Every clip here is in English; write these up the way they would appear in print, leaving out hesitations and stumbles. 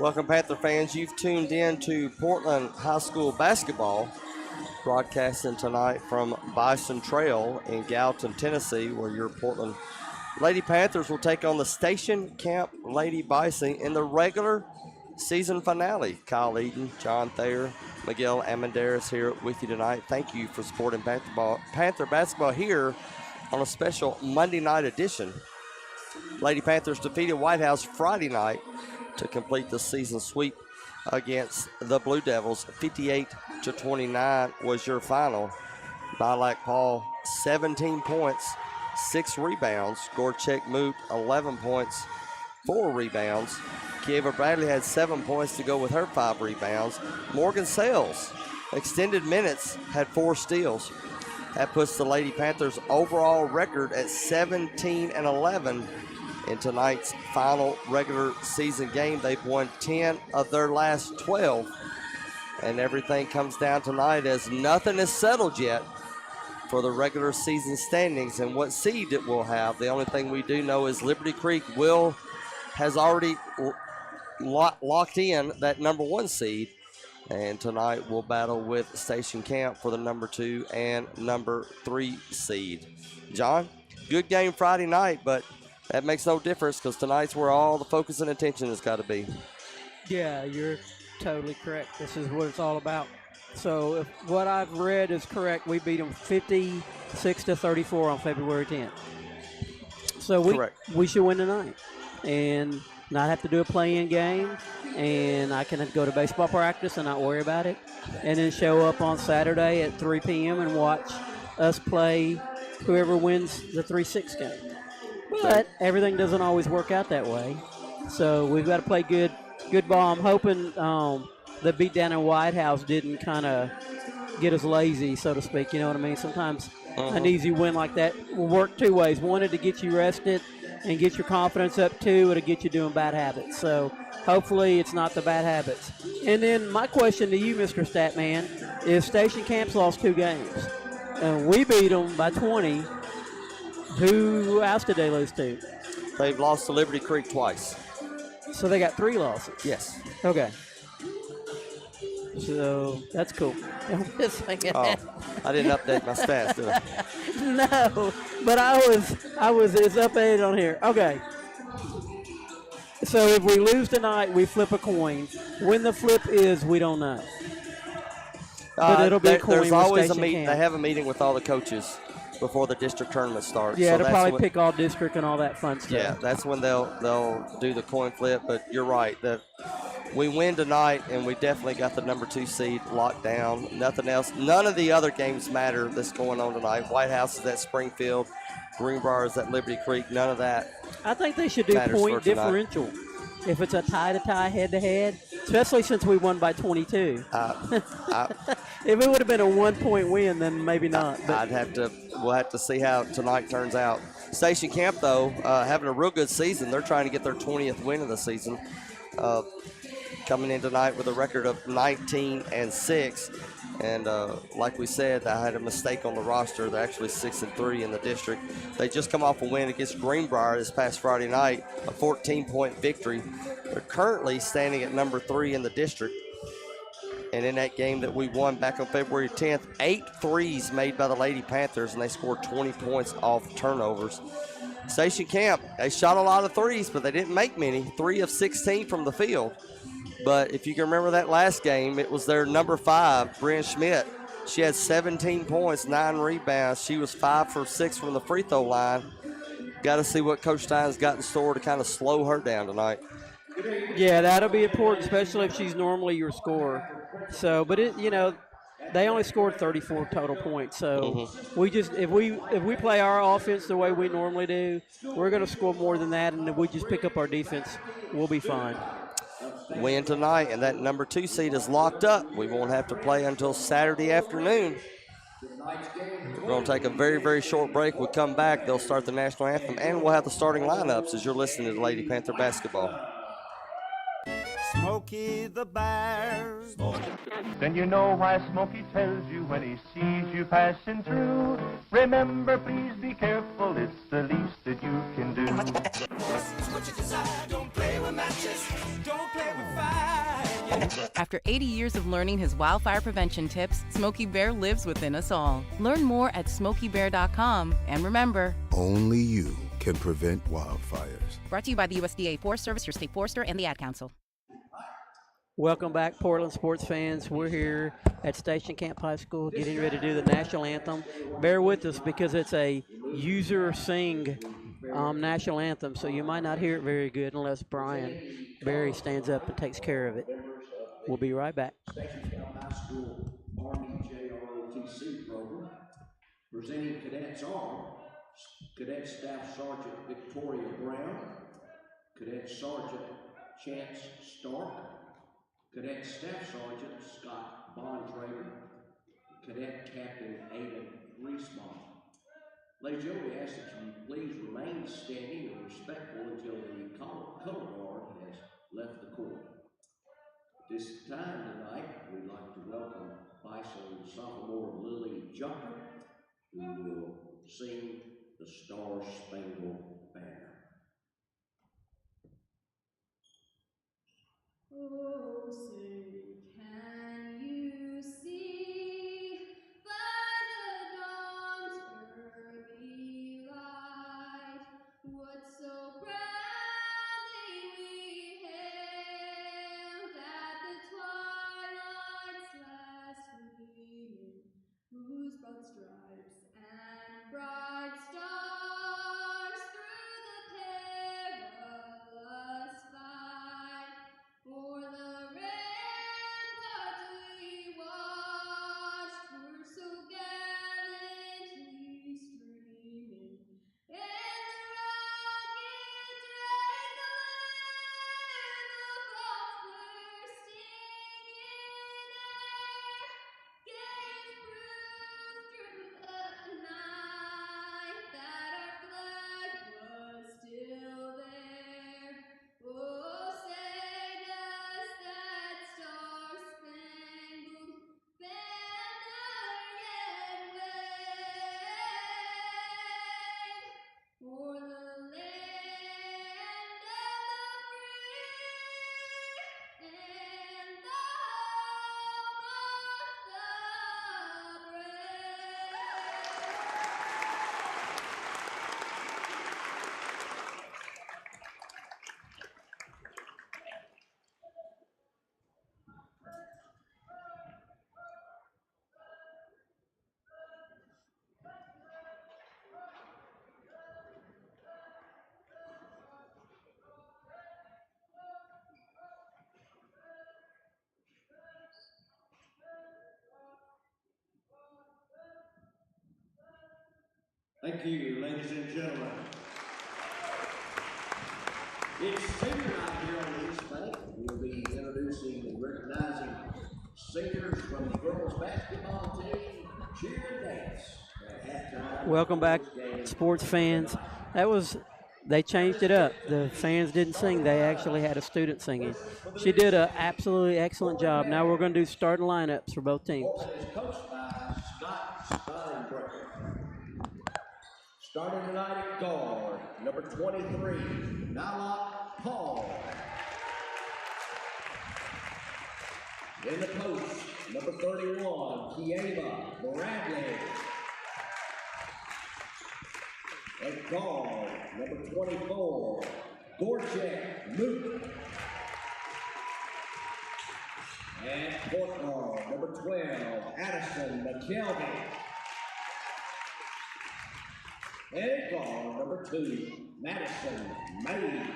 Welcome, Panther fans. You've tuned in to Portland High School basketball, broadcasting tonight from Bison Trail in Gallatin, Tennessee, where your Portland Lady Panthers will take on the Station Camp Lady Bison in the regular season finale. Kyle Eden, John Thayer, Miguel Amenderis here with you tonight. Thank you for supporting Panther basketball here on a special Monday night edition. Lady Panthers defeated White House Friday night to complete the season sweep against the Blue Devils. 58-29 was your final. Nylak Paul, 17 points, 6 rebounds. Gorchek Moot, 11 points, 4 rebounds. Kieva Bradley had 7 points to go with her 5 rebounds. Morgan Sales, extended minutes, had 4 steals. That puts the Lady Panthers' overall record at 17-11 in tonight's final regular season game. They've won 10 of their last 12, and everything comes down tonight as nothing is settled yet for the regular season standings and what seed it will have. The only thing we do know is Liberty Creek has already locked in that number 1 seed, and tonight we'll battle with Station Camp for the number 2 and number 3 seed. John, good game Friday night, but that makes no difference because tonight's where all the focus and attention has got to be. Yeah, you're totally correct. This is what it's all about. So if what I've read is correct, we beat them 56-34 on February 10th. So we should win tonight and not have to do a play-in game, and I can go to baseball practice and not worry about it, and then show up on Saturday at 3 p.m. and watch us play whoever wins the 3-6 game. But everything doesn't always work out that way. So we've got to play good ball. I'm hoping the beat down in White House didn't kind of get us lazy, so to speak. You know what I mean? Sometimes an easy win like that will work 2 ways. One, to get you rested and get your confidence up. 2, to get you doing bad habits. So hopefully it's not the bad habits. And then my question to you, Mr. Statman, is Station Camp's lost 2 games. And we beat them by 20. Who else did they lose to? They've lost to Liberty Creek twice. So they got 3 losses? Yes. Okay. So that's cool. I didn't update my stats, did I? No, but it's updated on here. Okay. So if we lose tonight, we flip a coin. When the flip is, we don't know. But it'll be a coin. There's always a meeting. They have a meeting with all the coaches before the district tournament starts. Yeah, so they'll probably pick all district and all that fun stuff. Yeah, that's when they'll do the coin flip. But you're right, that we win tonight, and we definitely got the number 2 seed locked down. Nothing else. None of the other games matter that's going on tonight. White House is at Springfield. Greenbrier is at Liberty Creek. None of that. I think they should do point differential. If it's a tie-to-tie, head-to-head, especially since we won by 22. If it would have been a 1-point win, then maybe not. We'll have to see how tonight turns out. Station Camp, though, having a real good season. They're trying to get their 20th win of the season. Coming in tonight with a record of 19-6. And like we said, I had a mistake on the roster. They're actually 6-3 in the district. They just come off a win against Greenbrier this past Friday night, a 14-point victory. They're currently standing at number 3 in the district. And in that game that we won back on February 10th, 8 threes made by the Lady Panthers, and they scored 20 points off turnovers. Station Camp, they shot a lot of threes, but they didn't make many. 3 of 16 from the field. But if you can remember that last game, it was their number 5, Brian Schmidt. She had 17 points, 9 rebounds. She was 5 for 6 from the free throw line. Got to see what Coach Stein's got in store to kind of slow her down tonight. Yeah, that'll be important, especially if she's normally your scorer. So, but they only scored 34 total points. So we just if we play our offense the way we normally do, we're going to score more than that, and if we just pick up our defense, we'll be fine. Win tonight, and that number 2 seed is locked up. We won't have to play until Saturday afternoon. We're going to take a very, very short break. We'll come back. They'll start the national anthem, and we'll have the starting lineups as you're listening to Lady Panther basketball. Smokey the Bears. Then you know why Smokey tells you when he sees you passing through. Remember, please be careful, it's the least that you can do. What you desire, don't play with matches, don't play with fire. After 80 years of learning his wildfire prevention tips, Smokey Bear lives within us all. Learn more at SmokeyBear.com. And remember, only you can prevent wildfires. Brought to you by the USDA Forest Service, your state forester, and the Ad Council. Welcome back, Portland sports fans. We're here at Station Camp High School getting ready to do the national anthem. Bear with us because it's a user sing national anthem, so you might not hear it very good unless Brian Barry stands up and takes care of it. We'll be right back. Station Camp High School Army JROTC program. Presenting cadets are Cadet Staff Sergeant Victoria Brown, Cadet Sergeant Chance Stark, Cadet Staff Sergeant Scott Bontrager, Cadet Captain Aidan Reesbaum. Ladies and gentlemen, we ask that you please remain standing and respectful until the color guard has left the court. At this time tonight, we'd like to welcome Bison sophomore Lily Junker, who will sing the Star Spangled Banner. Oh, say, can you see by the dawn's early light what so proudly we hailed at the twilight's last gleaming, whose broad stripes and bright stars through the perilous fight o'er the ramparts we watched were so gallantly streaming, and the rockets rang clear, the bombs bursting in air gave proof through the night that our flag was still there. Oh, say does that star-spangled banner yet wave o'er the land of the free and the home of the Thank you, ladies and gentlemen. It's senior night here on the East Bank. We'll be introducing and recognizing seniors from the girls' basketball team, cheer and dance at halftime. Welcome back, sports fans. They changed it up. The fans didn't sing. They actually had a student singing. She did an absolutely excellent job. Now we're going to do starting lineups for both teams. Portland is coached by Scott Steinbrecher. Starting tonight at guard, number 23, Nala Paul. In the post, number 31, Kieva Bradley. At guard, number 24, Gorchek Luke. And court guard, number 12, Addison McKelvey. And guard, number 2, Madison May.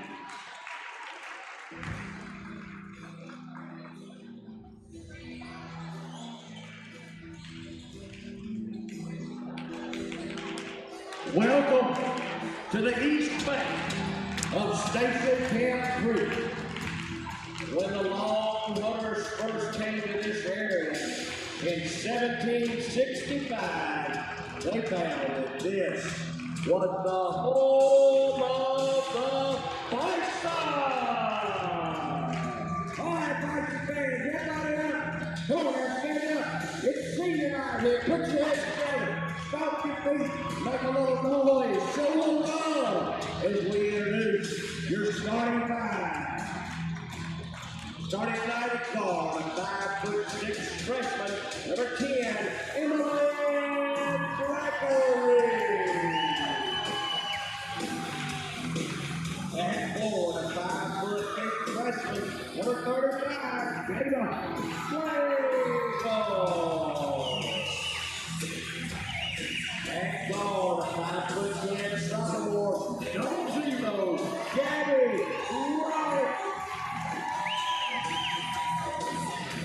Welcome to the East Bank of Station Camp Creek. When the Long Runners first came to this area in 1765, they found that this was the home of the Bison. All right, Bison fans, everybody up. Come on, stand up. It's senior night here. Put your heads together. Stomp your feet. Make a little noise. Show a little love as we introduce your starting five. Starting tonight at guard, 5'6" freshman, number 10, Emily Gregory. And forward, 5'8" freshman, number 35, Jada Slagle. And guard, 5'10" sophomore, number 0, Gabby Wright.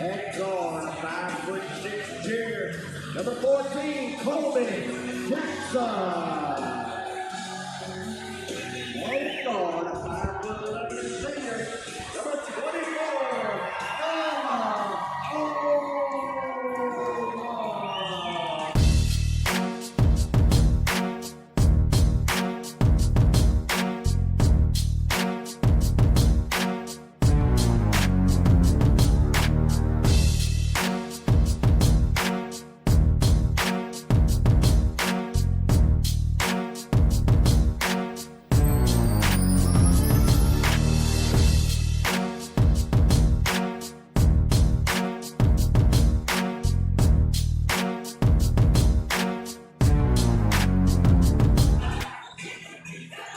And guard, 5'6" junior, number 14, Colby Jackson. And guard, 5'11" senior, number 24, Emma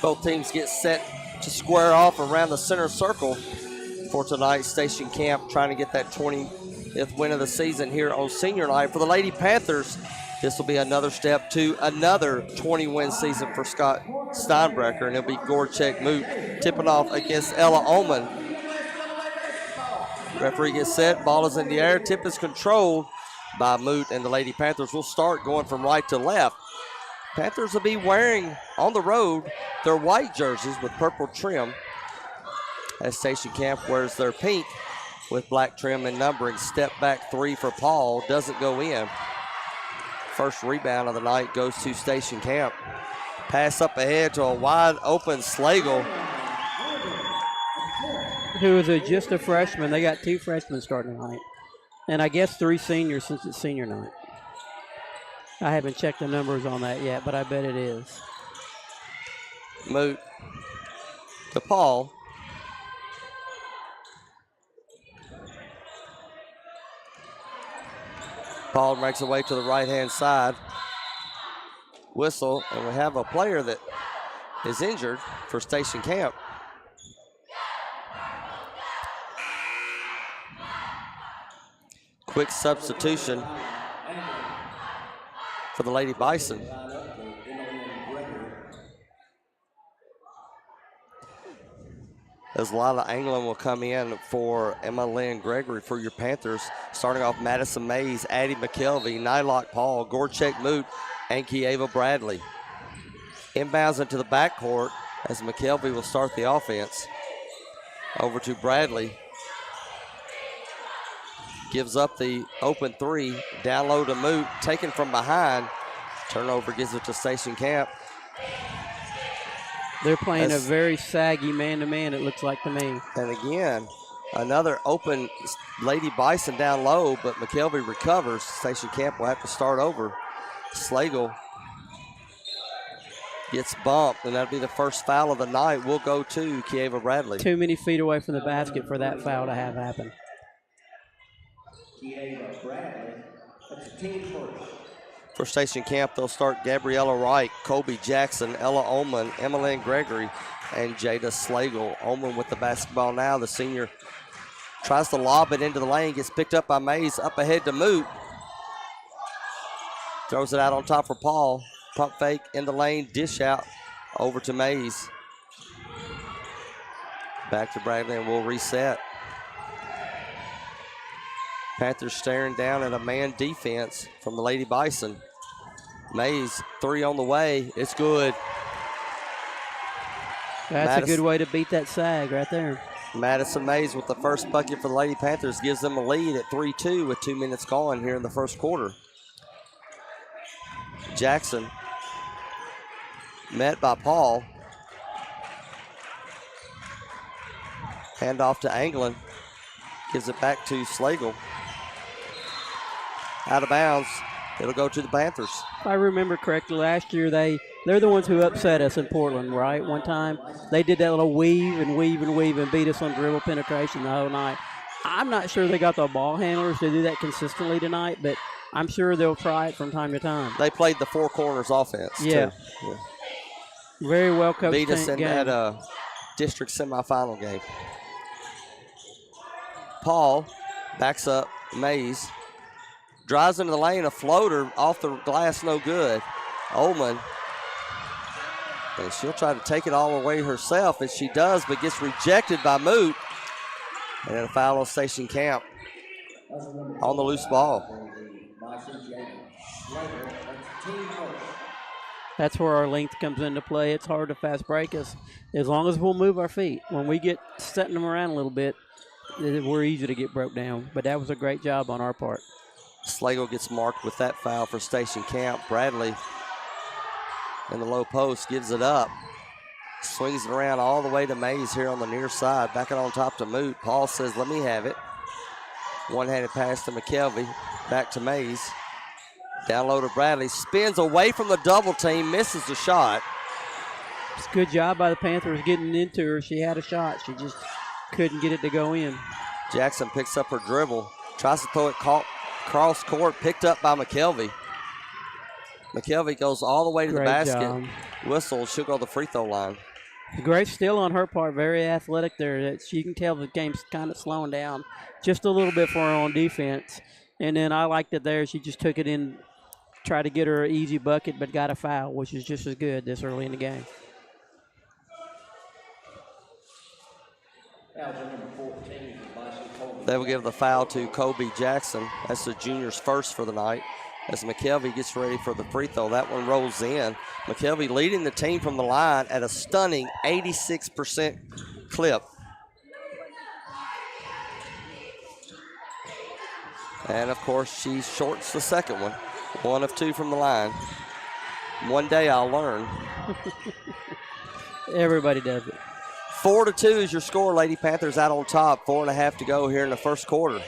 Both teams get set to square off around the center circle for tonight's station camp, trying to get that 20th win of the season here on senior night. For the Lady Panthers, this will be another step to another 20-win season for Scott Steinbrecher, and it'll be Gorchek Moot tipping off against Ella Ullman. Referee gets set, ball is in the air, tip is controlled by Moot, and the Lady Panthers will start going from right to left. Panthers will be wearing, on the road, their white jerseys with purple trim, as Station Camp wears their pink with black trim and numbering. Step back three for Paul, doesn't go in. First rebound of the night goes to Station Camp. Pass up ahead to a wide open Slagle. Who is just a freshman. They got 2 freshmen starting tonight. And I guess 3 seniors since it's senior night. I haven't checked the numbers on that yet, but I bet it is. Moot to Paul. Paul makes his way to the right-hand side. Whistle, and we have a player that is injured for Station Camp. Quick substitution for the Lady Bison. As Lila Anglin will come in for Emma Lynn Gregory for your Panthers. Starting off Madison Mays, Addie McKelvey, Nylock Paul, Gorchek Moot, and Kieva Bradley. Inbounds into the backcourt as McKelvey will start the offense. Over to Bradley. Gives up the open three. Down low to Moot. Taken from behind. Turnover gives it to Station Camp. They're playing a very saggy man-to-man, it looks like to me. And again, another open Lady Bison down low, but McKelvey recovers. Station Camp will have to start over. Slagle gets bumped, and that'll be the first foul of the night. Will go to Kieva Bradley. Too many feet away from the basket for that foul to have happen. Kieva Bradley, that's a team first. For Station Camp, they'll start Gabriella Wright, Colby Jackson, Ella Ullman, Emmeline Gregory, and Jada Slagle. Ullman with the basketball now. The senior tries to lob it into the lane, gets picked up by Mays, up ahead to Moot. Throws it out on top for Paul. Pump fake in the lane, dish out over to Mays. Back to Bradley, and we'll reset. Panthers staring down at a man defense from the Lady Bison. Mays, three on the way. It's good. That's a good way to beat that sag right there. Madison Mays with the first bucket for the Lady Panthers gives them a lead at 3-2 with 2 minutes gone here in the first quarter. Jackson met by Paul. Hand off to Anglin. Gives it back to Slagle. Out of bounds. It'll go to the Panthers. If I remember correctly, last year they're the ones who upset us in Portland, right? One time they did that little weave and beat us on dribble penetration the whole night. I'm not sure they got the ball handlers to do that consistently tonight, but I'm sure they'll try it from time to time. They played the four corners offense, Yeah. too. Yeah. Very well coached Beat us in game. that district semifinal game. Paul backs up Mays. Drives into the lane, a floater off the glass, no good. Ullman, and she'll try to take it all the way herself, and she does, but gets rejected by Moot. And then a foul on Station Camp on the loose ball. That's where our length comes into play. It's hard to fast break us as long as we'll move our feet. When we get setting them around a little bit, we're easy to get broke down. But that was a great job on our part. Slagle gets marked with that foul for Station Camp. Bradley in the low post gives it up. Swings it around all the way to Mays here on the near side. Back it on top to Moot. Paul says, let me have it. One-handed pass to McKelvey. Back to Mays. Down low to Bradley. Spins away from the double team. Misses the shot. It's a good job by the Panthers getting into her. She had a shot. She just couldn't get it to go in. Jackson picks up her dribble. Tries to throw it cross court. Picked up by McKelvey. McKelvey goes all the way to Great the basket. job. Whistle. She'll go to the free throw line. Great steal on her part. Very athletic there. That you can tell the game's kind of slowing down just a little bit for her on defense. And then I liked it there. She just took it in, tried to get her an easy bucket, but got a foul, which is just as good this early in the game. They will give the foul to Kobe Jackson. That's the junior's first for the night. As McKelvey gets ready for the free throw, that one rolls in. McKelvey leading the team from the line at a stunning 86% clip. And, of course, she shorts the second one. 1 of 2 from the line. One day I'll learn. Everybody does it. 4-2 is your score. Lady Panthers out on top. 4.5 to go here in the first quarter.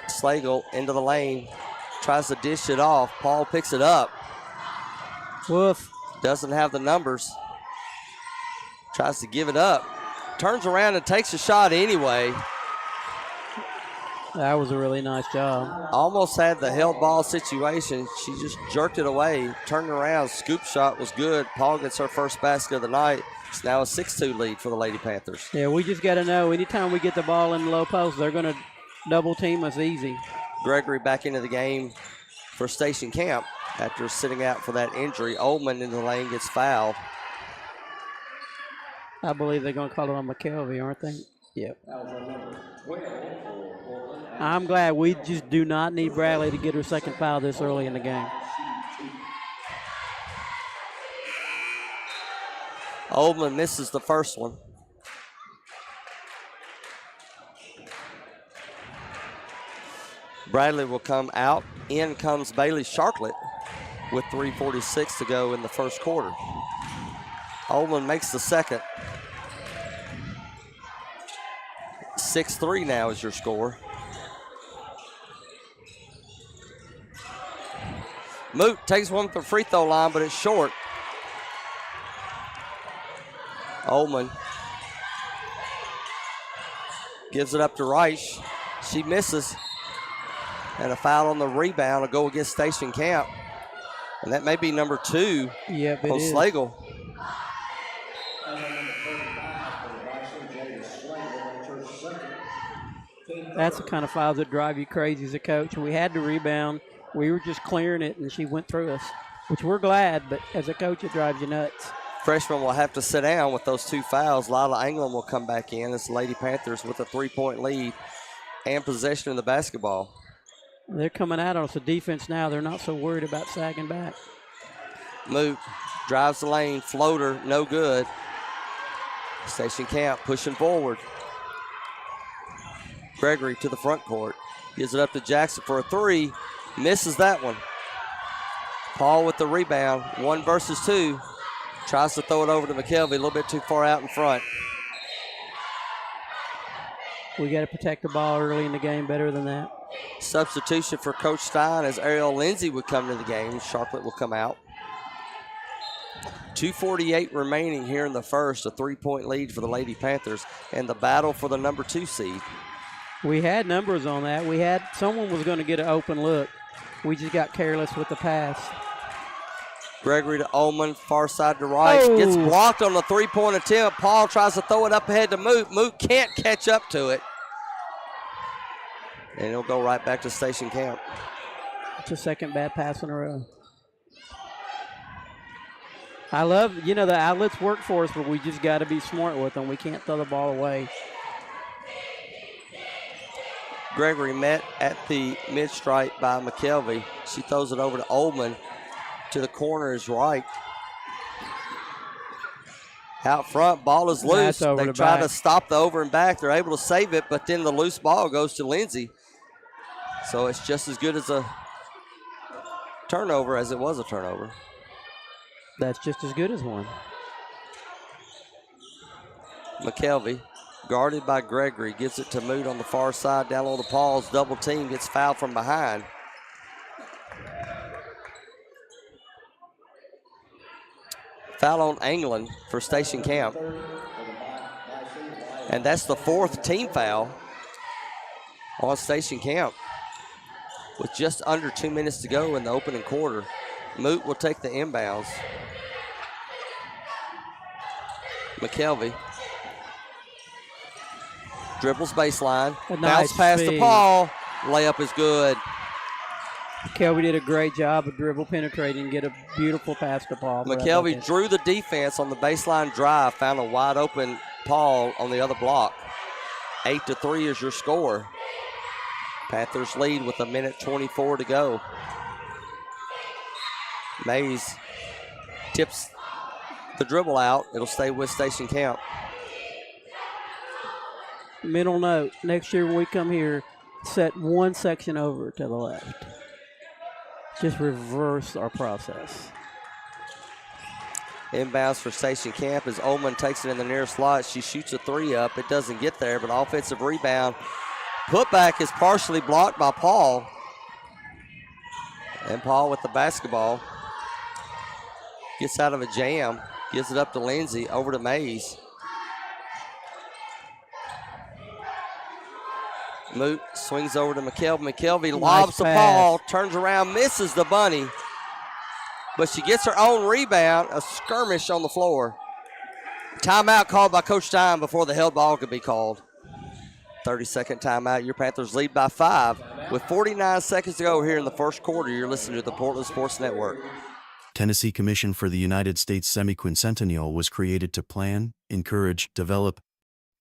Slagle into the lane. Tries to dish it off. Paul picks it up. Woof. Doesn't have the numbers. Tries to give it up. Turns around and takes a shot anyway. That was a really nice job. Almost had the held ball situation. She just jerked it away. Turned around. Scoop shot was good. Paul gets her first basket of the night. It's now a 6-2 lead for the Lady Panthers. Yeah, we just got to know anytime we get the ball in the low post, they're going to double team us easy. Gregory back into the game for Station Camp after sitting out for that injury. Ullman in the lane gets fouled. I believe they're going to call it on McKelvey, aren't they? Yep. I'm glad we just do not need Bradley to get her second foul this early in the game. Ullman misses the first one. Bradley will come out. In comes Bailey Sharklet with 3:46 to go in the first quarter. Ullman makes the second. 6-3 now is your score. Moot takes one from the free throw line, but it's short. Ullman gives it up to Reich. She misses. And a foul on the rebound to go against Station Camp. And that may be number 2 Yep, it on is. Slagle. That's the kind of fouls that drive you crazy as a coach. And we had to rebound. We were just clearing it, and she went through us, which we're glad, but as a coach, it drives you nuts. Freshman will have to sit down with those 2 fouls. Lila England will come back in as the Lady Panthers with a 3-point lead and possession of the basketball. They're coming out on us. The defense now, they're not so worried about sagging back. Moot drives the lane, floater, no good. Station Camp pushing forward. Gregory to the front court. Gives it up to Jackson for a 3. Misses that one. Paul with the rebound. 1 versus 2. Tries to throw it over to McKelvey. A little bit too far out in front. We got to protect the ball early in the game better than that. Substitution for Coach Stein as Ariel Lindsay would come to the game. Sharplet will come out. 2:48 remaining here in the first, a 3-point lead for the Lady Panthers, and the battle for the number 2 seed. We had numbers on that. We had someone was going to get an open look. We just got careless with the pass. Gregory to Ullman, far side to right. Oh. Gets blocked on the 3-point attempt. Paul tries to throw it up ahead to Moot. Moot can't catch up to it. And he'll go right back to station camp. It's a second bad pass in a row. I love, the outlets work for us, but we just got to be smart with them. We can't throw the ball away. Gregory met at the mid-stripe by McKelvey. She throws it over to Ullman. To the corner is right. Out front, ball is loose. They try to stop the over and back. They're able to save it, but then the loose ball goes to Lindsay. So it's just as good as a turnover as it was a turnover. That's just as good as one. McKelvey, guarded by Gregory, gives it to Moot on the far side, down low to Paul's double team, gets fouled from behind. Foul on England for station camp. And that's the 4th team foul on station camp. With just under 2 minutes to go in the opening quarter. Moot will take the inbounds. McKelvey dribbles baseline. Bounce pass to Paul. Layup is good. McKelvey did a great job of dribble penetrating and get a beautiful pass to Paul. McKelvey drew the defense on the baseline drive, found a wide open Paul on the other block. 8-3 is your score. Panthers lead with 1:24 to go. Mays tips the dribble out. It'll stay with station camp. Middle note, next year when we come here, set one section over to the left. Just reverse our process. Inbounds for station camp as Ullman takes it in the near slot. She shoots a 3 up. It doesn't get there, but offensive rebound. Putback is partially blocked by Paul. And Paul with the basketball. Gets out of a jam. Gives it up to Lindsay. Over to Mays. Moot swings over to McKelvey. McKelvey lobs to Paul. Turns around, misses the bunny. But she gets her own rebound. A skirmish on the floor. Timeout called by Coach Stein before the held ball could be called. 30-second timeout. Your Panthers lead by 5. With 49 seconds to go here in the first quarter, you're listening to the Portland Sports Network. Tennessee Commission for the United States Semi-Quincentennial was created to plan, encourage, develop,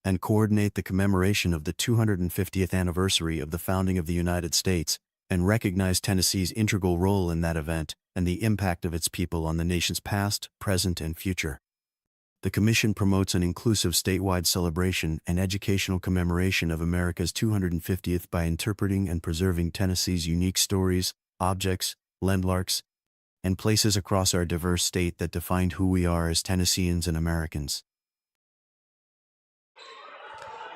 and coordinate the commemoration of the 250th anniversary of the founding of the United States, and recognize Tennessee's integral role in that event and the impact of its people on the nation's past, present, and future. The Commission promotes an inclusive statewide celebration and educational commemoration of America's 250th by interpreting and preserving Tennessee's unique stories, objects, landmarks, and places across our diverse state that define who we are as Tennesseans and Americans.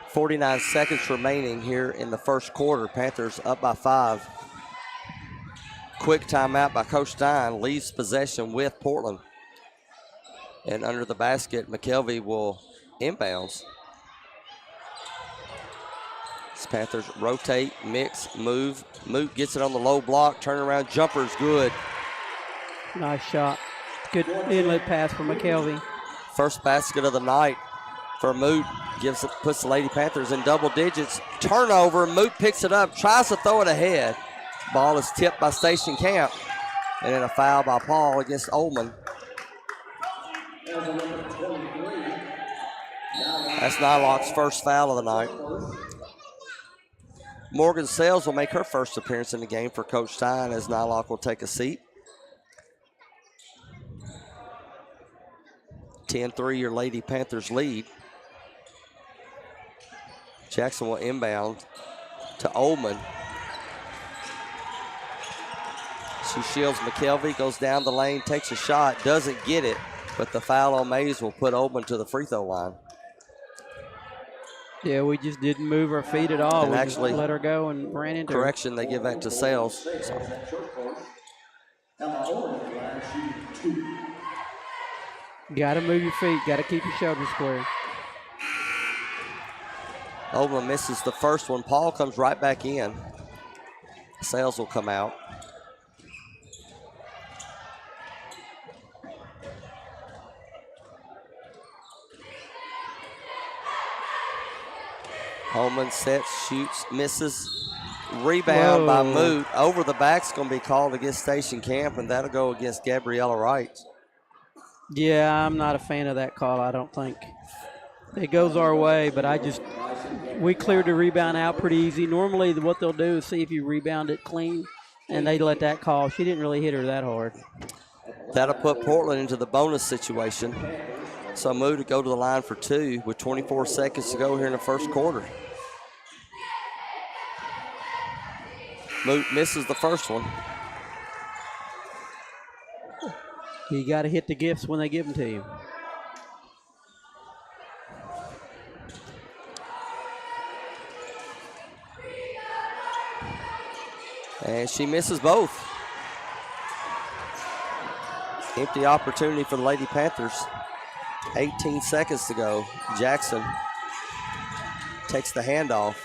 49 seconds remaining here in the first quarter. Panthers up by 5. Quick timeout by Coach Stein leaves possession with Portland. And under the basket, McKelvey will inbounds. As Panthers rotate, mix, move. Moot gets it on the low block. Turnaround jumper is good. Nice shot. Good inlet pass from McKelvey. First basket of the night for Moot. Puts the Lady Panthers in double digits. Turnover. Moot picks it up. Tries to throw it ahead. Ball is tipped by Station Camp. And then a foul by Paul against Ullman. That's Nylock's first foul of the night. Morgan Sales will make her first appearance in the game for Coach Stein as Nylock will take a seat. 10-3 your Lady Panthers lead. Jackson will inbound to Ullman. She shields McKelvey, goes down the lane, takes a shot, doesn't get it, but the foul on Mays will put Ullman to the free throw line. Yeah, we just didn't move our feet at all. And we actually, just let her go and ran into her. Correction, they give that to Sales. Got to move your feet. Got to keep your shoulders square. Oldham misses the first one. Paul comes right back in. Sales will come out. Holman sets, shoots, misses. Rebound by Moot. Over the back's going to be called against Station Camp, and that'll go against Gabriella Wright. Yeah, I'm not a fan of that call, I don't think. It goes our way, but we cleared the rebound out pretty easy. Normally what they'll do is see if you rebound it clean, and they let that call. She didn't really hit her that hard. That'll put Portland into the bonus situation. So Moot to go to the line for 2 with 24 seconds to go here in the first quarter. Moot misses the first one. You got to hit the gifts when they give them to you. And she misses both. Empty opportunity for the Lady Panthers. 18 seconds to go. Jackson takes the handoff.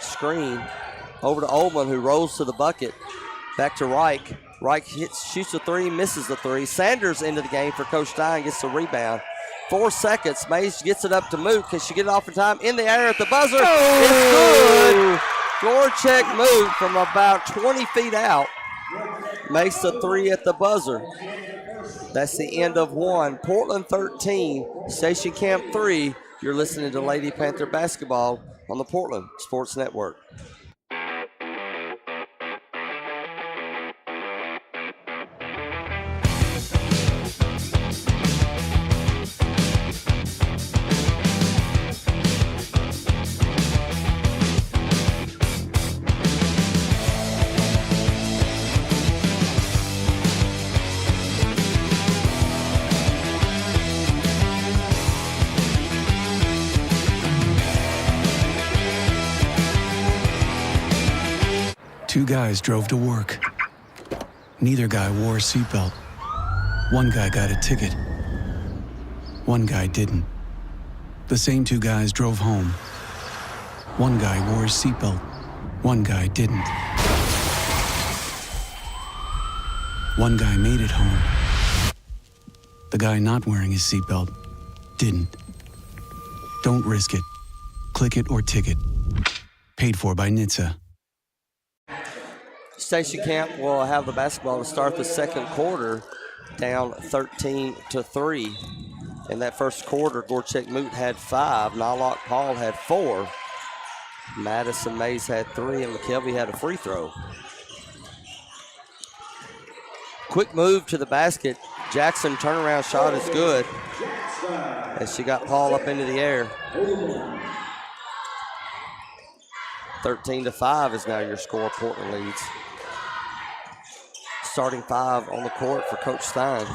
Screen over to Ullman, who rolls to the bucket. Back to Reich. Reich shoots a 3, misses the 3. Sanders into the game for Coach Stein, gets the rebound. 4 seconds. Mays gets it up to Moot. Can she get it off in time? In the air at the buzzer. It's good. Gorchek Moot from about 20 feet out makes the 3 at the buzzer. That's the end of 1. Portland 13, Station Camp 3. You're listening to Lady Panther Basketball on the Portland Sports Network. Two guys drove to work. Neither guy wore a seatbelt. One guy got a ticket. One guy didn't. The same two guys drove home. One guy wore his seatbelt. One guy didn't. One guy made it home. The guy not wearing his seatbelt didn't. Don't risk it. Click it or ticket. Paid for by NHTSA. Station Camp will have the basketball to start the second quarter, down 13-3. In that first quarter, Gorchek Moot had 5, Nalok Paul had 4, Madison Mays had 3, and McKelvey had a free throw. Quick move to the basket. Jackson turnaround shot is good as she got Paul up into the air. 13-5 is now your score. Portland leads. Starting 5 on the court for Coach Stein.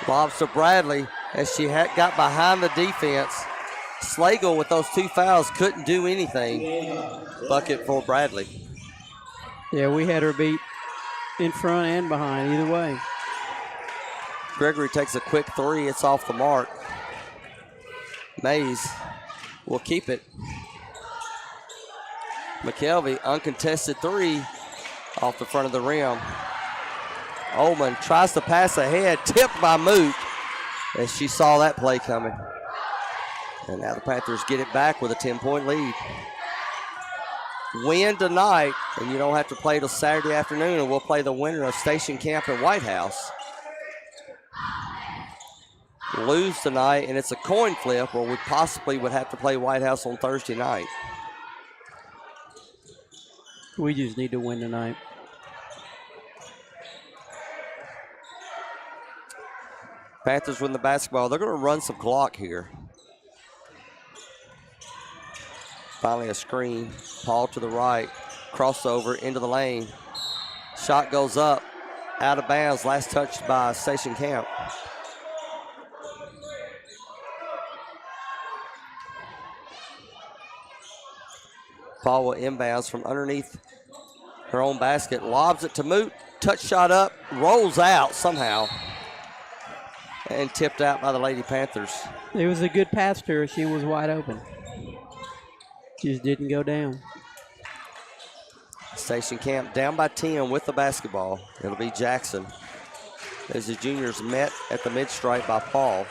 Lobs to Bradley as she got behind the defense. Slagle with those 2 fouls couldn't do anything. Bucket for Bradley. Yeah, we had her beat in front and behind, either way. Gregory takes a quick 3. It's off the mark. Mays will keep it. McKelvey, uncontested 3 off the front of the rim. Ullman tries to pass ahead, tipped by Moot as she saw that play coming. And now the Panthers get it back with a 10-point lead. Win tonight, and you don't have to play till Saturday afternoon, and we'll play the winner of Station Camp and White House. Lose tonight, and it's a coin flip where we possibly would have to play White House on Thursday night. We just need to win tonight. Panthers win the basketball. They're going to run some clock here. Finally a screen. Paul to the right. Crossover into the lane. Shot goes up. Out of bounds. Last touch by Station Camp. Paul will inbounds from underneath her own basket. Lobs it to Moot. Touch shot up. Rolls out somehow. and tipped out by the Lady Panthers. It was a good pass to her. She was wide open. She just didn't go down. Station Camp down by 10 with the basketball. It'll be Jackson. As the juniors met at the mid-stripe by Paul.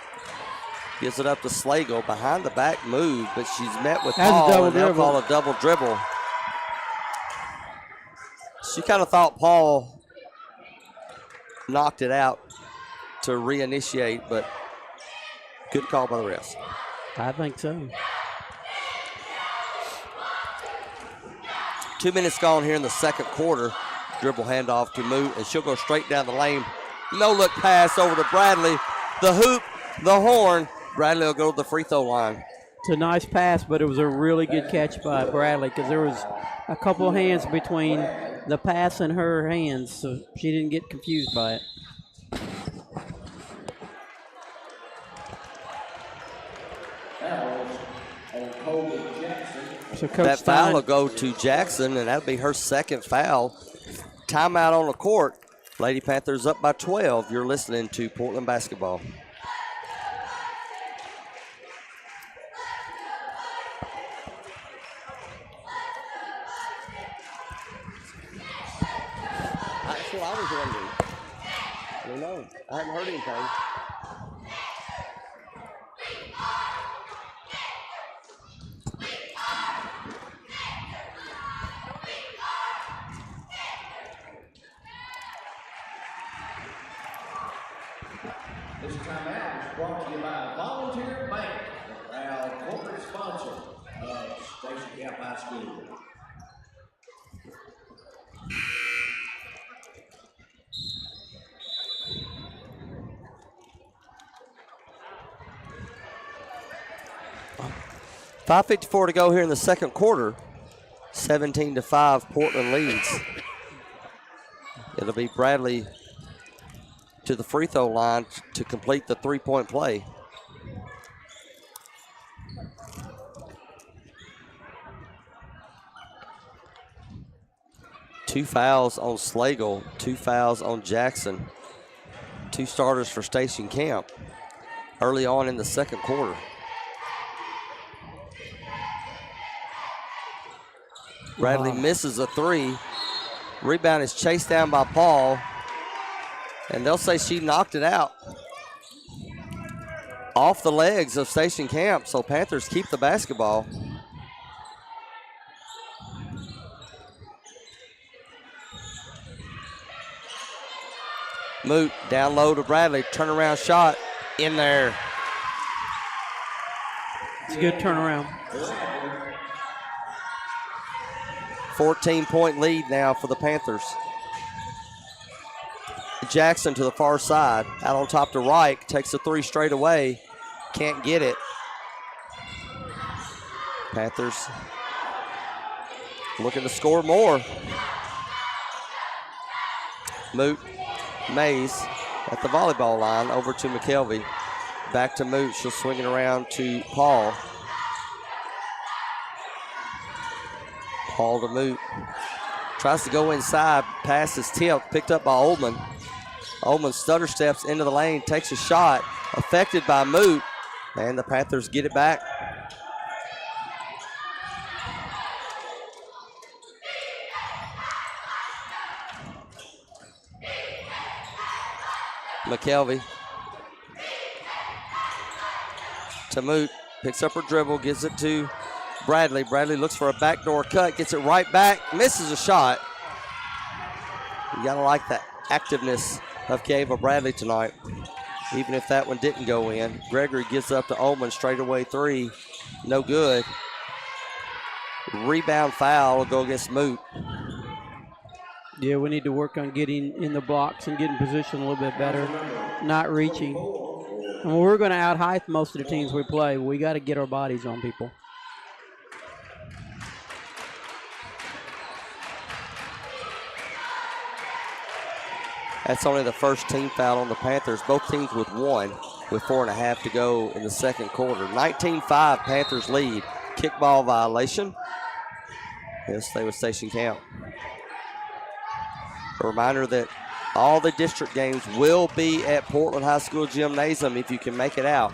Gives it up to Slagle. Behind the back move, but she's met with Paul, and they'll call a double dribble. She kind of thought Paul knocked it out to reinitiate, but good call by the refs. I think so. 2 minutes gone here in the second quarter. Dribble handoff to Moot, and she'll go straight down the lane. No-look pass over to Bradley. The hoop, the horn. Bradley will go to the free throw line. It's a nice pass, but it was a really good catch by Bradley because there was a couple of hands between the pass and her hands, so she didn't get confused by it. So Coach that Stein, foul will go to Jackson, and that'll be her second foul. Timeout on the court. Lady Panthers up by 12. You're listening to Portland Basketball. That's what I was wondering. I don't know. I haven't heard anything. This timeout is brought to you by Volunteer Bank, the proud corporate sponsor of Station Camp High School. .554 to go here in the second quarter. 17-5, Portland leads. It'll be Bradley to the free throw line to complete the three-point play. Two fouls on Slagle, 2 fouls on Jackson. 2 starters for Station Camp early on in the second quarter. Bradley misses a 3. Rebound is chased down by Paul, and they'll say she knocked it out off the legs of Station Camp, so Panthers keep the basketball. Moot down low to Bradley, turnaround shot in there. It's a good turnaround. 14-point lead now for the Panthers. Jackson to the far side, out on top to Reich, takes a 3 straight away, can't get it. Panthers looking to score more. Moot, Mays at the volleyball line, over to McKelvey. Back to Moot, she'll swing it around to Paul. Paul to Moot. Tries to go inside, pass is tipped, picked up by Oldman. Oldman stutter steps into the lane, takes a shot, affected by Moot, and the Panthers get it back. McKelvey to Moot, picks up her dribble, gives it to Bradley. Bradley looks for a backdoor cut, gets it right back, misses a shot. You gotta like the activeness of Kava Bradley tonight, even if that one didn't go in. Gregory gives up to Ullman, straightaway 3, no good. Rebound foul will go against Moot. Yeah, we need to work on getting in the blocks and getting position a little bit better, not reaching. And we're going to out-height most of the teams we play. We got to get our bodies on people. That's only the first team foul on the Panthers. Both teams with 1, with 4.5 to go in the second quarter. 19-5, Panthers lead. Kickball violation. He'll stay with Station Camp. A reminder that All the district games will be at Portland High School Gymnasium if you can make it out.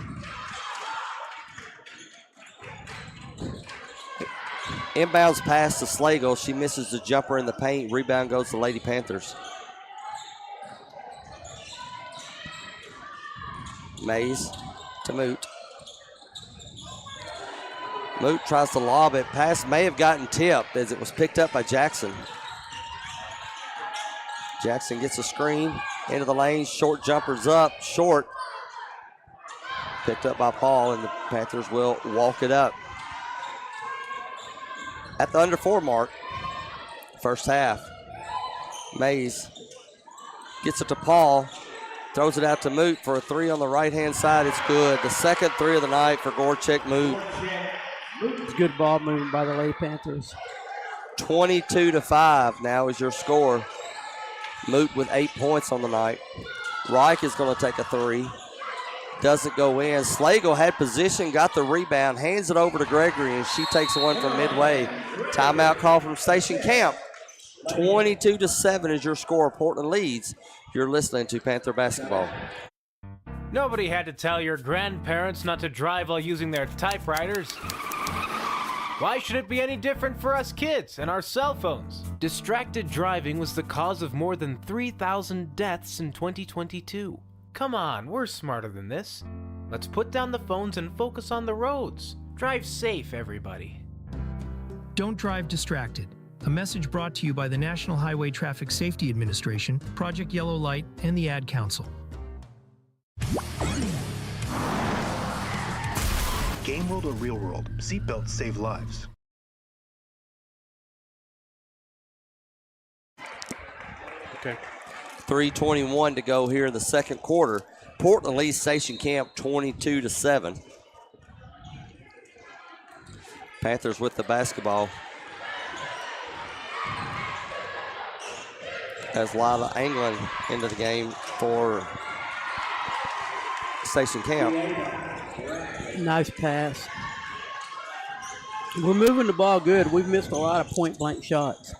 Inbounds pass to Slagle. She misses the jumper in the paint. Rebound goes to Lady Panthers. Mays to Moot. Moot tries to lob it. Pass may have gotten tipped as it was picked up by Jackson. Jackson gets a screen into the lane. Short jumper's up, short. Picked up by Paul, and the Panthers will walk it up. At the under 4 mark, first half. Mays gets it to Paul, throws it out to Moot for a 3 on the right-hand side. It's good. The second 3 of the night for Gorchek Moot. It's good ball movement by the Lady Panthers. 22-5 now is your score. Moot with 8 points on the night. Reich is going to take a 3. Doesn't go in. Slagle had position, got the rebound, hands it over to Gregory, and she takes one from midway. Timeout call from Station Camp. 22-7 is your score. Portland leads. You're listening to Panther Basketball. Nobody had to tell your grandparents not to drive while using their typewriters. Why should it be any different for us kids and our cell phones? Distracted driving was the cause of more than 3,000 deaths in 2022. Come on, we're smarter than this. Let's put down the phones and focus on the roads. Drive safe, everybody. Don't drive distracted. A message brought to you by the National Highway Traffic Safety Administration, Project Yellow Light, and the Ad Council. Game world or real world, seatbelts save lives. Okay. 3:21 to go here in the second quarter. Portland leads Station Camp 22-7. Panthers with the basketball. As Lila Anglin into the game for Station Camp. Nice pass. We're moving the ball good. We've missed a lot of point-blank shots.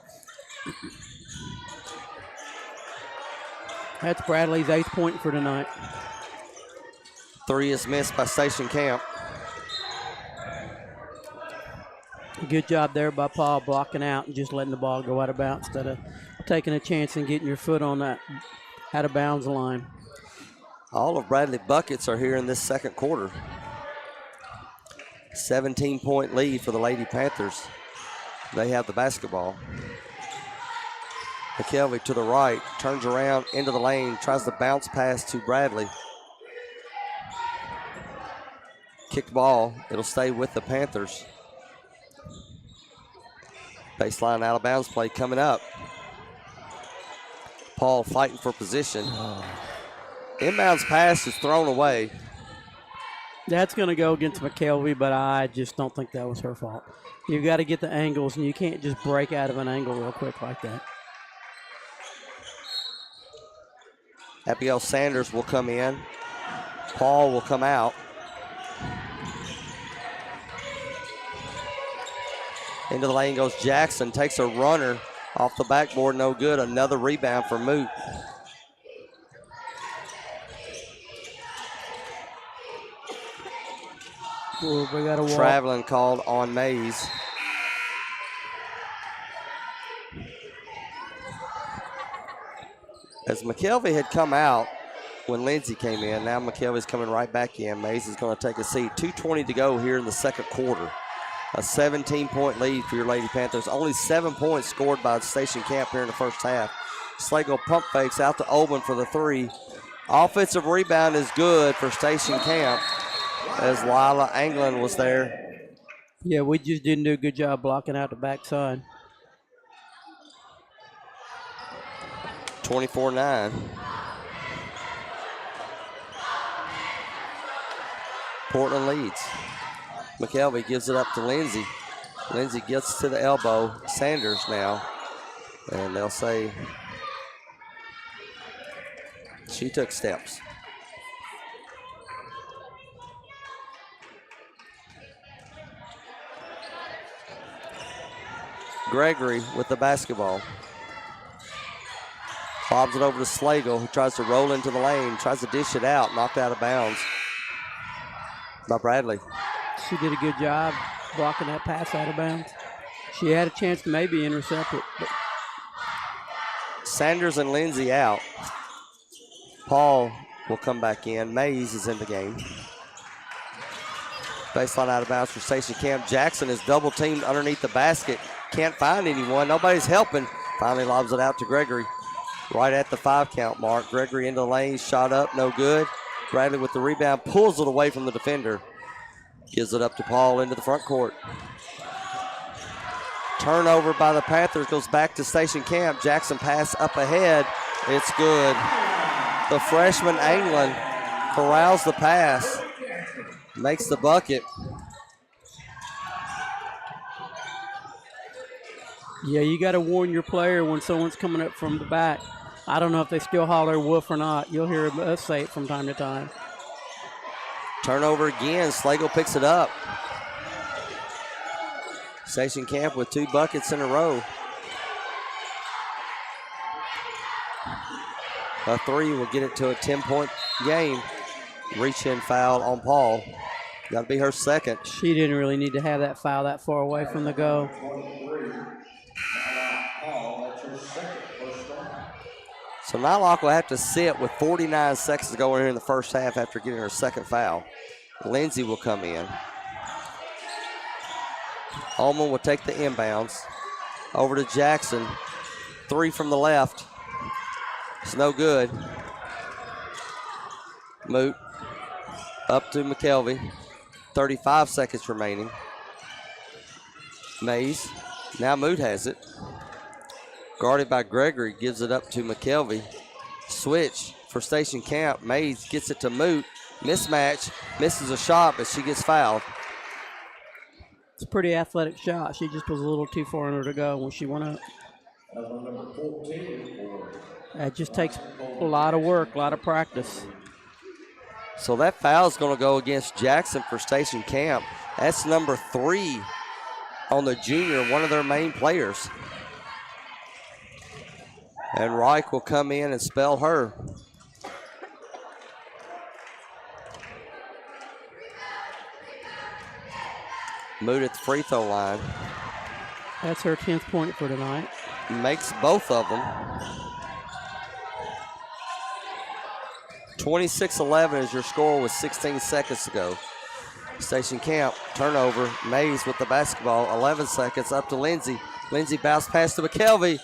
That's Bradley's 8th point for tonight. 3 is missed by Station Camp. Good job there by Paul blocking out and just letting the ball go out of bounds instead of taking a chance and getting your foot on that out of bounds line. All of Bradley buckets are here in this second quarter. 17-point lead for the Lady Panthers. They have the basketball. McKelvey to the right, turns around into the lane, tries to bounce pass to Bradley. Kicked ball, it'll stay with the Panthers. Baseline out of bounds play coming up. Paul fighting for position. Inbounds pass is thrown away. That's going to go against McKelvey, but I just don't think that was her fault. You've got to get the angles, and you can't just break out of an angle real quick like that. Abigail Sanders will come in. Paul will come out. Into the lane goes Jackson, takes a runner off the backboard, no good. Another rebound for Moot. Ooh, we got a walk. Traveling called on Mays. As McKelvey had come out when Lindsay came in, now McKelvey's coming right back in. Mays is going to take a seat. 2:20 to go here in the second quarter. A 17-point lead for your Lady Panthers. Only 7 points scored by Station Camp here in the first half. Slagle pump fakes out to Oban for the 3. Offensive rebound is good for Station Camp as Lila Anglin was there. Yeah, we just didn't do a good job blocking out the backside. 24-9. Portland leads. McKelvey gives it up to Lindsay. Lindsay gets to the elbow. Sanders now. And they'll say she took steps. Gregory with the basketball. Lobs it over to Slagle, who tries to roll into the lane, tries to dish it out, knocked out of bounds by Bradley. She did a good job blocking that pass out of bounds. She had a chance to maybe intercept it. But Sanders and Lindsay out. Paul will come back in. Mays is in the game. Baseline out of bounds for Station Camp. Jackson is double teamed underneath the basket. Can't find anyone. Nobody's helping. Finally lobs it out to Gregory. Right at the 5 count mark. Gregory into the lane. Shot up. No good. Bradley with the rebound. Pulls it away from the defender. Gives it up to Paul into the front court. Turnover by the Panthers. Goes back to Station Camp. Jackson pass up ahead. It's good. The freshman England corrals the pass. Makes the bucket. yeah, you got to warn your player when someone's coming up from the back. I don't know if they still holler woof or not. You'll hear us say it from time to time. Turnover again. Slagle picks it up. Station Camp with 2 buckets in a row. A 3 will get it to a 10-point game. Reach-in foul on Paul. Got to be her second. She didn't really need to have that foul that far away from the goal. So Nylock will have to sit with 49 seconds to go in here in the first half after getting her second foul. Lindsay will come in. Ullman will take the inbounds. Over to Jackson. 3 from the left. It's no good. Moot up to McKelvey. 35 seconds remaining. Mays. Now Moot has it. Guarded by Gregory. Gives it up to McKelvey. Switch for Station Camp. Mays gets it to Moot. Mismatch. Misses a shot, but she gets fouled. It's a pretty athletic shot. She just was a little too far under to go when she went up. That just takes a lot of work, a lot of practice. So that foul is going to go against Jackson for Station Camp. That's number 3 on the junior, one of their main players. And Reich will come in and spell her. Moot at the free throw line. That's her 10th point for tonight. Makes both of them. 26-11 is your score with 16 seconds to go. Station Camp, turnover. Mays with the basketball. 11 seconds up to Lindsay. Lindsay bounce pass to McKelvey.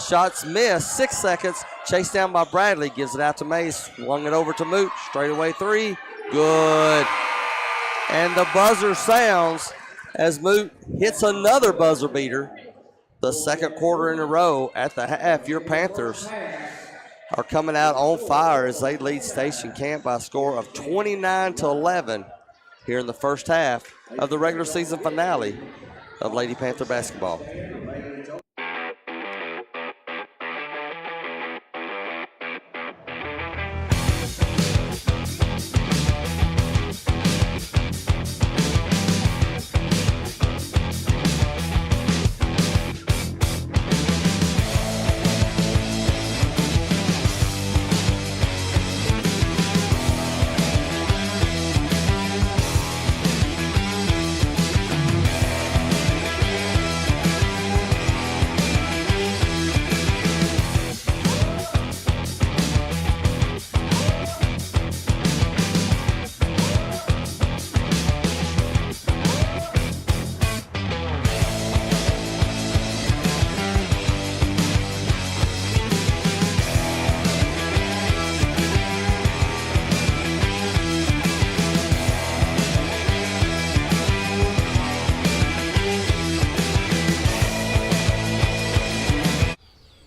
Shots missed. 6 seconds. Chased down by Bradley. Gives it out to Mays. Swung it over to Moot. Straightaway 3. Good. And the buzzer sounds as Moot hits another buzzer beater. The second quarter in a row at the half. Your Panthers are coming out on fire as they lead Station Camp by a score of 29-11 here in the first half of the regular season finale of Lady Panther basketball.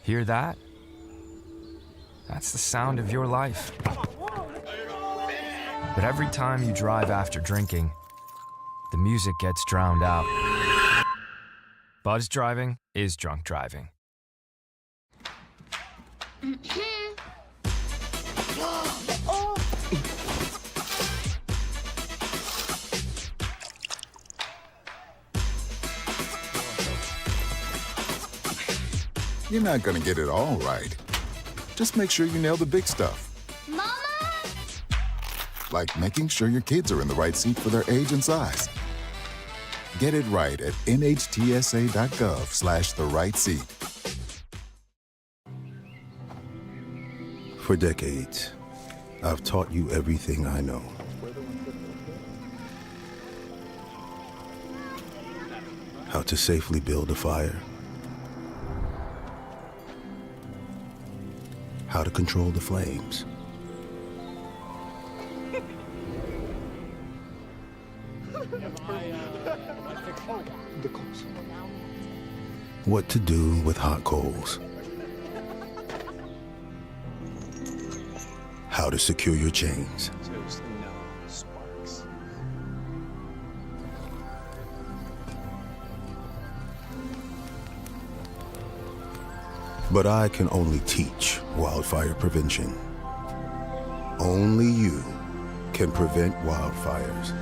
Hear that? That's the sound of your life. But every time you drive after drinking, the music gets drowned out. Buzz driving is drunk driving. You're not going to get it all right. Just make sure you nail the big stuff. Mama! Like making sure your kids are in the right seat for their age and size. Get it right at nhtsa.gov/the-right-seat. For decades, I've taught you everything I know. How to safely build a fire. How to control the flames. What to do with hot coals. How to secure your chains. But I can only teach wildfire prevention. Only you can prevent wildfires.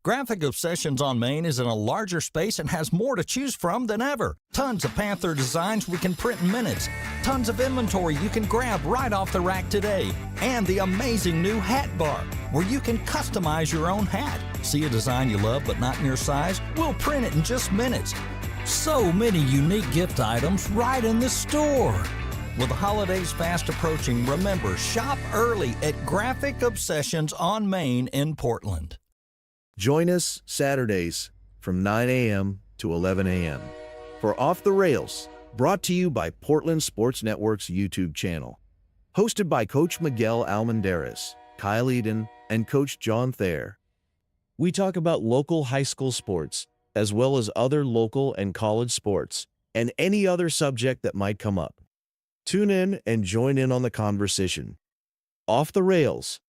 Graphic Obsessions on Main is in a larger space and has more to choose from than ever. Tons of Panther designs we can print in minutes. Tons of inventory you can grab right off the rack today. And the amazing new hat bar, where you can customize your own hat. See a design you love but not in your size? We'll print it in just minutes. So many unique gift items right in the store. With the holidays fast approaching, remember, shop early at Graphic Obsessions on Main in Portland. Join us Saturdays from 9 a.m. to 11 a.m. for Off the Rails, brought to you by Portland Sports Network's YouTube channel. Hosted by Coach Miguel Almendarez, Kyle Eden, and Coach John Thayer. We talk about local high school sports, as well as other local and college sports, and any other subject that might come up. Tune in and join in on the conversation. Off the Rails.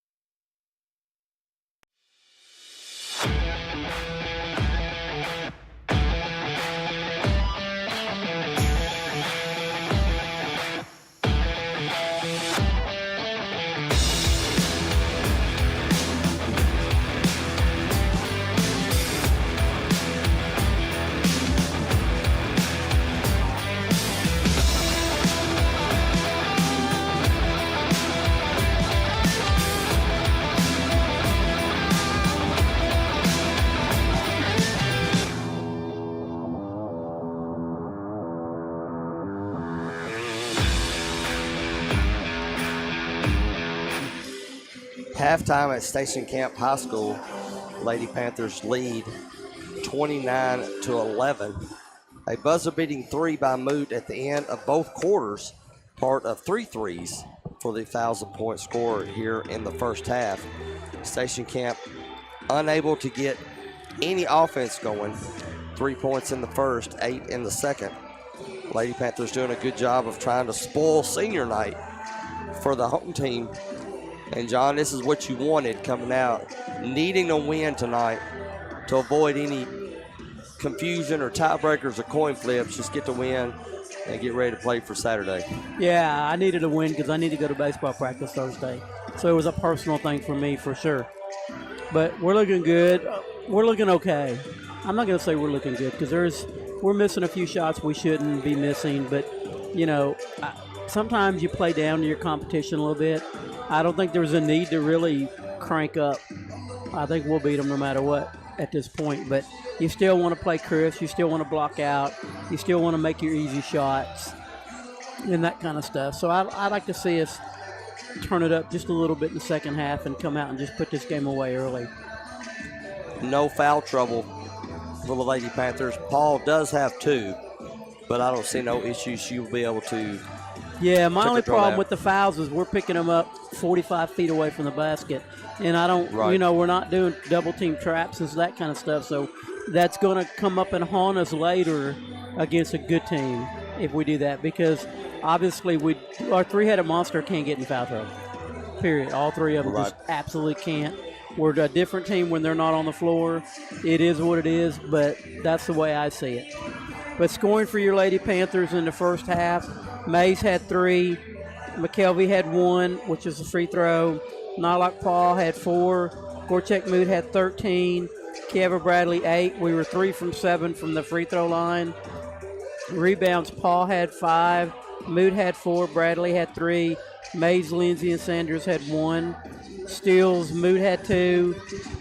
Halftime at Station Camp High School, Lady Panthers lead 29-11. A buzzer-beating three by Moot at the end of both quarters, part of 3 threes for the 1,000-point score here in the first half. Station Camp unable to get any offense going. 3 points in the first, 8 in the second. Lady Panthers doing a good job of trying to spoil senior night for the home team. And, John, this is what you wanted coming out, needing a win tonight to avoid any confusion or tiebreakers or coin flips. Just get the win and get ready to play for Saturday. Yeah, I needed a win because I need to go to baseball practice Thursday. So it was a personal thing for me for sure. But we're looking good. We're looking okay. I'm not going to say we're looking good because we're missing a few shots we shouldn't be missing. But, you know, sometimes you play down to your competition a little bit. I don't think there's a need to really crank up. I think we'll beat them no matter what at this point. But you still want to play crisp. You still want to block out. You still want to make your easy shots and that kind of stuff. So I'd like to see us turn it up just a little bit in the second half and come out and just put this game away early. No foul trouble for the Lady Panthers. Paul does have 2, but I don't see no issues she'll be able to. Yeah, my only problem with the fouls is we're picking them up 45 feet away from the basket. And I don't, you know, we're not doing double team traps and that kind of stuff. So that's going to come up and haunt us later against a good team if we do that. Because obviously our three-headed monster can't get in foul trouble, period. All 3 of them just absolutely can't. We're a different team when they're not on the floor. It is what it is, but that's the way I see it. But scoring for your Lady Panthers in the first half, Mays had 3, McKelvey had 1, which is a free throw. Nylock Paul had 4, Gorchek Mood had 13, Kevin Bradley 8. We were 3 from 7 from the free throw line. Rebounds, Paul had 5. Moot had 4. Bradley had 3. Mays, Lindsay, and Sanders had 1. Steals, Moot had 2.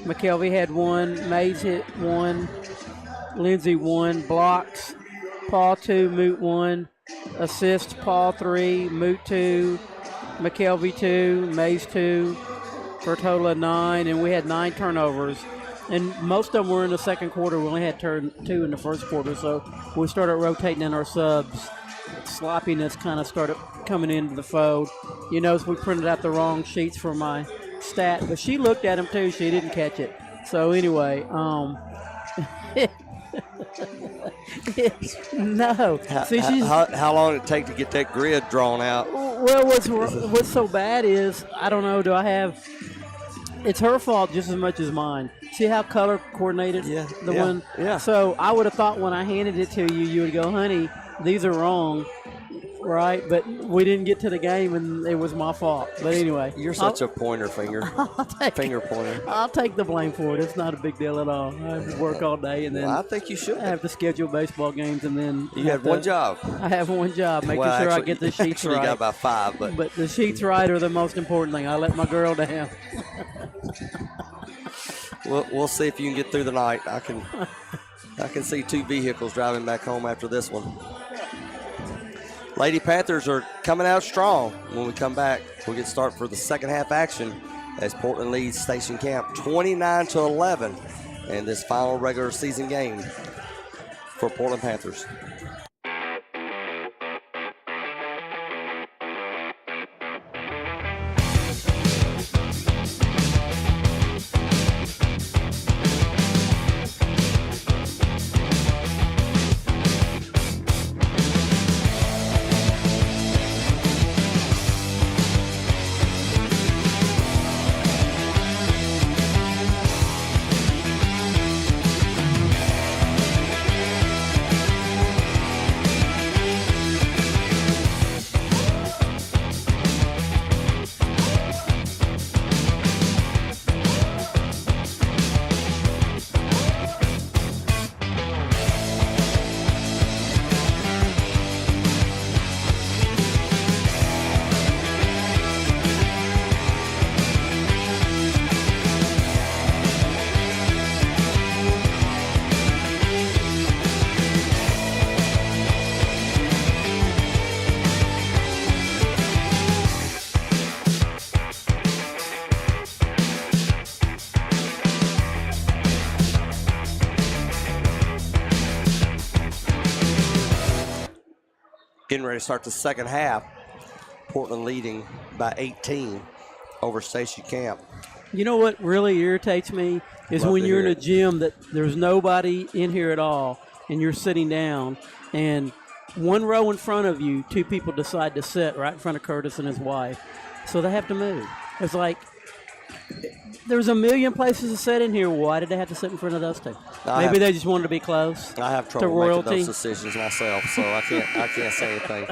McKelvey had 1. Mays hit 1. Lindsay 1. Blocks, Paul 2. Moot 1. Assists, Paul 3. Moot 2. McKelvey 2. Mays 2. For a total of 9. And we had 9 turnovers. And most of them were in the second quarter. We only had 2 in the first quarter. So we started rotating in our subs. Sloppiness kind of started coming into the fold. You notice we printed out the wrong sheets for my stat, but she looked at them too. She didn't catch it. So anyway, no. See, How long did it take to get that grid drawn out? Well, what's so bad is, I don't know, it's her fault just as much as mine. See how color coordinated the one? Yeah. So I would have thought when I handed it to you, you would go, honey, these are wrong, right? But we didn't get to the game, and it was my fault. But anyway. You're such a pointer finger. Finger pointer. I'll take the blame for it. It's not a big deal at all. I have to work all day, and then I think you should. I have to schedule baseball games, and then You have one job. I have one job, making sure I get the sheets actually right. You got about 5, but the sheets right are the most important thing. I let my girl down. we'll see if you can get through the night. I can see 2 vehicles driving back home after this one. Lady Panthers are coming out strong. When we come back, we'll get started for the second half action as Portland leads Station Camp 29-11 in this final regular season game for Portland Panthers. Getting ready to start the second half. Portland leading by 18 over Station Camp. You know what really irritates me is Love when to you're in hear a gym that there's nobody in here at all and you're sitting down and one row in front of you, 2 people decide to sit right in front of Curtis and his wife. So they have to move. It's like there's a million places to sit in here. Why did they have to sit in front of those 2? Maybe they just wanted to be close. I have to trouble royalty. making those decisions myself, so I can't say anything.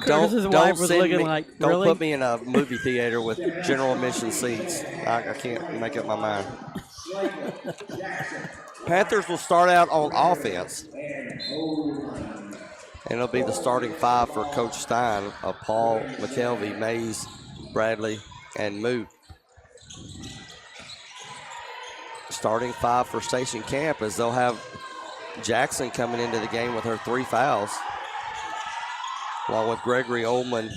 Curtis's wife was looking like, don't really? put me in a movie theater with general admission seats. I can't make up my mind. Panthers will start out on offense. And it'll be the starting 5 for Coach Stein of Paul, McKelvey, Mays, Bradley, and Moot. Starting 5 for Station Camp as they'll have Jackson coming into the game with her 3 fouls, along with Gregory, Ullman,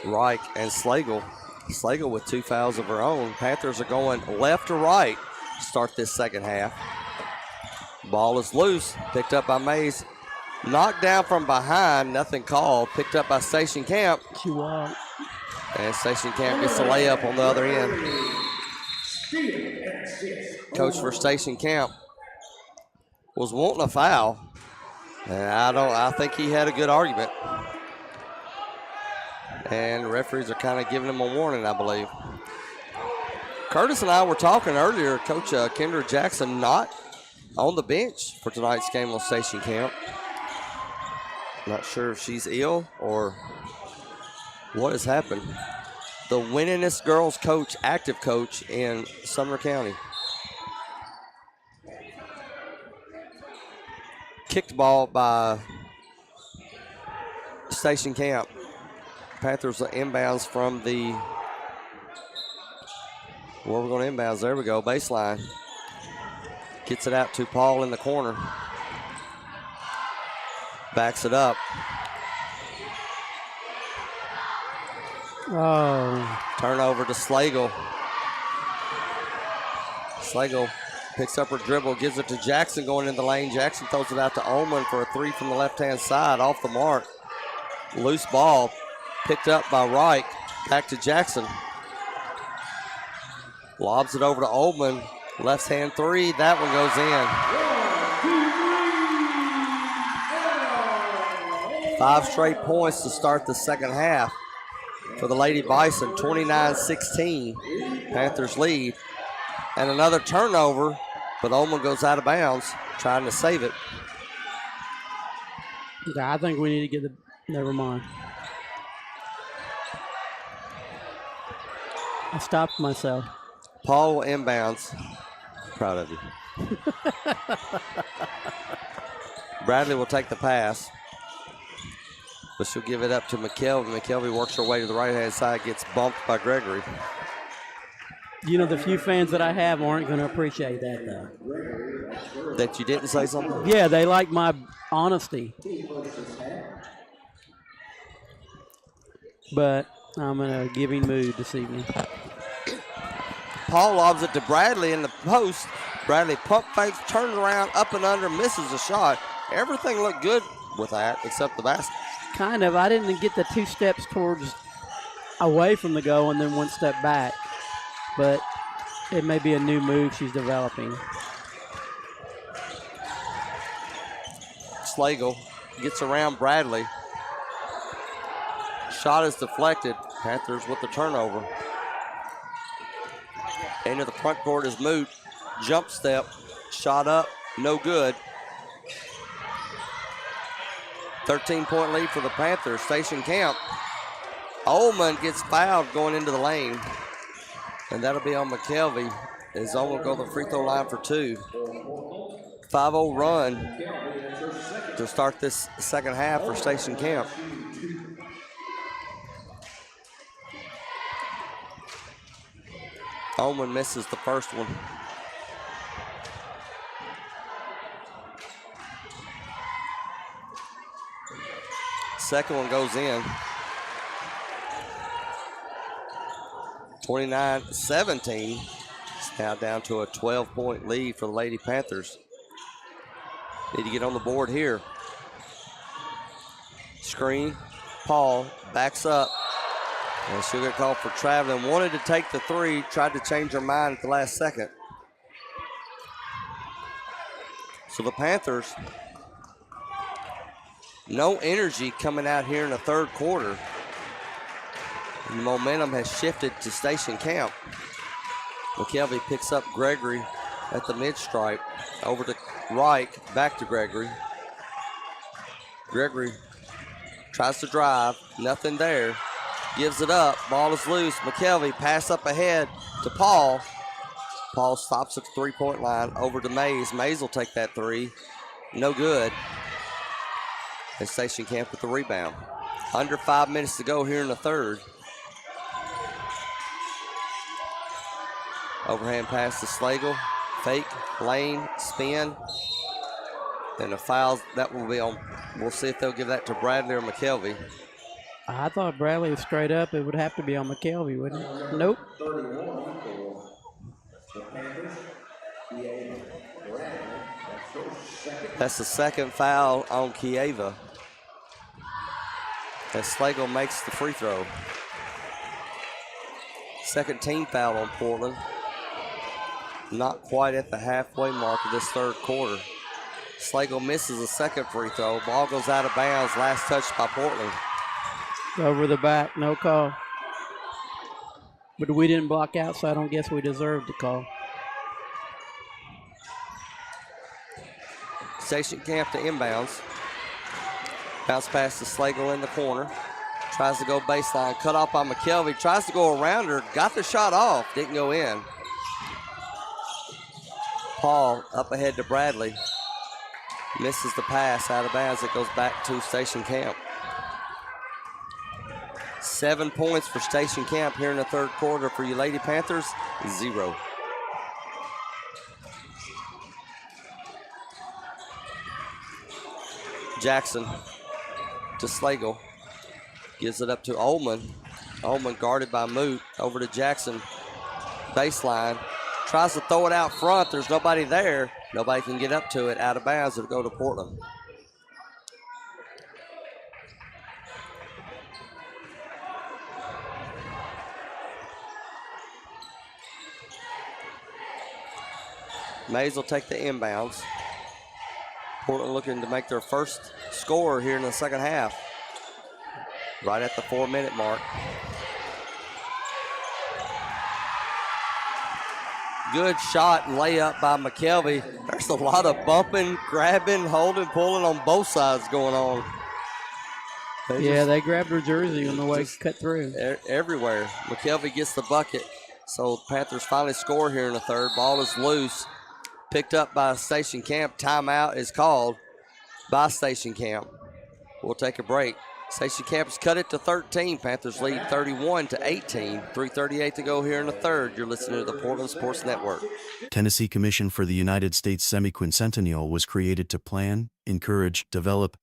Reich, and Slagle. Slagle with 2 fouls of her own. Panthers are going left to right to start this second half. Ball is loose, picked up by Mays. Knocked down from behind, nothing called. Picked up by Station Camp. She walked. And Station Camp gets the layup on the other end. Coach for Station Camp was wanting a foul. And I think he had a good argument. And the referees are kind of giving him a warning, I believe. Curtis and I were talking earlier, Coach Kendra Jackson not on the bench for tonight's game on Station Camp. Not sure if she's ill or what has happened. The winningest girls coach, active coach in Sumner County. kicked ball by Station Camp. Panthers are inbounds from the, where we're going to inbounds. There we go, baseline. Gets it out to Paul in the corner. Backs it up. Oh. Turnover to Slagle. Slagle picks up her dribble, gives it to Jackson going in the lane. Jackson throws it out to Ullman for a three from the left-hand side, off the mark. Loose ball picked up by Reich. Back to Jackson. Lobs it over to Ullman. Left-hand three, that one goes in. 5 straight points to start the second half for the Lady Bison, 29-16. Panthers lead. And another turnover, but Ullman goes out of bounds, trying to save it. Yeah, I think we need to get the, never mind. I stopped myself. Paul inbounds. Proud of you. Bradley will take the pass, but she'll give it up to McKelvey. McKelvey works her way to the right-hand side, gets bumped by Gregory. You know, the few fans that I have aren't going to appreciate that, though. That you didn't say something? Yeah, they like my honesty. But I'm in a giving mood this evening. Paul lobs it to Bradley in the post. Bradley pump fakes, turns around, up and under, misses a shot. Everything looked good with that except the basket. Kind of. I didn't get the 2 steps towards away from the goal and then 1 step back. But it may be a new move she's developing. Slagle gets around Bradley. Shot is deflected. Panthers with the turnover. Into the front court is Moot. Jump step. Shot up. No good. 13-point lead for the Panthers. Station Camp. Ullman gets fouled going into the lane. And that'll be on McKelvey as Ullman will go to the free throw line for 2. 5-0 run to start this second half for Station Camp. Ullman misses the first one. Second one goes in. 29-17. It's now down to a 12-point lead for the Lady Panthers. Need to get on the board here. Screen. Paul backs up. And she'll get called for traveling. Wanted to take the 3, tried to change her mind at the last second. So the Panthers, no energy coming out here in the third quarter. And momentum has shifted to Station Camp. McKelvey picks up Gregory at the mid-stripe. Over to Reich, back to Gregory. Gregory tries to drive, nothing there. Gives it up, ball is loose. McKelvey pass up ahead to Paul. Paul stops at the 3-point line, over to Mays. Mays will take that 3, no good. And Station Camp with the rebound. Under 5 minutes to go here in the third. Overhand pass to Slagle. Fake, lane, spin. And the fouls, that will be on. We'll see if they'll give that to Bradley or McKelvey. I thought Bradley was straight up. It would have to be on McKelvey, wouldn't it? Nope. That's the second foul on Kieva. As Slagle makes the free throw. Second team foul on Portland. Not quite at the halfway mark of this third quarter. Slagle misses a second free throw. Ball goes out of bounds. Last touch by Portland. Over the back, no call. But we didn't block out, so I don't guess we deserved the call. Station Camp to inbounds. Bounce pass to Slagle in the corner. Tries to go baseline. Cut off by McKelvey. Tries to go around her. Got the shot off. Didn't go in. Paul up ahead to Bradley. Misses the pass out of bounds. It goes back to Station Camp. 7 points for Station Camp here in the third quarter. For you Lady Panthers, 0. Jackson to Slagle. Gives it up to Ullman. Ullman guarded by Moot. Over to Jackson. Baseline. Tries to throw it out front. There's nobody there. Nobody can get up to it. Out of bounds. It'll go to Portland. Mays will take the inbounds. Portland looking to make their first score here in the second half. Right at the 4-minute mark. Good shot and layup by McKelvey. There's a lot of bumping, grabbing, holding, pulling on both sides going on. They grabbed her jersey on the way cut through. Everywhere. McKelvey gets the bucket. So Panthers finally score here in the third. Ball is loose. Picked up by Station Camp. Timeout is called by Station Camp. We'll take a break. Station Camp's cut it to 13. Panthers lead 31-18. 3:38 to go here in the third. You're listening to the Portland Sports Network. Tennessee Commission for the United States Semiquincentennial was created to plan, encourage, develop,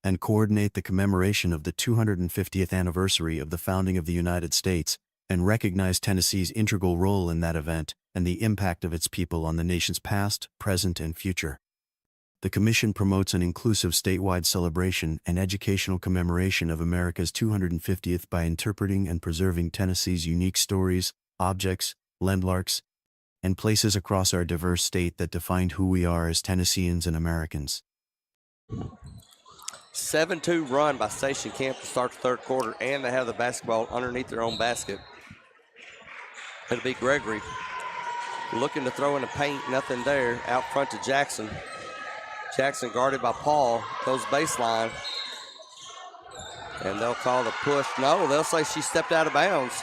and coordinate the commemoration of the 250th anniversary of the founding of the United States, and recognize Tennessee's integral role in that event and the impact of its people on the nation's past, present, and future. The Commission promotes an inclusive statewide celebration and educational commemoration of America's 250th by interpreting and preserving Tennessee's unique stories, objects, landmarks, and places across our diverse state that define who we are as Tennesseans and Americans. 7-2 run by Station Camp to start the third quarter, and they have the basketball underneath their own basket. It'll be Gregory looking to throw in the paint, nothing there. Out front to Jackson. Jackson guarded by Paul, goes baseline. And they'll call the push. No, they'll say she stepped out of bounds.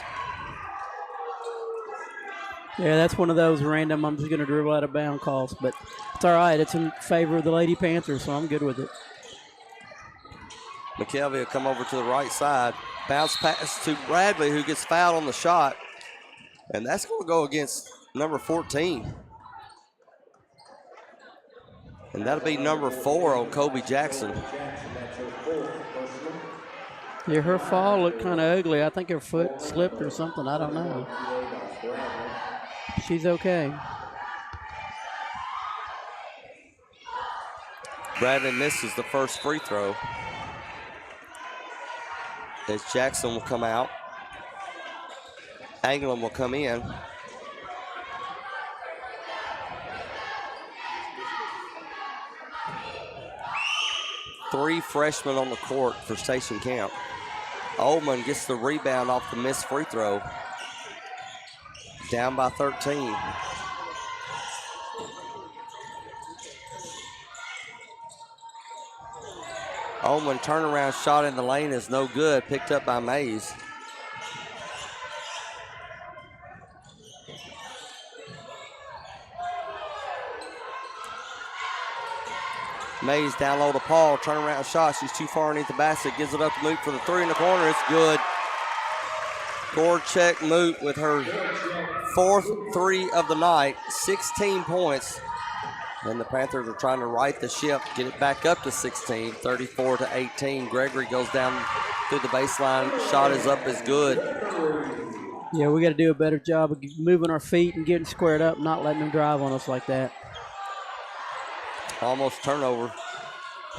Yeah, that's one of those random, I'm just going to dribble out of bound calls. But it's all right. It's in favor of the Lady Panthers, so I'm good with it. McKelvey will come over to the right side. Bounce pass to Bradley, who gets fouled on the shot. And that's going to go against number 14. And that'll be number 4 on Kobe Jackson. Yeah, her fall looked kind of ugly. I think her foot slipped or something. I don't know. She's okay. Bradley misses the first free throw. As Jackson will come out. Anglin will come in. Three freshmen on the court for Station Camp. Ullman gets the rebound off the missed free throw. Down by 13. Ullman turnaround shot in the lane is no good, picked up by Mays. Mays down low to Paul, turnaround shot. She's too far underneath the basket. Gives it up to Moot for the three in the corner. It's good. Gorchek Moot with her fourth three of the night. 16 points. And the Panthers are trying to right the ship, get it back up to 16, 34-18. Gregory goes down through the baseline. Shot is up, is good. Yeah, we got to do a better job of moving our feet and getting squared up, not letting them drive on us like that. Almost turnover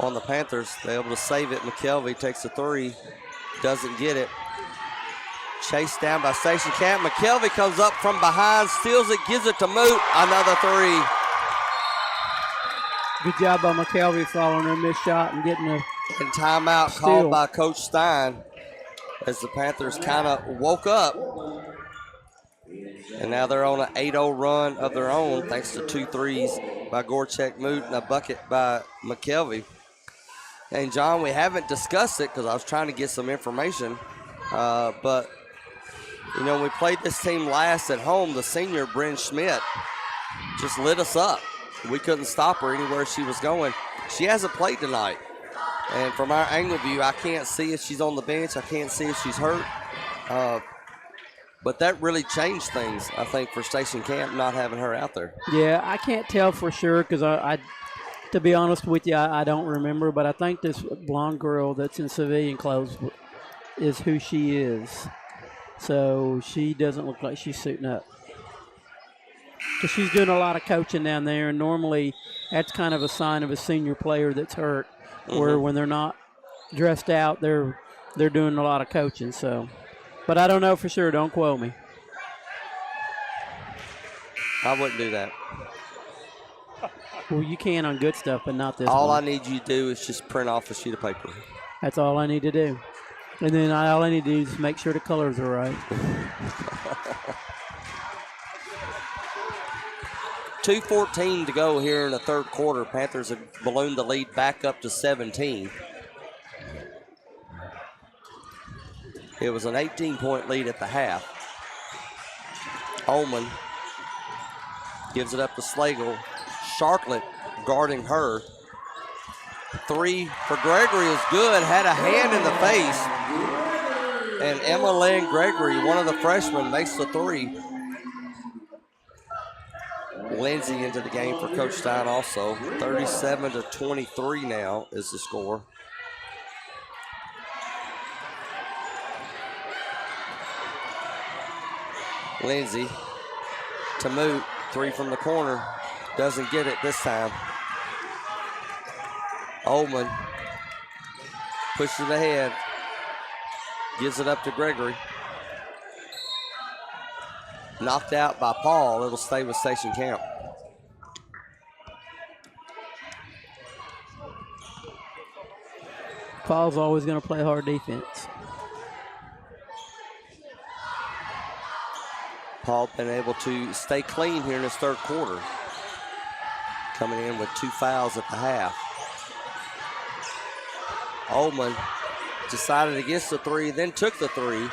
on the Panthers. They're able to save it. McKelvey takes the three, doesn't get it. Chased down by Station Camp. McKelvey comes up from behind, steals it, gives it to Moot. Another three. Good job by McKelvey following her missed shot and getting a and timeout steal. Called by Coach Stein as the Panthers kind of woke up. And now they're on an 8-0 run of their own thanks to 2 threes by Gorchek Moot and a bucket by McKelvey. And, John, we haven't discussed it because I was trying to get some information. But, you know, we played this team last at home. The senior, Bryn Schmidt, just lit us up. We couldn't stop her anywhere she was going. She hasn't played tonight. And from our angle view, I can't see if she's on the bench. I can't see if she's hurt. But that really changed things, I think, for Station Camp not having her out there. Yeah, I can't tell for sure because I to be honest with you, I don't remember. But I think this blonde girl that's in civilian clothes is who she is. So she doesn't look like she's suiting up. Because she's doing a lot of coaching down there, and normally that's kind of a sign of a senior player that's hurt, where when they're not dressed out, they're doing a lot of coaching. So, but I don't know for sure. Don't quote me. I wouldn't do that. Well, you can on good stuff, but not this All one. I need you to do is just print off a sheet of paper. That's all I need to do. And then all I need to do is make sure the colors are right. 2:14 to go here in the third quarter. Panthers have ballooned the lead back up to 17. It was an 18-point lead at the half. Holman gives it up to Slagle. Sharklet guarding her. Three for Gregory is good. Had a hand in the face. And Emma Lynn Gregory, one of the freshmen, makes the three. Lindsay into the game for Coach Stein also. 37-23 now is the score. Lindsay to Moot. Three from the corner. Doesn't get it this time. Ullman pushes it ahead. Gives it up to Gregory. Knocked out by Paul. It'll stay with Station Camp. Paul's always going to play hard defense. Paul been able to stay clean here in his third quarter. Coming in with 2 fouls at the half. Ullman decided against the three, then took the three.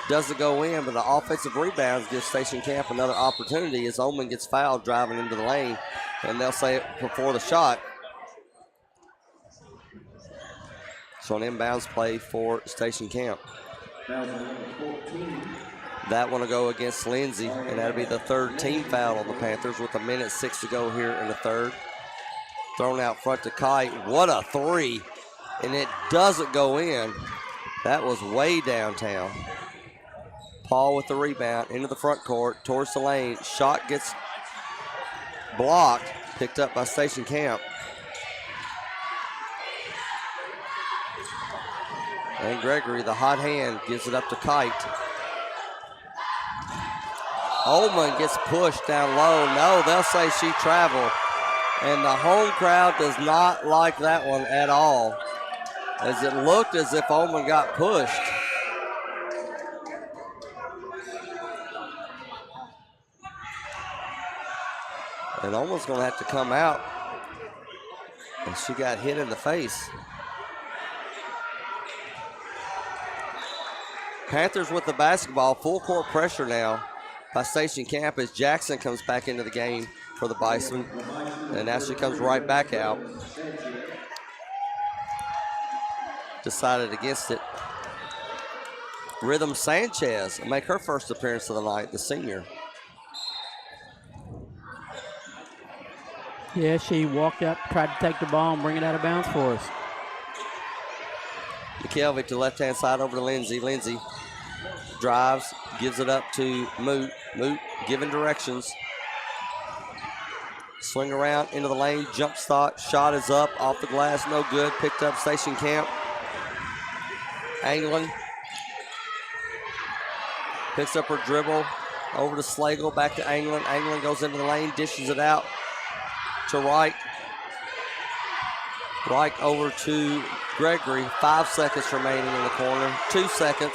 Doesn't go in, but the offensive rebounds gives Station Camp another opportunity as Ullman gets fouled driving into the lane, and they'll say it before the shot. So an inbounds play for Station Camp. That one will go against Lindsay, and that'll be the third team foul on the Panthers with 1:06 to go here in the third. Thrown out front to Kite. What a three. And it doesn't go in. That was way downtown. Paul with the rebound into the front court towards the lane. Shot gets blocked, picked up by Station Camp. And Gregory, the hot hand, gives it up to Kite. Ullman gets pushed down low. No, they'll say she traveled. And the home crowd does not like that one at all, as it looked as if Ullman got pushed. And Ullman's going to have to come out. And she got hit in the face. Panthers with the basketball, full court pressure now by Station Camp as Jackson comes back into the game for the Bison. And now she comes right back out. Decided against it. Rhythm Sanchez will make her first appearance of the night, the senior. Yeah, she walked up, tried to take the ball and bring it out of bounds for us. McKelvey to left-hand side over to Lindsay. Lindsay drives, gives it up to Moot. Moot giving directions. Swing around into the lane, jump shot is up, off the glass, no good. Picked up Station Camp. Anglin picks up her dribble over to Slagle, back to Anglin. Anglin goes into the lane, dishes it out to Reich. Reich over to Gregory. 5 seconds remaining in the corner. 2 seconds.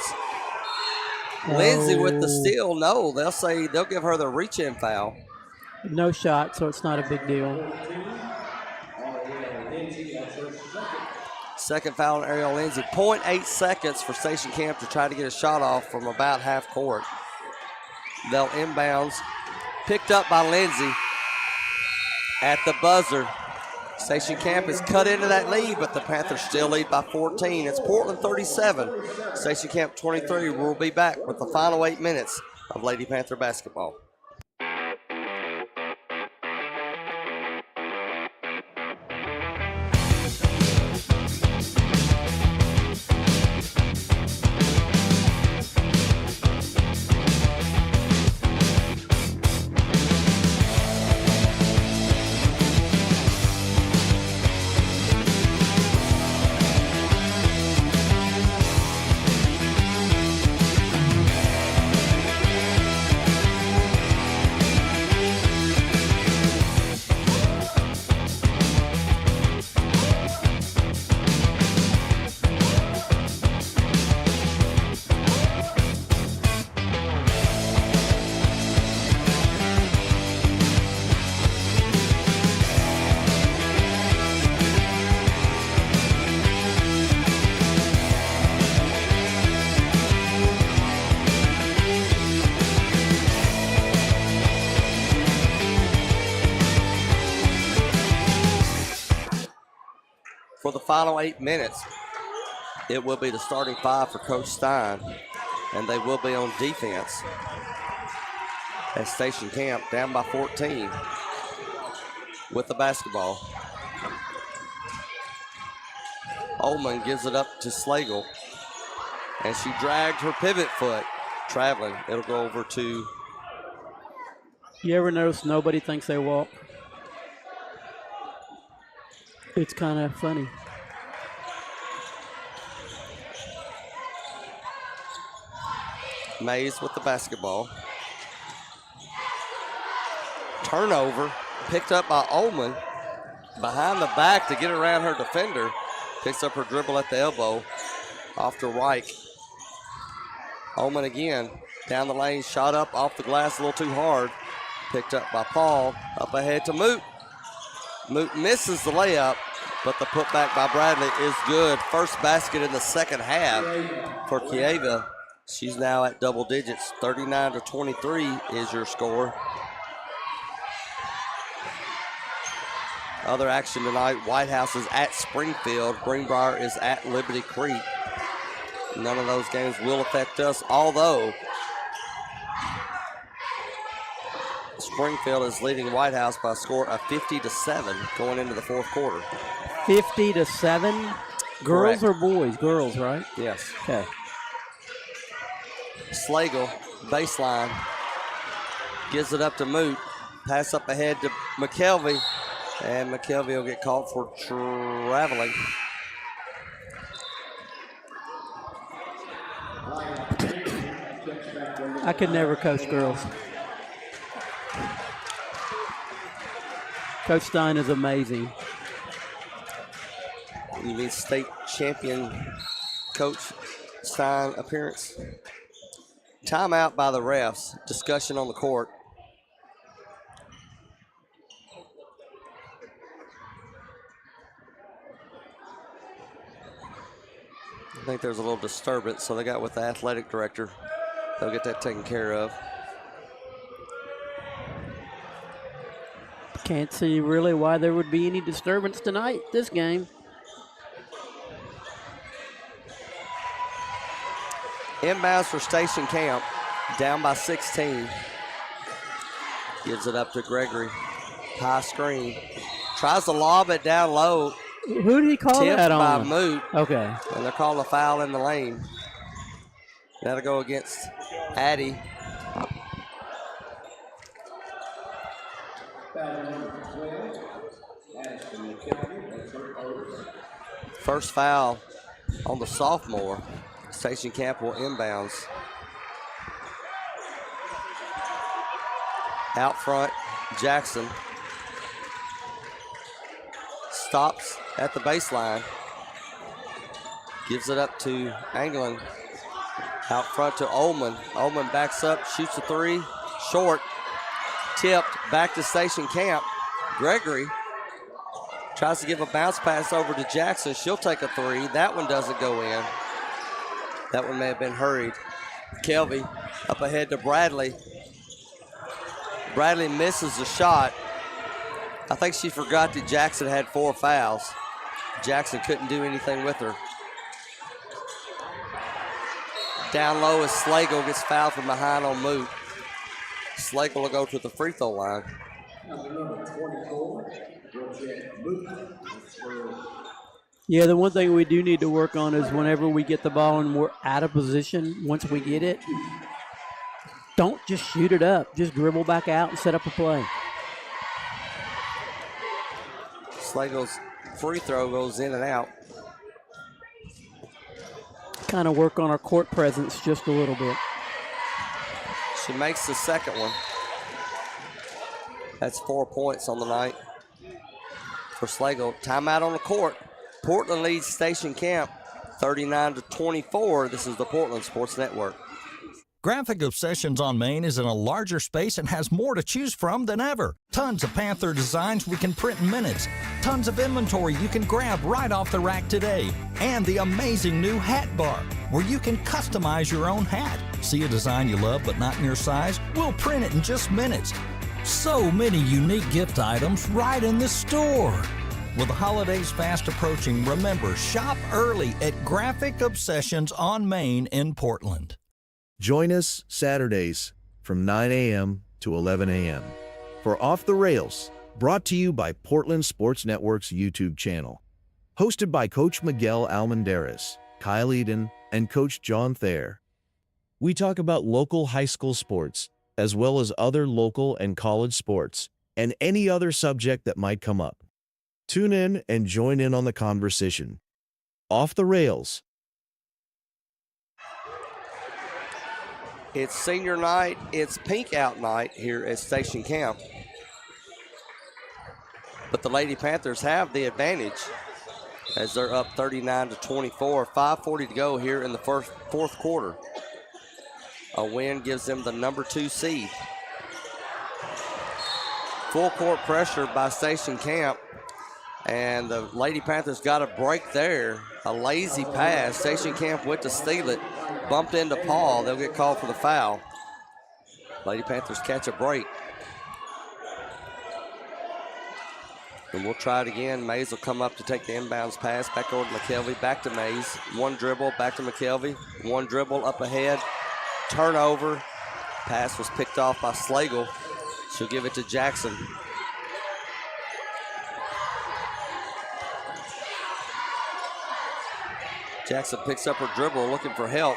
Lindsay with the steal. No, they'll say they'll give her the reach-in foul. No shot, so it's not a big deal. Second foul on Ariel Lindsay. 0.8 seconds for Station Camp to try to get a shot off from about half court. They'll inbounds. Picked up by Lindsay at the buzzer. Station Camp has cut into that lead, but the Panthers still lead by 14. It's Portland 37, Station Camp 23. We'll be back with the final 8 minutes of Lady Panther basketball. For the final 8 minutes, it will be the starting five for Coach Stein, and they will be on defense at Station Camp, down by 14 with the basketball. Ullman gives it up to Slagle, and she dragged her pivot foot, traveling. It'll go over to... You ever notice nobody thinks they walk? It's kind of funny. Mays with the basketball. Turnover, picked up by Ullman. Behind the back to get around her defender. Picks up her dribble at the elbow. Off to Reich. Ullman again. Down the lane, shot up off the glass a little too hard. Picked up by Paul. Up ahead to Moot. Moot misses the layup, but the putback by Bradley is good. First basket in the second half for Kieva. She's now at double digits. 39-23 is your score. Other action tonight, White House is at Springfield. Greenbrier is at Liberty Creek. None of those games will affect us, although Springfield is leading White House by a score of 50-7 going into the fourth quarter. 50-7? Girls or boys? Girls, right? Yes. Okay. Slagle, baseline, gives it up to Moot. Pass up ahead to McKelvey, and McKelvey will get caught for traveling. I could never coach girls. Coach Stein is amazing. You mean state champion Coach Stein appearance? Timeout by the refs. Discussion on the court. I think there's a little disturbance, so they got with the athletic director. They'll get that taken care of. Can't see really why there would be any disturbance tonight, this game. Inbounds for Station Camp, down by 16. Gives it up to Gregory. High screen. Tries to lob it down low. Who did he call that on? Tipped by Moot. Okay. And they're calling a foul in the lane. That'll go against Addie. First foul on the sophomore. Station Camp will inbounds. Out front, Jackson stops at the baseline. Gives it up to Anglin. Out front to Ullman. Ullman backs up, shoots a three. Short. Tipped back to Station Camp. Gregory tries to give a bounce pass over to Jackson. She'll take a three. That one doesn't go in. That one may have been hurried. Kelvey up ahead to Bradley. Bradley misses the shot. I think she forgot that Jackson had 4 fouls. Jackson couldn't do anything with her. Down low as Slagle gets fouled from behind on Moot. Slagle will go to the free throw line. Number 24, Georgette Moot. Yeah, the one thing we do need to work on is whenever we get the ball and we're out of position, once we get it, don't just shoot it up. Just dribble back out and set up a play. Slagle's free throw goes in and out. Kind of work on our court presence just a little bit. She makes the second one. That's 4 points on the night for Slagle. Timeout on the court. Portland leads Station Camp 39-24. This is the Portland Sports Network. Graphic Obsessions on Main is in a larger space and has more to choose from than ever. Tons of Panther designs we can print in minutes. Tons of inventory you can grab right off the rack today. And the amazing new hat bar, where you can customize your own hat. See a design you love but not in your size? We'll print it in just minutes. So many unique gift items right in the store. With the holidays fast approaching, remember, shop early at Graphic Obsessions on Main in Portland. Join us Saturdays from 9 a.m. to 11 a.m. for Off the Rails, brought to you by Portland Sports Network's YouTube channel. Hosted by Coach Miguel Almendarez, Kyle Eden, and Coach John Thayer. We talk about local high school sports, as well as other local and college sports, and any other subject that might come up. Tune in and join in on the conversation. Off the Rails. It's senior night. It's pink out night here at Station Camp. But the Lady Panthers have the advantage as they're up 39-24. 5:40 to go here in the fourth quarter. A win gives them the number 2 seed. Full court pressure by Station Camp. And the Lady Panthers got a break there. A lazy pass. Station Camp went to steal it. Bumped into Paul. They'll get called for the foul. Lady Panthers catch a break. And we'll try it again. Mays will come up to take the inbounds pass. Back over to McKelvey. Back to Mays. One dribble. Back to McKelvey. One dribble up ahead. Turnover. Pass was picked off by Slagle. She'll give it to Jackson. Jackson picks up her dribble, looking for help.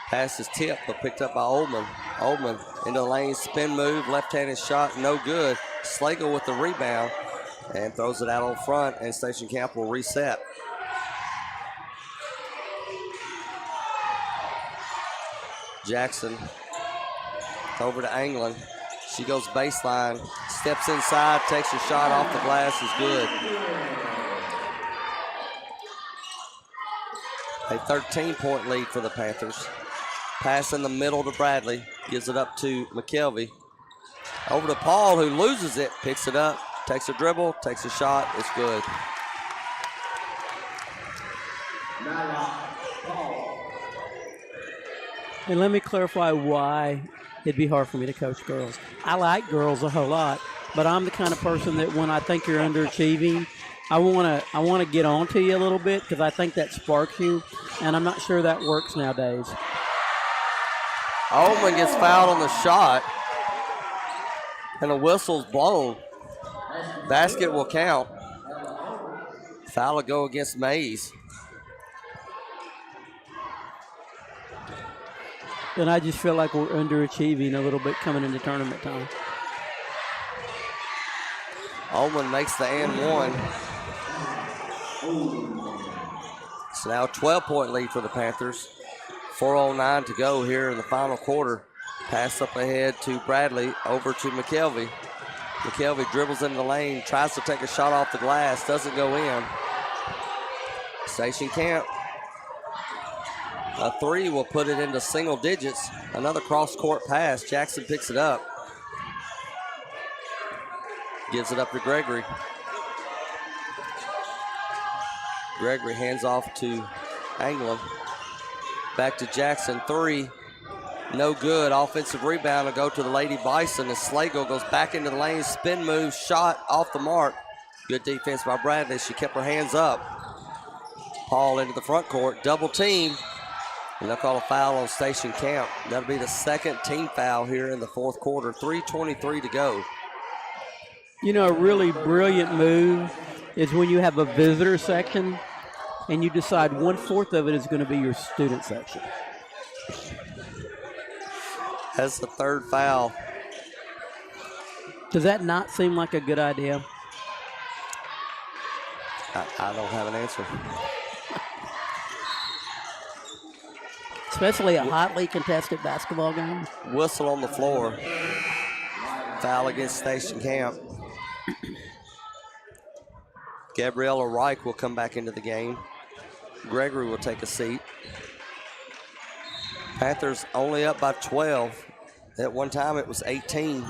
Pass is tipped, but picked up by Oldman. Oldman into the lane, spin move, left-handed shot, no good. Slagle with the rebound and throws it out on front, and Station Camp will reset. Jackson over to Anglin. She goes baseline, steps inside, takes a shot off the glass, is good. A 13-point lead for the Panthers. Pass in the middle to Bradley. Gives it up to McKelvey. Over to Paul, who loses it. Picks it up. Takes a dribble. Takes a shot. It's good. And let me clarify why it'd be hard for me to coach girls. I like girls a whole lot, but I'm the kind of person that when I think you're underachieving, I want to get on to you a little bit because I think that sparks you, and I'm not sure that works nowadays. Ullman gets fouled on the shot, and the whistle's blown. Basket will count. Foul will go against Mays. And I just feel like we're underachieving a little bit coming into tournament time. Ullman makes the and one. So now a 12-point lead for the Panthers. 4:09 to go here in the final quarter. Pass up ahead to Bradley, over to McKelvey. McKelvey dribbles into the lane, tries to take a shot off the glass, doesn't go in. Station Camp. A 3 will put it into single digits. Another cross-court pass. Jackson picks it up. Gives it up to Gregory. Gregory hands off to Anglin. Back to Jackson. 3. No good. Offensive rebound will go to the Lady Bison as Slagle goes back into the lane. Spin move, shot off the mark. Good defense by Bradley. She kept her hands up. Paul into the front court. Double team. And they'll call a foul on Station Camp. That'll be the second team foul here in the fourth quarter. 3:23 to go. You know, a really brilliant move is when you have a visitor section and you decide 1/4 of it is going to be your student section. That's the third foul. Does that not seem like a good idea? I don't have an answer. Especially a hotly contested basketball game. Whistle on the floor. Foul against Station Camp. Gabriella Reich will come back into the game. Gregory will take a seat. Panthers only up by 12. At one time it was 18.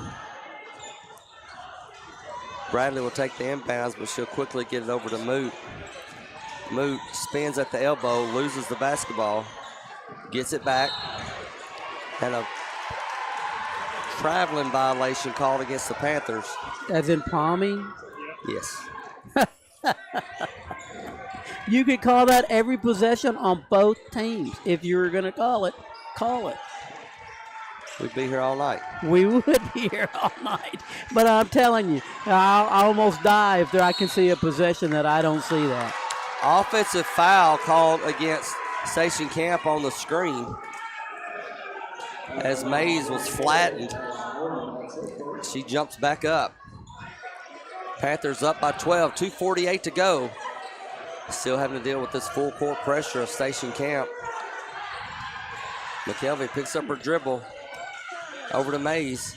Bradley will take the inbounds, but she'll quickly get it over to Moot. Moot spins at the elbow, loses the basketball, gets it back, and a traveling violation called against the Panthers. As in palming? Yes. You could call that every possession on both teams. If you were going to call it, call it. We'd be here all night. We would be here all night. But I'm telling you, I'll almost die if I can see a possession that I don't see that. Offensive foul called against Station Camp on the screen as Mays was flattened. She jumps back up. Panthers up by 12, 2:48 to go. Still having to deal with this full court pressure of Station Camp. McKelvey picks up her dribble. Over to Mays.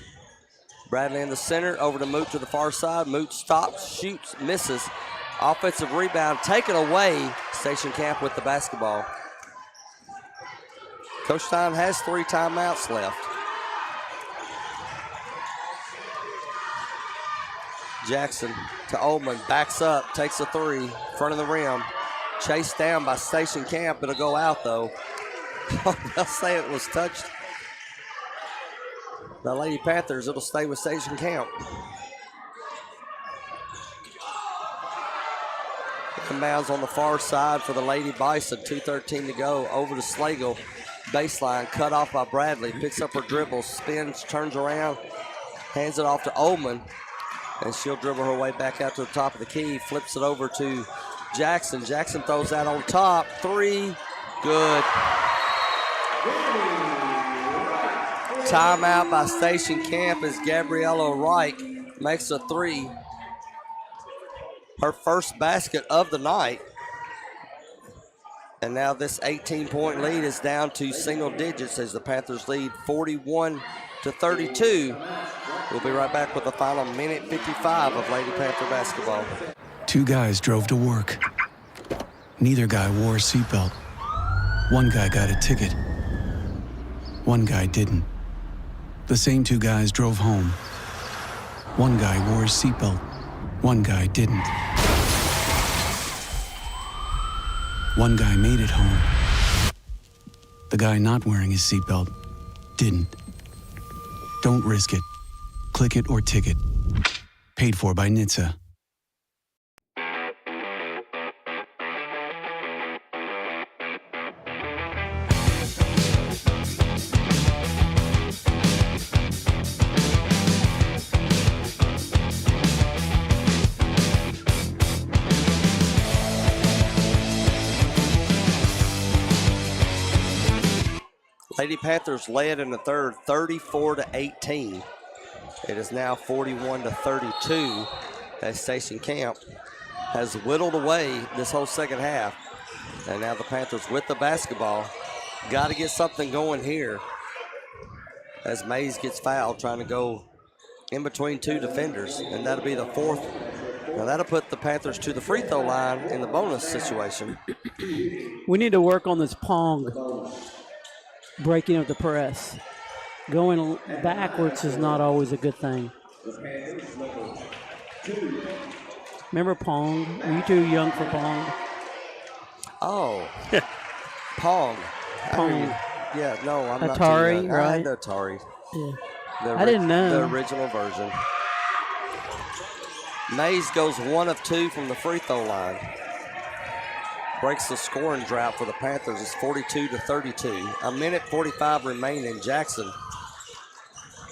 Bradley in the center, over to Moot to the far side. Moot stops, shoots, misses. Offensive rebound taken away. Station Camp with the basketball. Coach Stein has 3 timeouts left. Jackson to Ullman, backs up, takes a 3, front of the rim. Chased down by Station Camp. It'll go out though. They'll say it was touched. The Lady Panthers, it'll stay with Station Camp. Inbounds on the far side for the Lady Bison. 2:13 to go. Over to Slagle. Baseline cut off by Bradley. Picks up her dribble, spins, turns around, hands it off to Ullman. And she'll dribble her way back out to the top of the key. Flips it over to Jackson. Jackson throws that on top. 3, good. Timeout by Station Camp as Gabriella Reich makes a 3. Her first basket of the night. And now this 18-point lead is down to single digits as the Panthers lead 41-32. We'll be right back with the final minute 55 of Lady Panther basketball. 2 guys drove to work. Neither guy wore a seatbelt. One guy got a ticket. One guy didn't. The same 2 guys drove home. One guy wore a seatbelt. One guy didn't. One guy made it home. The guy not wearing his seatbelt didn't. Don't risk it. Click it or ticket. Paid for by NHTSA. Lady Panthers led in the third 34-18. It is now 41-32 as Station Camp has whittled away this whole second half. And now the Panthers with the basketball. Got to get something going here as Mays gets fouled trying to go in between 2 defenders. And that'll be the 4th. Now that'll put the Panthers to the free throw line in the bonus situation. We need to work on this Pong breaking of the press. Going backwards is not always a good thing. Remember Pong? Are you too young for Pong? Oh, Pong. Pong. Yeah, no, I'm not Atari, too young. I right? had the Atari. Yeah. The I didn't know. The original version. Mays goes 1 of 2 from the free throw line. Breaks the scoring drought for the Panthers. It's 42-32. A minute 45 remaining. Jackson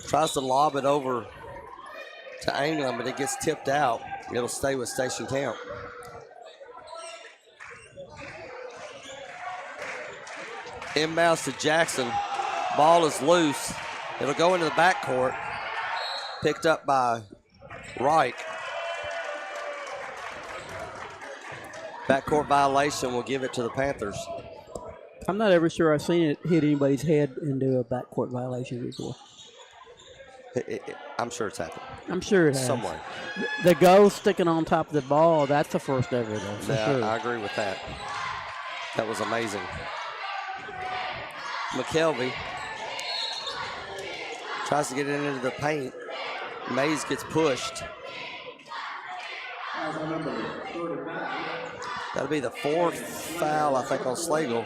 tries to lob it over to Anglam, but it gets tipped out. It'll stay with Station Camp. Inbounds to Jackson. Ball is loose. It'll go into the backcourt. Picked up by Reich. Backcourt violation will give it to the Panthers. I'm not ever sure I've seen it hit anybody's head into a backcourt violation before. I'm sure it's happened. I'm sure it has. Somewhere. The goal sticking on top of the ball, that's the first ever, though, for Yeah, sure. I agree with that. That was amazing. McKelvey tries to get it into the paint. Mays gets pushed. That'll be the 4th foul, I think, on Slagle.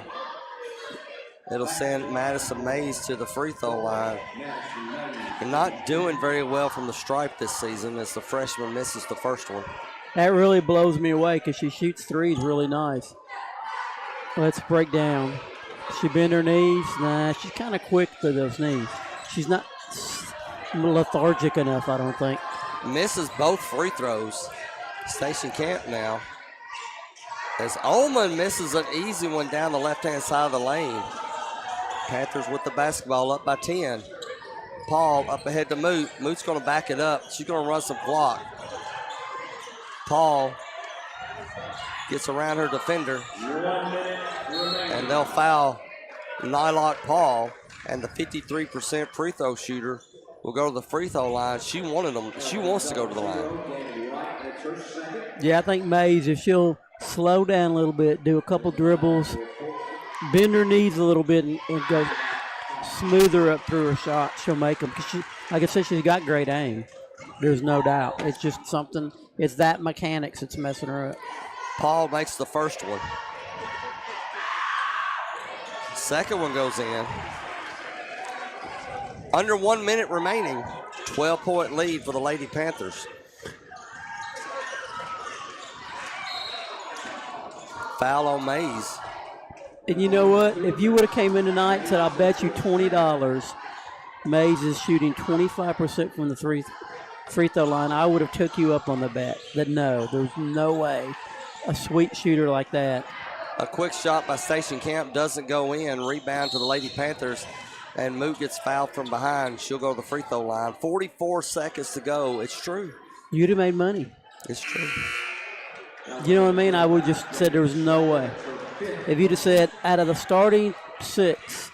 It'll send Madison Mays to the free throw line. And not doing very well from the stripe this season as the freshman misses the first one. That really blows me away because she shoots threes really nice. Let's break down. She bend her knees. Nah, she's kind of quick to those knees. She's not lethargic enough, I don't think. Misses both free throws. Station Camp now. As Ullman misses an easy one down the left-hand side of the lane. Panthers with the basketball up by 10. Paul up ahead to Moot. Moot's going to back it up. She's going to run some clock. Paul gets around her defender. And they'll foul Nylock Paul. And the 53% free throw shooter will go to the free throw line. She wanted them. She wants to go to the line. Yeah, I think Mays, if she'll slow down a little bit, do a couple dribbles, bend her knees a little bit, and go smoother up through her shot, she'll make them. Because she, like I said, she's got great aim. There's no doubt. It's just something, it's that mechanics that's messing her up. Paul makes the first one. Second one goes in. Under 1 minute remaining. 12-point lead for the Lady Panthers. Foul on Mays. And you know what? If you would have came in tonight and said, I'll bet you $20 Mays is shooting 25% from the free throw line, I would have took you up on the bet. That no, there's no way a sweet shooter like that. A quick shot by Station Camp doesn't go in. Rebound to the Lady Panthers. And Moot gets fouled from behind. She'll go to the free throw line. 44 seconds to go. It's true. You'd have made money. It's true. You know what I mean? I would just said there was no way. If you'd have said out of the starting 6,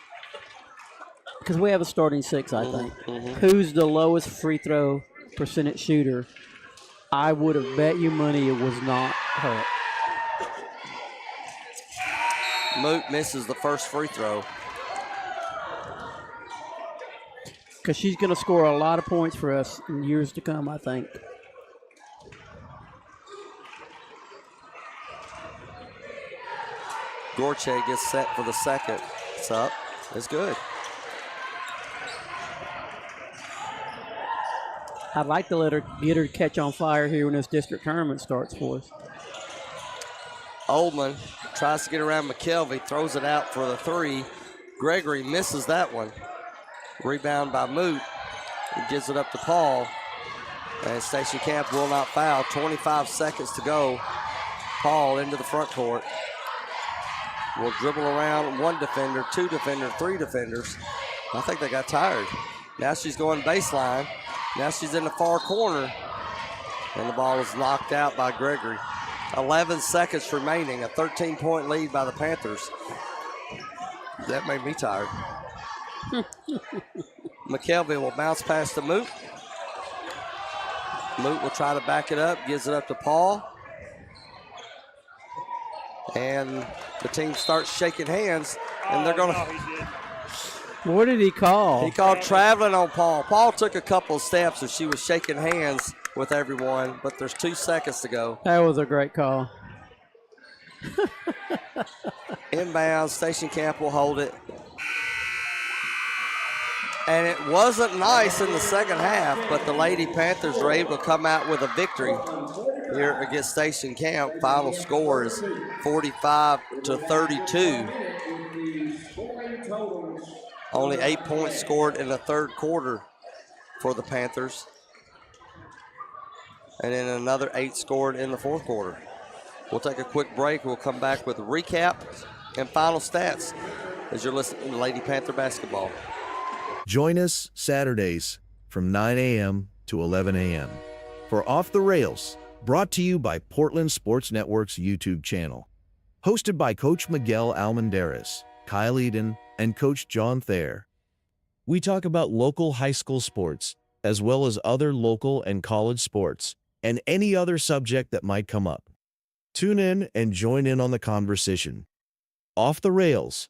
because we have a starting 6, I think, who's the lowest free throw percentage shooter, I would have bet you money it was not her. Moot misses the first free throw. Because she's going to score a lot of points for us in years to come, I think. Gorche gets set for the second. It's up. It's good. I'd like to let her get her to catch on fire here when this district tournament starts for us. Oldman tries to get around McKelvey, throws it out for the 3. Gregory misses that one. Rebound by Moot. He gives it up to Paul. And Station Camp will not foul. 25 seconds to go. Paul into the front court. Will dribble around 1 defender, 2 defender, 3 defenders. I think they got tired. Now she's going baseline. Now she's in the far corner. And the ball is knocked out by Gregory. 11 seconds remaining. A 13-point lead by the Panthers. That made me tired. McKelvey will bounce past the Moot. Moot will try to back it up. Gives it up to Paul. And the team starts shaking hands, and they're going to. What did he call? He called traveling on Paul. Paul took a couple of steps, and she was shaking hands with everyone, but there's 2 seconds to go. That was a great call. Inbound, Station Camp will hold it. And it wasn't nice in the second half, but the Lady Panthers were able to come out with a victory here against Station Camp. Final score is 45-32. Only 8 points scored in the third quarter for the Panthers. And then another 8 scored in the fourth quarter. We'll take a quick break. We'll come back with a recap and final stats as you're listening to Lady Panther Basketball. Join us Saturdays from 9 a.m. to 11 a.m. for Off the Rails, brought to you by Portland Sports Network's YouTube channel. Hosted by Coach Miguel Almendarez, Kyle Eden, and Coach John Thayer. We talk about local high school sports, as well as other local and college sports, and any other subject that might come up. Tune in and join in on the conversation. Off the Rails.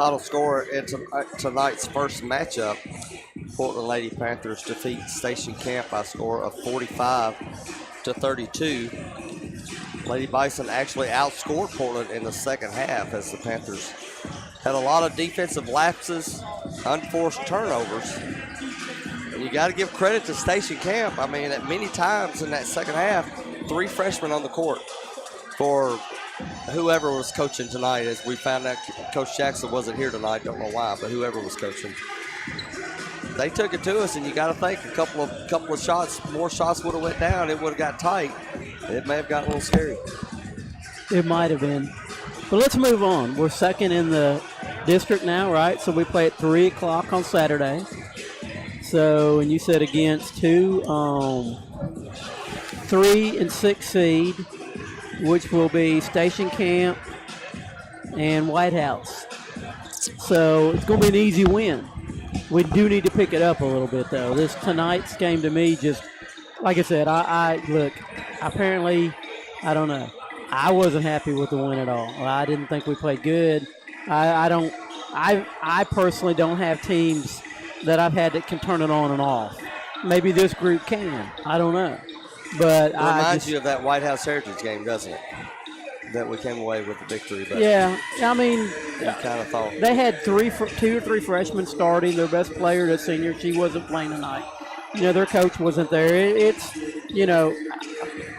final score in tonight's first matchup. Portland Lady Panthers defeat Station Camp by a score of 45-32. Lady Bison actually outscored Portland in the second half as the Panthers had a lot of defensive lapses, unforced turnovers. And you got to give credit to Station Camp. I mean, at many times in that second half, 3 freshmen on the court for whoever was coaching tonight. As we found out, Coach Jackson wasn't here tonight. Don't know why, but whoever was coaching, they took it to us. And you got to think a couple of shots, more shots would have went down. It would have got tight. It may have got a little scary. It might have been. But let's move on. We're second in the district now, right? So we play at 3 o'clock on Saturday. So, and you said against 3 and 6 seed, which will be Station Camp and White House. So it's going to be an easy win. We do need to pick it up a little bit, though. This tonight's game to me just, like I said, I look, apparently, I don't know. I wasn't happy with the win at all. I didn't think we played good. I personally don't have teams that I've had that can turn it on and off. Maybe this group can. I don't know. But it reminds you of that White House Heritage game, doesn't it? That we came away with the victory. But yeah, I mean, kind of thought they had 2 or 3 freshmen starting. Their best player, the senior, she wasn't playing tonight. Their coach wasn't there. It's,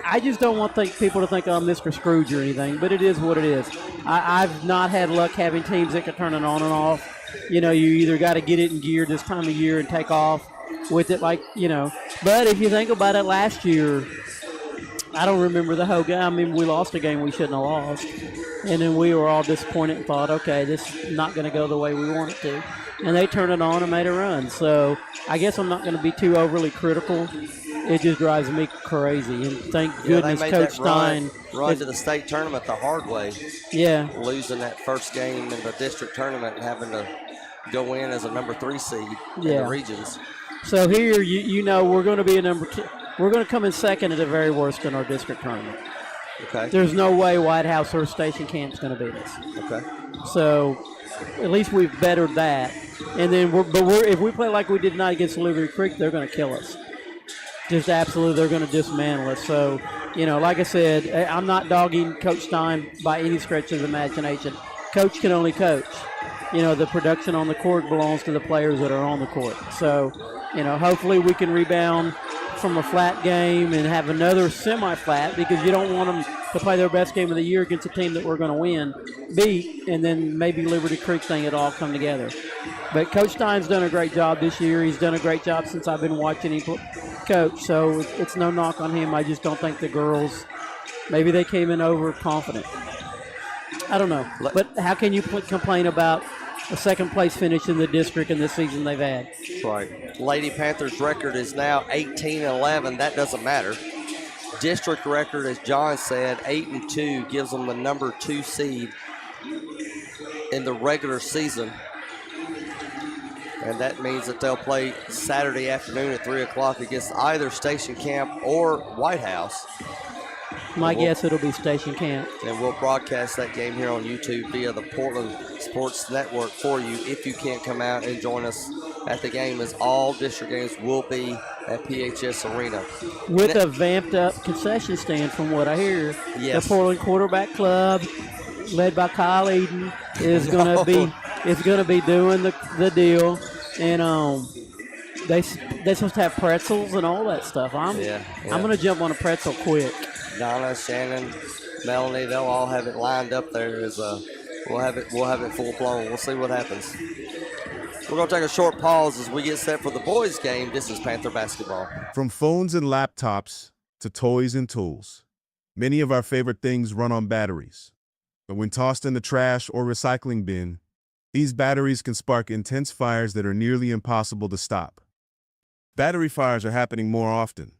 I just don't want people to think I'm Mr. Scrooge or anything, but it is what it is. I've not had luck having teams that can turn it on and off. You either got to get it in gear this time of year and take off with it, But if you think about it, last year, I don't remember the whole game. I mean, we lost a game we shouldn't have lost. And then we were all disappointed and thought, okay, this is not going to go the way we want it to. And they turned it on and made a run. So I guess I'm not going to be too overly critical. It just drives me crazy. And thank goodness they made Coach that Stein run to the state tournament the hard way. Yeah. Losing that first game in the district tournament and having to go in as a number 3 seed in the regions. So here, we're going to be a number 2. We're going to come in second at the very worst in our district tournament. Okay. There's no way White House or Station Camp's going to beat us. Okay. So at least we've bettered that. And then if we play like we did tonight against Liberty Creek, they're going to kill us. Just absolutely, they're going to dismantle us. So, like I said, I'm not dogging Coach Stein by any stretch of the imagination. Coach can only coach. The production on the court belongs to the players that are on the court. So, hopefully we can rebound from a flat game and have another semi-flat, because you don't want them to play their best game of the year against a team that we're going to beat, and then maybe Liberty Creek thing, it all come together. But Coach Stein's done a great job this year. He's done a great job since I've been watching him coach, so it's no knock on him. I just don't think the girls, maybe they came in overconfident. I don't know. But how can you complain about a second-place finish in the district in this season they've had? That's right. Lady Panthers' record is now 18-11. That doesn't matter. District record, as John said, 8-2, gives them the number 2 seed in the regular season. And that means that they'll play Saturday afternoon at 3 o'clock against either Station Camp or White House. My guess it'll be Station Camp. And we'll broadcast that game here on YouTube via the Portland Sports Network for you if you can't come out and join us at the game, as all district games will be at PHS Arena. With a vamped up concession stand from what I hear. Yes. The Portland Quarterback Club, led by Kyle Eden, is going to be doing the deal. And they're supposed to have pretzels and all that stuff. I'm going to jump on a pretzel quick. Donna, Shannon, Melanie, they'll all have it lined up there. We'll have it full blown. We'll see what happens. We're going to take a short pause as we get set for the boys' game. This is Panther basketball. From phones and laptops to toys and tools, many of our favorite things run on batteries. But when tossed in the trash or recycling bin, these batteries can spark intense fires that are nearly impossible to stop. Battery fires are happening more often.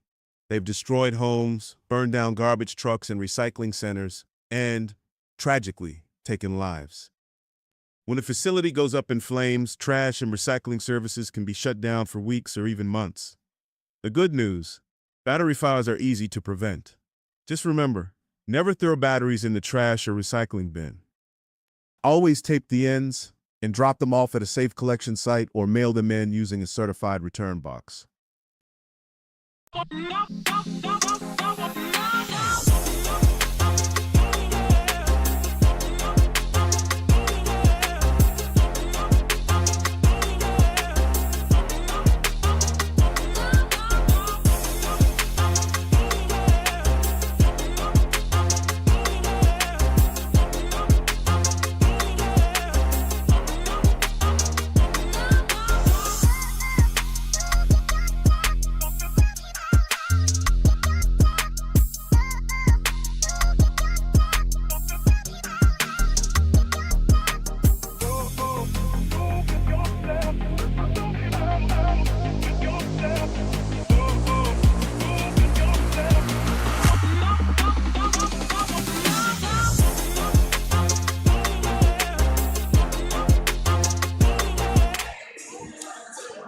They've destroyed homes, burned down garbage trucks and recycling centers, and, tragically, taken lives. When a facility goes up in flames, trash and recycling services can be shut down for weeks or even months. The good news, battery fires are easy to prevent. Just remember, never throw batteries in the trash or recycling bin. Always tape the ends, and drop them off at a safe collection site or mail them in using a certified return box.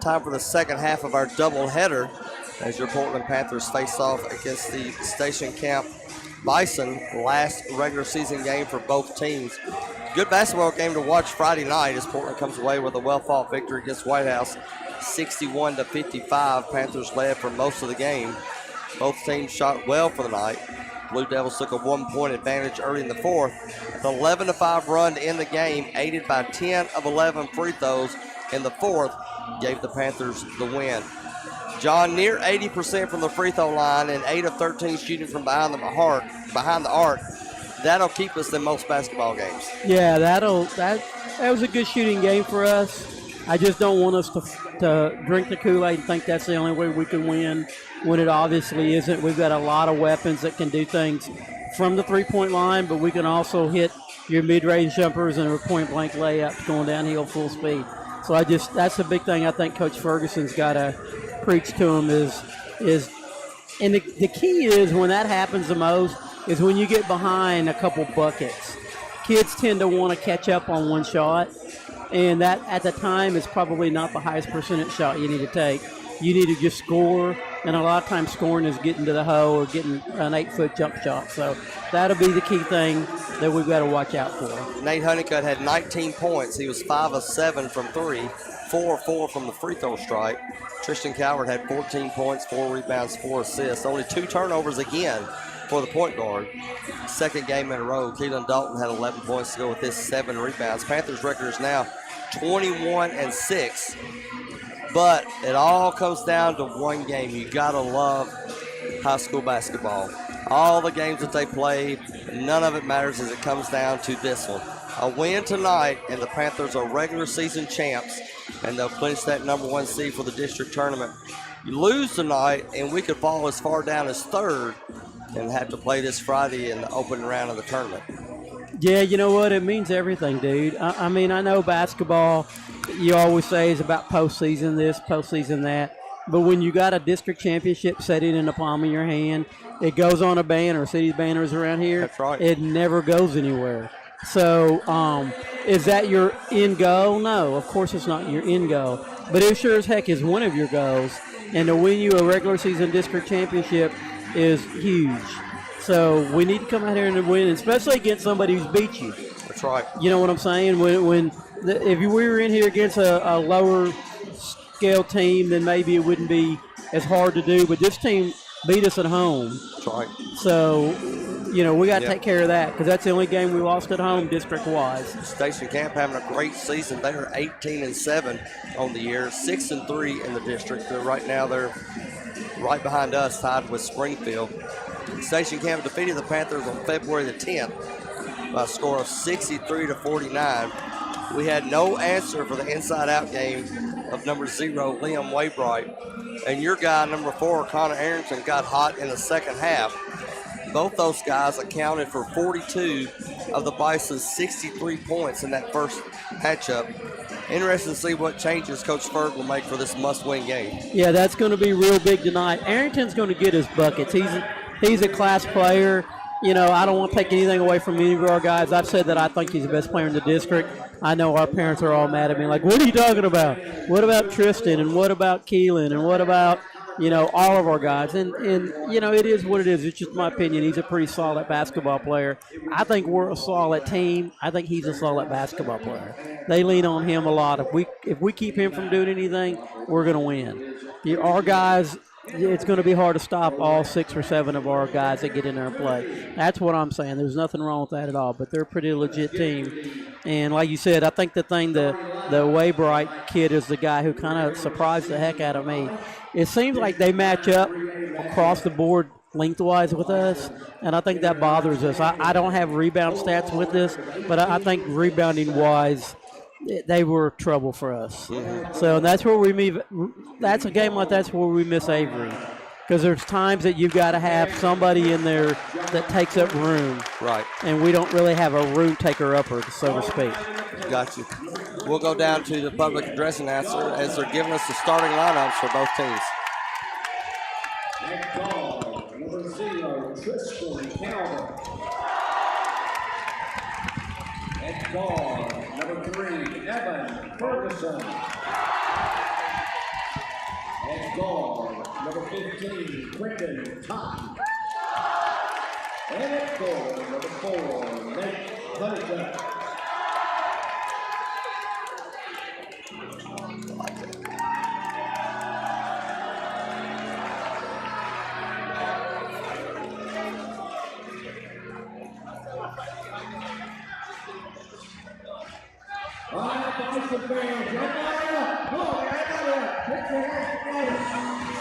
Time for the second half of our doubleheader as your Portland Panthers face off against the Station Camp Bison, last regular season game for both teams. Good basketball game to watch Friday night as Portland comes away with a well-fought victory against White House, 61-55. Panthers led for most of the game. Both teams shot well for the night. Blue Devils took a 1-point advantage early in the fourth. The 11-5 run to end the game, aided by 10 of 11 free throws in the fourth, gave the Panthers the win. John, near 80% from the free throw line and 8 of 13 shooting from behind the arc. That'll keep us in most basketball games. Yeah, that was a good shooting game for us. I just don't want us to drink the Kool-Aid and think that's the only way we can win when it obviously isn't. We've got a lot of weapons that can do things from the three-point line, but we can also hit your mid-range jumpers and point-blank layups going downhill full speed. So that's the big thing I think Coach Ferguson's got to preach to them is and the key is when that happens the most is when you get behind a couple buckets. Kids tend to want to catch up on one shot, and that at the time is probably not the highest percentage shot you need to take. You need to just score, and a lot of times scoring is getting to the hole or getting an 8-foot jump shot. So that'll be the key thing that we've got to watch out for. Nate Honeycutt had 19 points. He was 5 of 7 from 3, 4 of 4 from the free throw stripe. Tristan Coward had 14 points, 4 rebounds, 4 assists. Only 2 turnovers again for the point guard. Second game in a row. Keelan Dalton had 11 points to go with his 7 rebounds. Panthers' record is now 21-6. But it all comes down to one game. You gotta love high school basketball. All the games that they play, none of it matters as it comes down to this one. A win tonight, and the Panthers are regular season champs, and they'll clinch that number 1 seed for the district tournament. You lose tonight, and we could fall as far down as 3rd and have to play this Friday in the opening round of the tournament. Yeah, you know what? It means everything, dude. I mean, I know basketball, you always say, is about postseason this, postseason that. But when you got a district championship sitting in the palm of your hand, it goes on a banner, city's banners around here. That's right. It never goes anywhere. So is that your end goal? No, of course it's not your end goal. But it sure as heck is one of your goals. And to win you a regular season district championship is huge. So we need to come out here and win, especially against somebody who's beat you. That's right. You know what I'm saying? If we were in here against a lower scale team, then maybe it wouldn't be as hard to do. But this team beat us at home. That's right. So, we got to take care of that because that's the only game we lost at home district-wise. Station Camp having a great season. They are 18-7 on the year, 6-3 in the district. Right now they're right behind us, tied with Springfield. Station Camp defeated the Panthers on February the 10th by a score of 63-49. We had no answer for the inside-out game of number 0, Liam Waybright. And your guy, number 4, Connor Arrington, got hot in the second half. Both those guys accounted for 42 of the Bison's 63 points in that first matchup. Interesting to see what changes Coach Ferg will make for this must-win game. Yeah, that's going to be real big tonight. Arrington's going to get his buckets. He's a class player. I don't want to take anything away from any of our guys. I've said that I think he's the best player in the district. I know our parents are all mad at me, like, what are you talking about? What about Tristan, and what about Keelan, and what about all of our guys. And it is what it is. It's just my opinion. He's a pretty solid basketball player. I think we're a solid team. I think he's a solid basketball player. They lean on him a lot. If we keep him from doing anything, we're going to win. Our guys, it's going to be hard to stop all 6 or 7 of our guys that get in there and play. That's what I'm saying. There's nothing wrong with that at all, but they're a pretty legit team. And like you said, I think the Waybright kid is the guy who kind of surprised the heck out of me. It seems like they match up across the board lengthwise with us, and I think that bothers us. I don't have rebound stats with this, but I think rebounding-wise, they were trouble for us. So that's where that's a game like that's where we miss Avery. Because there's times that you've got to have somebody in there that takes up room. Right. And we don't really have a room taker-upper, so to speak. Got you. We'll go down to the public address announcer as they're giving us the starting lineups for both teams. At guard, number 0, Tristan Calvert. At guard, number 3, Evan Ferguson. At guard, number 15, Quentin Todd. And at guard, number 4, Nate Hunter. All right, Boston fans, jump on up. Come on, everybody, put your hands together.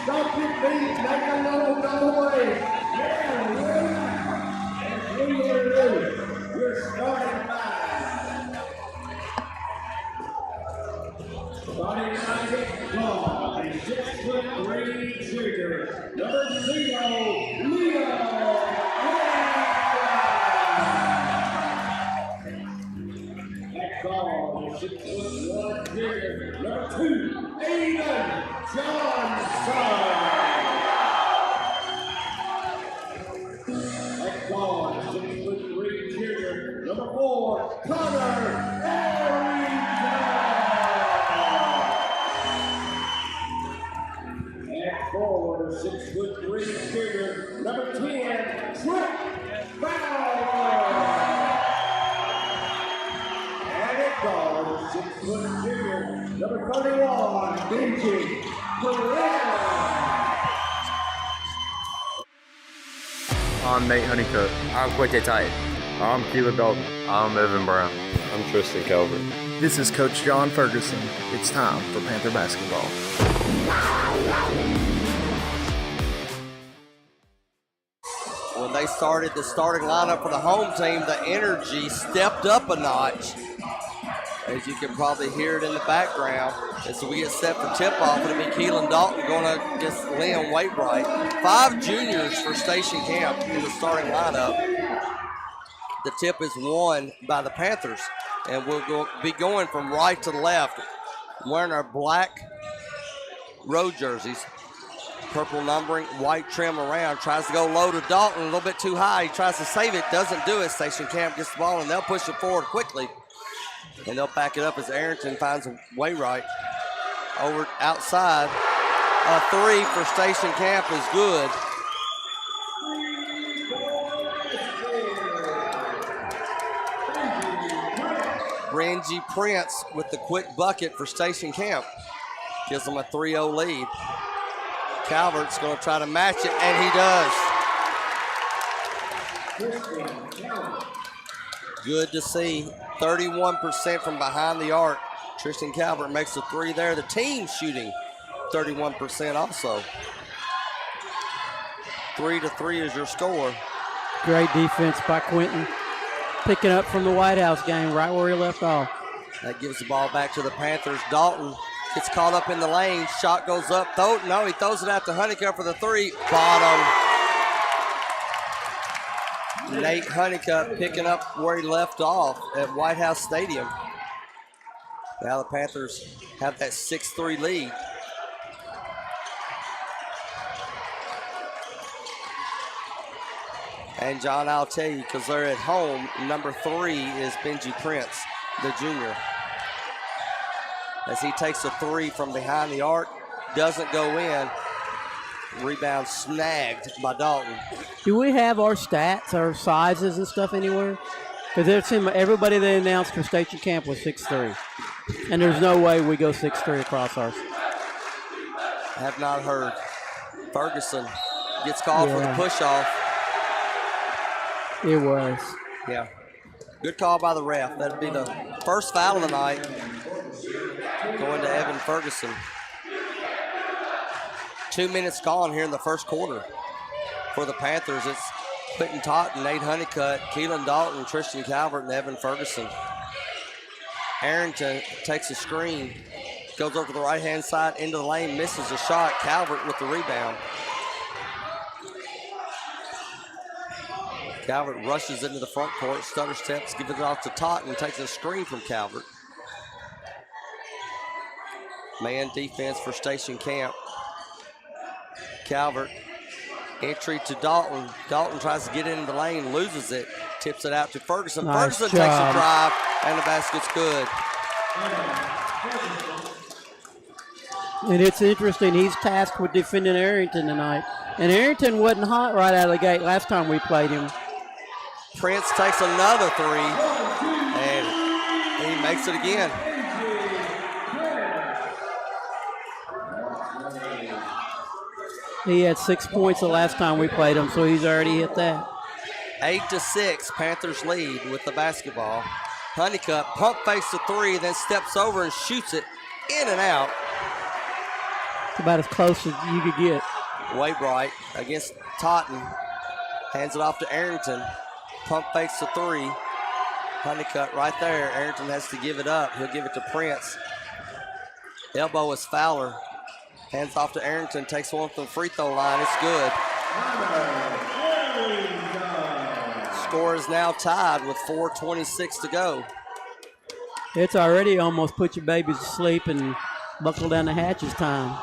Stomp your feet, make a little noise. Yeah, yeah. And 3 in a row. You're starting 5. Starting 5 at guard, a 6'3" junior, number 0, Leo. Guard, 6'1" junior, number 2, Aiden Johnson. At guard, 6'3" junior, number 4, Connor Arrington. At forward, 6'3" junior, number 10, Trent Fowler. Guard, 6' junior, number 31, Benji Pereira. I'm Nate Honeycutt. I'm Quinte Tite. I'm Keelan Dalton. I'm Evan Brown. I'm Tristan Calvert. This is Coach John Ferguson. It's time for Panther basketball. When they started the starting lineup for the home team, the energy stepped up a notch. As you can probably hear it in the background. As we get set for tip-off, it'll be Keelan Dalton going against Liam Waybright. 5 juniors for Station Camp in the starting lineup. The tip is won by the Panthers. And we'll be going from right to left, wearing our black road jerseys. Purple numbering, white trim around. Tries to go low to Dalton, a little bit too high. He tries to save it, doesn't do it. Station Camp gets the ball, and they'll push it forward quickly. And they'll back it up as Arrington finds a Waybright over outside. A 3 for Station Camp is good. Renji Prince with the quick bucket for Station Camp. Gives them a 3-0 lead. Calvert's going to try to match it, and he does. Good to see. 31% from behind the arc. Tristan Calvert makes a 3 there. The team shooting 31% also. 3-3 is your score. Great defense by Quentin. Picking up from the White House game right where he left off. That gives the ball back to the Panthers. Dalton gets caught up in the lane. Shot goes up. He throws it out to Honeycutt for the 3. Bottom. Nate Honeycutt picking up where he left off at White House Stadium. Now the Panthers have that 6-3 lead. And John, I'll tell you, because they're at home, number 3 is Benji Prince, the junior. As he takes a 3 from behind the arc, doesn't go in. Rebound snagged by Dalton. Do we have our stats, our sizes and stuff anywhere? Because everybody they announced for Station Camp was 6'3", and there's no way we go 6'3" across ours. Have not heard. Ferguson gets called for the push-off. It was. Yeah. Good call by the ref. That'd be the first foul of the night going to Evan Ferguson. 2 minutes gone here in the first quarter for the Panthers. It's Quentin Totten, Nate Honeycutt, Keelan Dalton, Tristan Calvert, and Evan Ferguson. Arrington takes a screen, goes over to the right-hand side into the lane, misses a shot. Calvert with the rebound. Calvert rushes into the front court, stutter steps, gives it off to Totten, takes a screen from Calvert. Man defense for Station Camp. Calvert, entry to Dalton. Dalton tries to get into the lane, loses it, tips it out to Ferguson. Nice Ferguson job. takes a drive, and the basket's good. And it's interesting, he's tasked with defending Arrington tonight. And Arrington wasn't hot right out of the gate last time we played him. Prince takes another three, and he makes it again. He had 6 points the last time we played him, so he's already hit that. 8-6, Panthers lead with the basketball. Honeycutt pump fakes the three, then steps over and shoots it in and out. It's about as close as you could get. Waybright against Totten. Hands it off to Arrington. Pump fakes the three. Honeycutt right there. Arrington has to give it up. He'll give it to Prince. Elbow is Fowler. Hands off to Arrington. Takes one from the free throw line. It's good. Score is now tied with 4:26 to go. It's already almost put your babies to sleep and buckle down the hatches time.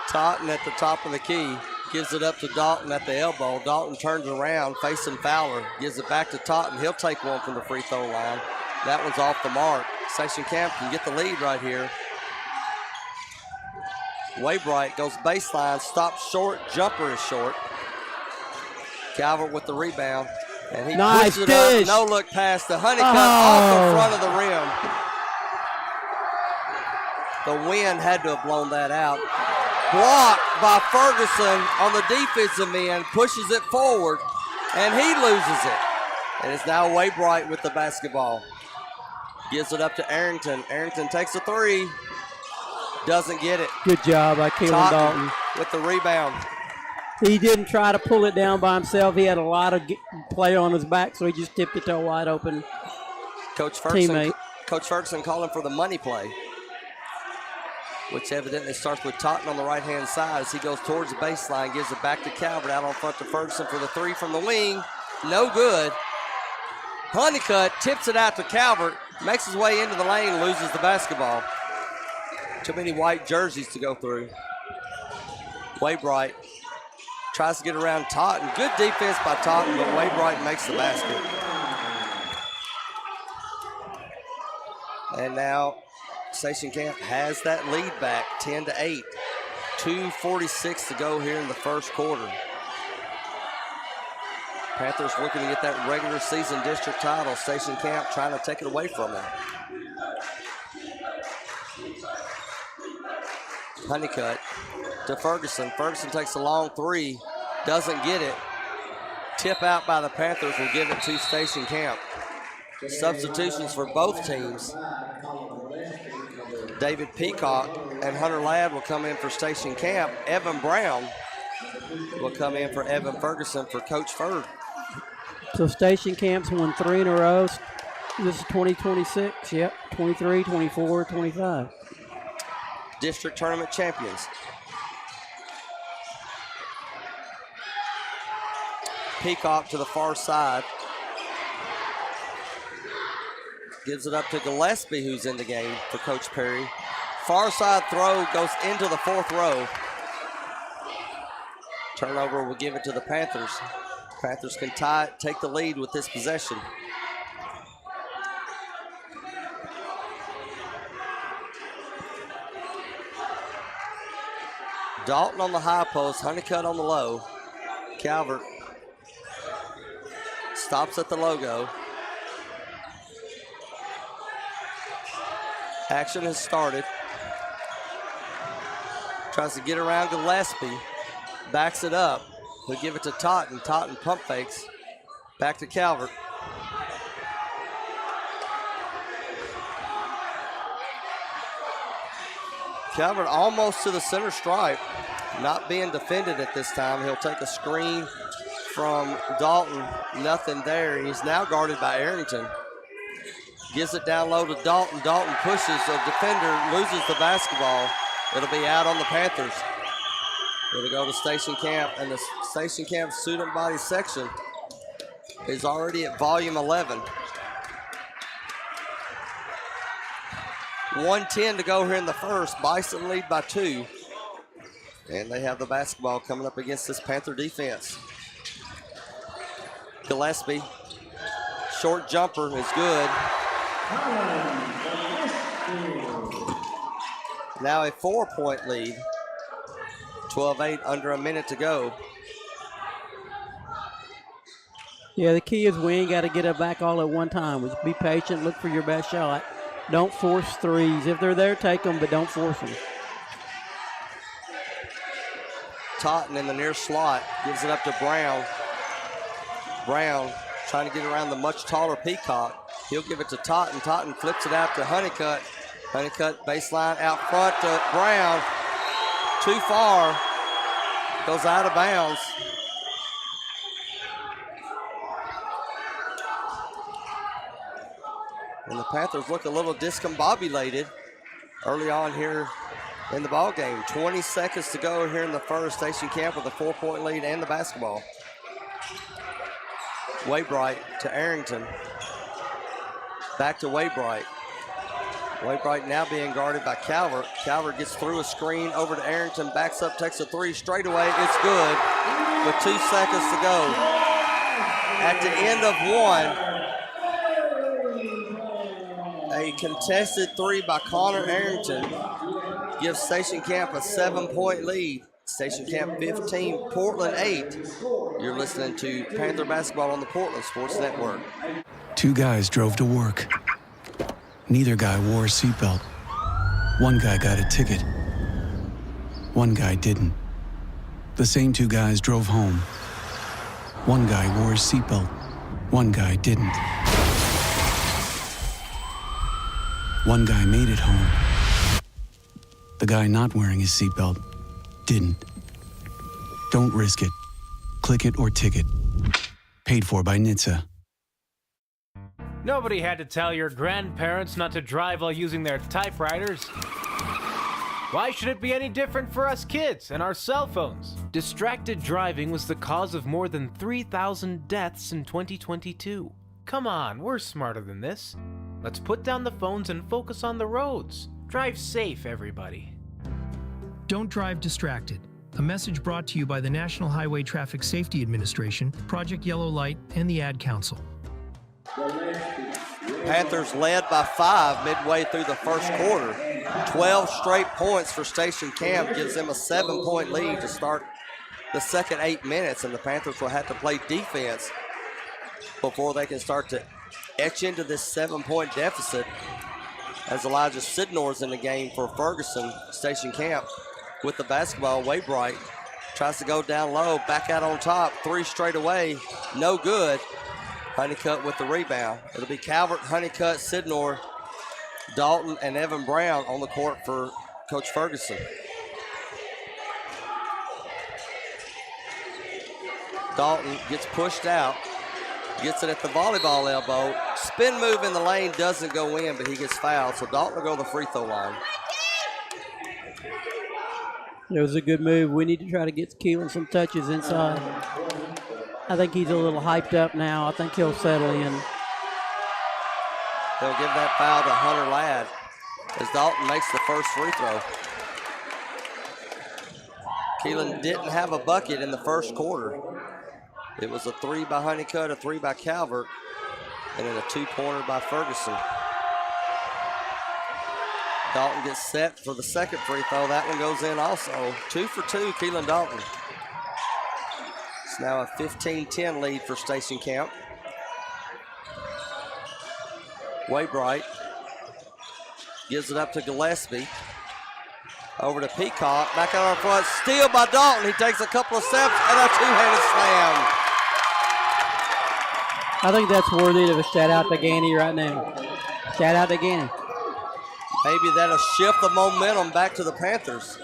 Totten at the top of the key. Gives it up to Dalton at the elbow. Dalton turns around, facing Fowler. Gives it back to Totten. He'll take one from the free throw line. That one's off the mark. Station Camp can get the lead right here. Waybright goes baseline, stops short, jumper is short. Calvert with the rebound. And he Nice pushes it dish. up. No look pass to Honeycutt off the front of the rim. The wind had to have blown that out. Blocked by Ferguson on the defensive end, pushes it forward, and he loses it. And it's now Waybright with the basketball. Gives it up to Arrington. Arrington takes a three. Doesn't get it. Good job by Keelan Dalton. With the rebound. He didn't try to pull it down by himself. He had a lot of play on his back, so he just tipped it to a wide open teammate. Coach Ferguson calling for the money play, which evidently starts with Totten on the right-hand side as he goes towards the baseline, gives it back to Calvert, out on front to Ferguson for the three from the wing. No good. Honeycutt tips it out to Calvert, makes his way into the lane, loses the basketball. Too many white jerseys to go through. Waybright tries to get around Totten. Good defense by Totten, but Waybright makes the basket. And now Station Camp has that lead back, 10-8. 2:46 to go here in the first quarter. Panthers looking to get that regular season district title. Station Camp trying to take it away from them. Honeycutt to Ferguson. Ferguson takes a long three, doesn't get it. Tip out by the Panthers will give it to Station Camp. Substitutions for both teams. David Peacock and Hunter Ladd will come in for Station Camp. Evan Brown will come in for Evan Ferguson for Coach Ferg. So Station Camp's won 3 in a row. This is 2026. Yep, 23, 24, 25. District tournament champions. Peacock to the far side. Gives it up to Gillespie, who's in the game for Coach Perry. Far side throw goes into the fourth row. Turnover will give it to the Panthers. Panthers can take the lead with this possession. Dalton on the high post, Honeycutt on the low. Calvert stops at the logo. Action has started. Tries to get around Gillespie. Backs it up. He'll give it to Totten. Totten pump fakes. Back to Calvert. Calvert almost to the center stripe. Not being defended at this time. He'll take a screen from Dalton. Nothing there. He's now guarded by Arrington. Gives it down low to Dalton. Dalton pushes. A defender loses the basketball. It'll be out on the Panthers. It'll go to Station Camp, and the Station Camp student body section is already at volume 11. 1:10 to go here in the first. Bison lead by 2. And they have the basketball coming up against this Panther defense. Gillespie, short jumper is good. Now a 4-point lead. 12-8, under a minute to go. Yeah, the key is we ain't got to get it back all at one time. Just be patient, look for your best shot. Don't force threes. If they're there, take them, but don't force them. Totten in the near slot, gives it up to Brown. Brown trying to get around the much taller Peacock. He'll give it to Totten. Totten flips it out to Honeycutt. Honeycutt baseline out front to Brown. Too far. Goes out of bounds. And the Panthers look a little discombobulated early on here in the ball game. 20 seconds to go here in the first. Station Camp with a 4-point lead and the basketball. Waybright to Arrington. Back to Waybright. Waybright now being guarded by Calvert. Calvert gets through a screen over to Arrington, backs up, takes a 3 straight away. It's good with 2 seconds to go. At the end of 1, a contested 3 by Connor Arrington gives Station Camp a 7-point lead. Station Camp 15, Portland 8. You're listening to Panther Basketball on the Portland Sports Network. 2 guys drove to work. Neither guy wore a seatbelt. One guy got a ticket. One guy didn't. The same 2 guys drove home. One guy wore a seatbelt. One guy didn't. One guy made it home. The guy not wearing his seatbelt didn't. Don't risk it. Click it or ticket. Paid for by NHTSA. Nobody had to tell your grandparents not to drive while using their typewriters. Why should it be any different for us kids and our cell phones? Distracted driving was the cause of more than 3,000 deaths in 2022. Come on, we're smarter than this. Let's put down the phones and focus on the roads. Drive safe, everybody. Don't drive distracted. A message brought to you by the National Highway Traffic Safety Administration, Project Yellow Light, and the Ad Council. Panthers led by 5 midway through the first quarter. 12 straight points for Station Camp gives them a 7-point lead to start the second 8 minutes, and the Panthers will have to play defense before they can start to etch into this 7-point deficit, as Elijah Sidnor's in the game for Ferguson. Station Camp with the basketball. Waybright tries to go down low, back out on top, 3 straight away, no good. Honeycutt with the rebound. It'll be Calvert, Honeycutt, Sidnor, Dalton, and Evan Brown on the court for Coach Ferguson. Dalton gets pushed out, gets it at the volleyball elbow. Spin move in the lane doesn't go in, but he gets fouled. So Dalton will go to the free throw line. It was a good move. We need to try to get Keelan some touches inside. I think he's a little hyped up now. I think he'll settle in. They'll give that foul to Hunter Ladd as Dalton makes the first free throw. Keelan didn't have a bucket in the first quarter. It was a 3 by Honeycutt, a 3 by Calvert, and then a 2-pointer by Ferguson. Dalton gets set for the second free throw. That one goes in also. 2 for 2, Keelan Dalton. It's now a 15-10 lead for Station Camp. Waybright gives it up to Gillespie. Over to Peacock, back out on front, steal by Dalton. He takes a couple of steps and a two-handed slam. I think that's worthy of a shout out to Ganny right now. Shout out to Ganny. Maybe that'll shift the momentum back to the Panthers.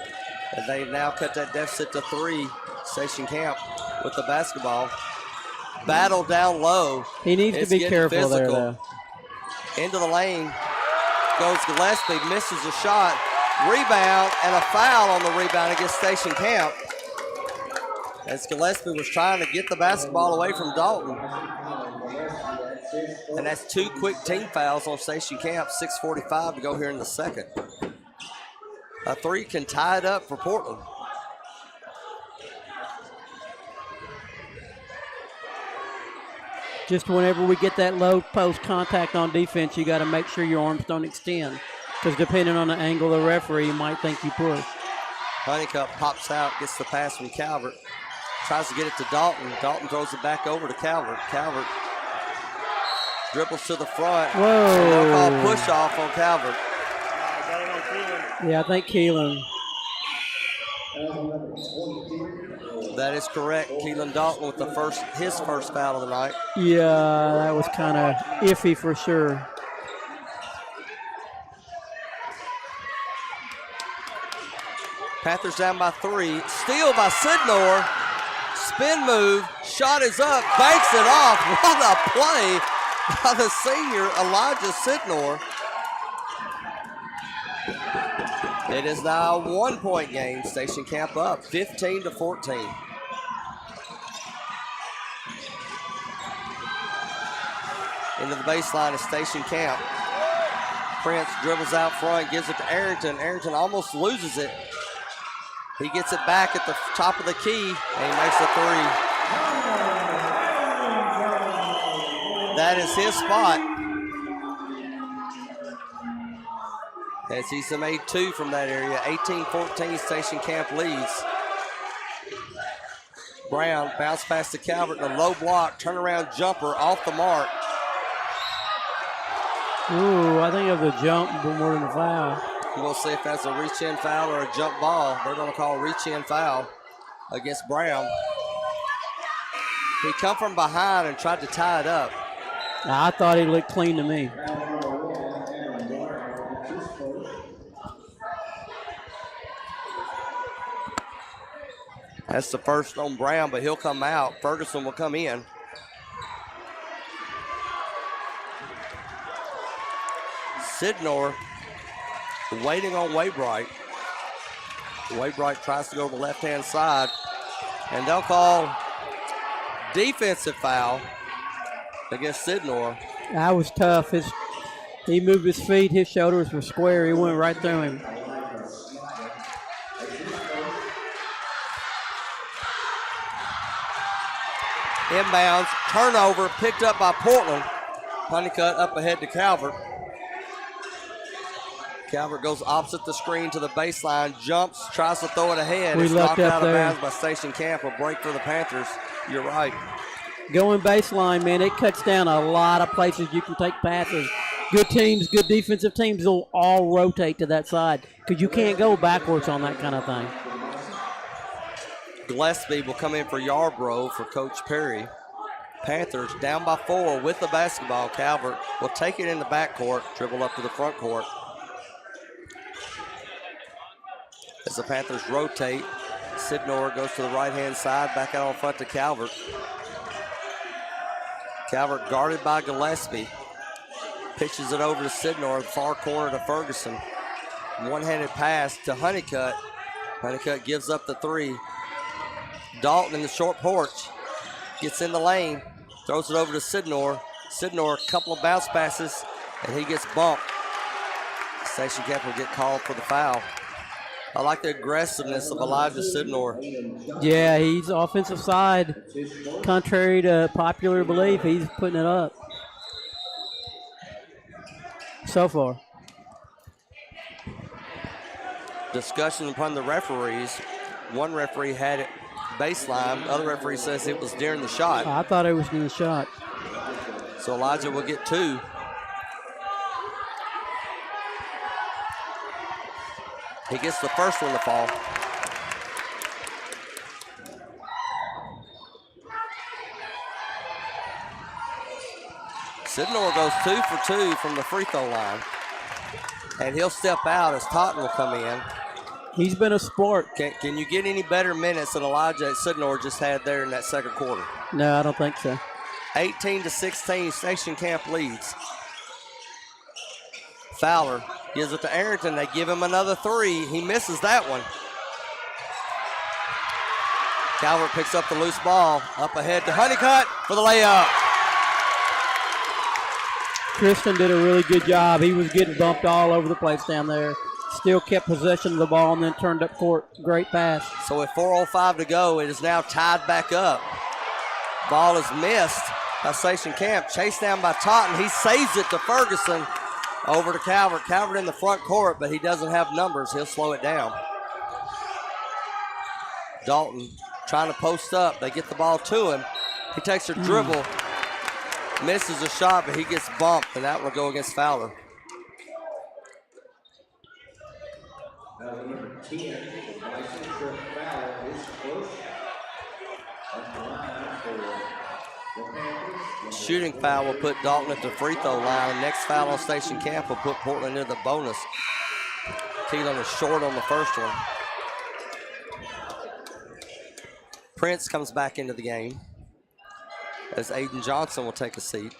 And they've now cut that deficit to 3, Station Camp with the basketball. Battle down low. He needs to be careful physical. there, though. Into the lane goes Gillespie, misses a shot. Rebound and a foul on the rebound against Station Camp. As Gillespie was trying to get the basketball away from Dalton. And that's 2 quick team fouls on Station Camp. 6:45 to go here in the second. A 3 can tie it up for Portland. Just whenever we get that low post contact on defense, you got to make sure your arms don't extend. Because depending on the angle of the referee, you might think you push. Honeycutt pops out, gets the pass from Calvert. Tries to get it to Dalton. Dalton throws it back over to Calvert. Calvert dribbles to the front. Whoa. And they'll call push off on Calvert. Yeah, I think Keelan. That is correct. Keelan Dalton with his first foul of the night. Yeah, that was kind of iffy for sure. Panthers down by 3. Steal by Sidnor. Spin move. Shot is up. Banks it off. What a play by the senior Elijah Sidnor. It is now a 1-point game. Station Camp up 15-14. Into the baseline of Station Camp. Prince dribbles out front, gives it to Arrington. Arrington almost loses it. He gets it back at the top of the key, and he makes a 3. That is his spot. As he's made 2 from that area. 18-14, Station Camp leads. Brown bounce pass to Calvert, a low block, turnaround jumper off the mark. Ooh, I think of the jump more than the foul. We'll see if that's a reach-in foul or a jump ball. They're going to call a reach-in foul against Brown. He come from behind and tried to tie it up. I thought he looked clean to me. That's the first on Brown, but he'll come out. Ferguson will come in. Sidnor waiting on Waybright. Waybright tries to go to the left-hand side, and they'll call defensive foul against Sidnor. That was tough. He moved his feet. His shoulders were square. He went right through him. Inbounds, turnover, picked up by Portland. Honeycutt up ahead to Calvert. Calvert goes opposite the screen to the baseline, jumps, tries to throw it ahead. It's knocked out of bounds by Station Camp. A break for the Panthers. You're right. Going baseline, man, it cuts down a lot of places you can take passes. Good teams, good defensive teams will all rotate to that side because you can't go backwards on that kind of thing. Gillespie will come in for Yarbrough for Coach Perry. Panthers down by 4 with the basketball. Calvert will take it in the backcourt, dribble up to the front court. As the Panthers rotate, Sidnor goes to the right-hand side, back out on front to Calvert. Calvert guarded by Gillespie. Pitches it over to Sidnor, far corner to Ferguson. One-handed pass to Honeycutt. Honeycutt gives up the 3. Dalton in the short porch. Gets in the lane, throws it over to Sidnor. Sidnor, a couple of bounce passes, and he gets bumped. Station Camp will get called for the foul. I like the aggressiveness of Elijah Sidnor. Yeah, he's offensive side. Contrary to popular belief, he's putting it up. So far. Discussion upon the referees. One referee had it baseline. The other referee says it was during the shot. I thought it was in the shot. So Elijah will get 2. He gets the first one to fall. Sidnor goes 2 for 2 from the free throw line. And he'll step out as Totten will come in. He's been a sport. Can you get any better minutes than Elijah Sidnor just had there in that second quarter? No, I don't think so. 18-16, Station Camp leads. Fowler gives it to Arrington. They give him another 3. He misses that one. Calvert picks up the loose ball. Up ahead to Honeycutt for the layup. Kristen did a really good job. He was getting bumped all over the place down there. Still kept possession of the ball and then turned up court. Great pass. So with 4:05 to go, it is now tied back up. Ball is missed by Station Camp. Chased down by Totten. He saves it to Ferguson. Over to Calvert. Calvert in the front court, but he doesn't have numbers. He'll slow it down. Dalton trying to post up. They get the ball to him. He takes a dribble. Misses a shot, but he gets bumped, and that will go against Fowler. Now number 10, Bryson Fowler, his first at the line for the Panthers. Shooting foul will put Dalton at the free throw line. Next foul on Station Camp will put Portland into the bonus. Keelan is short on the first one. Prince comes back into the game as Aiden Johnson will take a seat.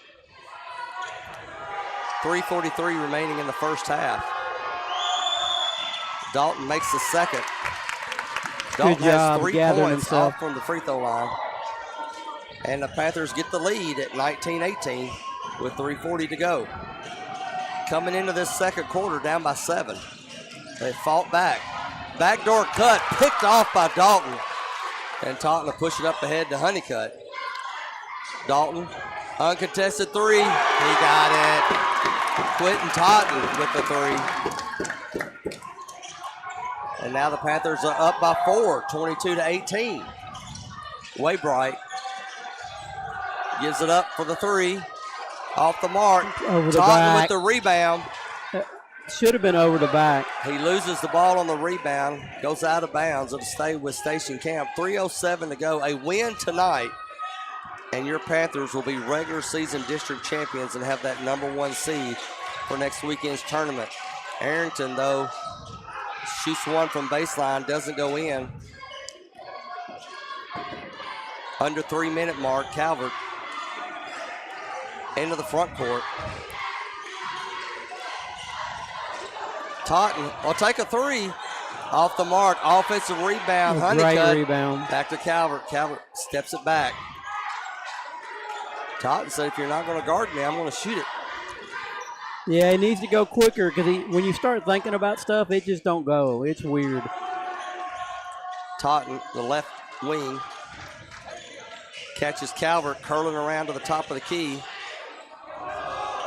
3:43 remaining in the first half. Dalton makes the second. Dalton has 3 points off from the free throw line. And the Panthers get the lead at 19-18 with 3:40 to go. Coming into this second quarter down by 7. They fought back. Backdoor cut picked off by Dalton. And Taunton will push it up ahead to Honeycutt. Dalton, uncontested 3. He got it. Quentin Totten with the 3. And now the Panthers are up by 4, 22-18. Waybright gives it up for the 3. Off the mark. Over the Totten back. with the rebound. Should have been over the back. He loses the ball on the rebound, goes out of bounds. It'll stay with Station Camp. 3:07 to go. A win tonight, and your Panthers will be regular season district champions and have that #1 seed for next weekend's tournament. Arrington, though, shoots one from baseline, doesn't go in. Under 3-minute mark, Calvert into the front court. Totten will take a 3 off the mark. Offensive rebound. Honeycutt. Great rebound. Back to Calvert. Calvert steps it back. Totten said, if you're not going to guard me, I'm going to shoot it. Yeah, he needs to go quicker because when you start thinking about stuff, it just don't go. It's weird. Totten, the left wing, catches Calvert curling around to the top of the key.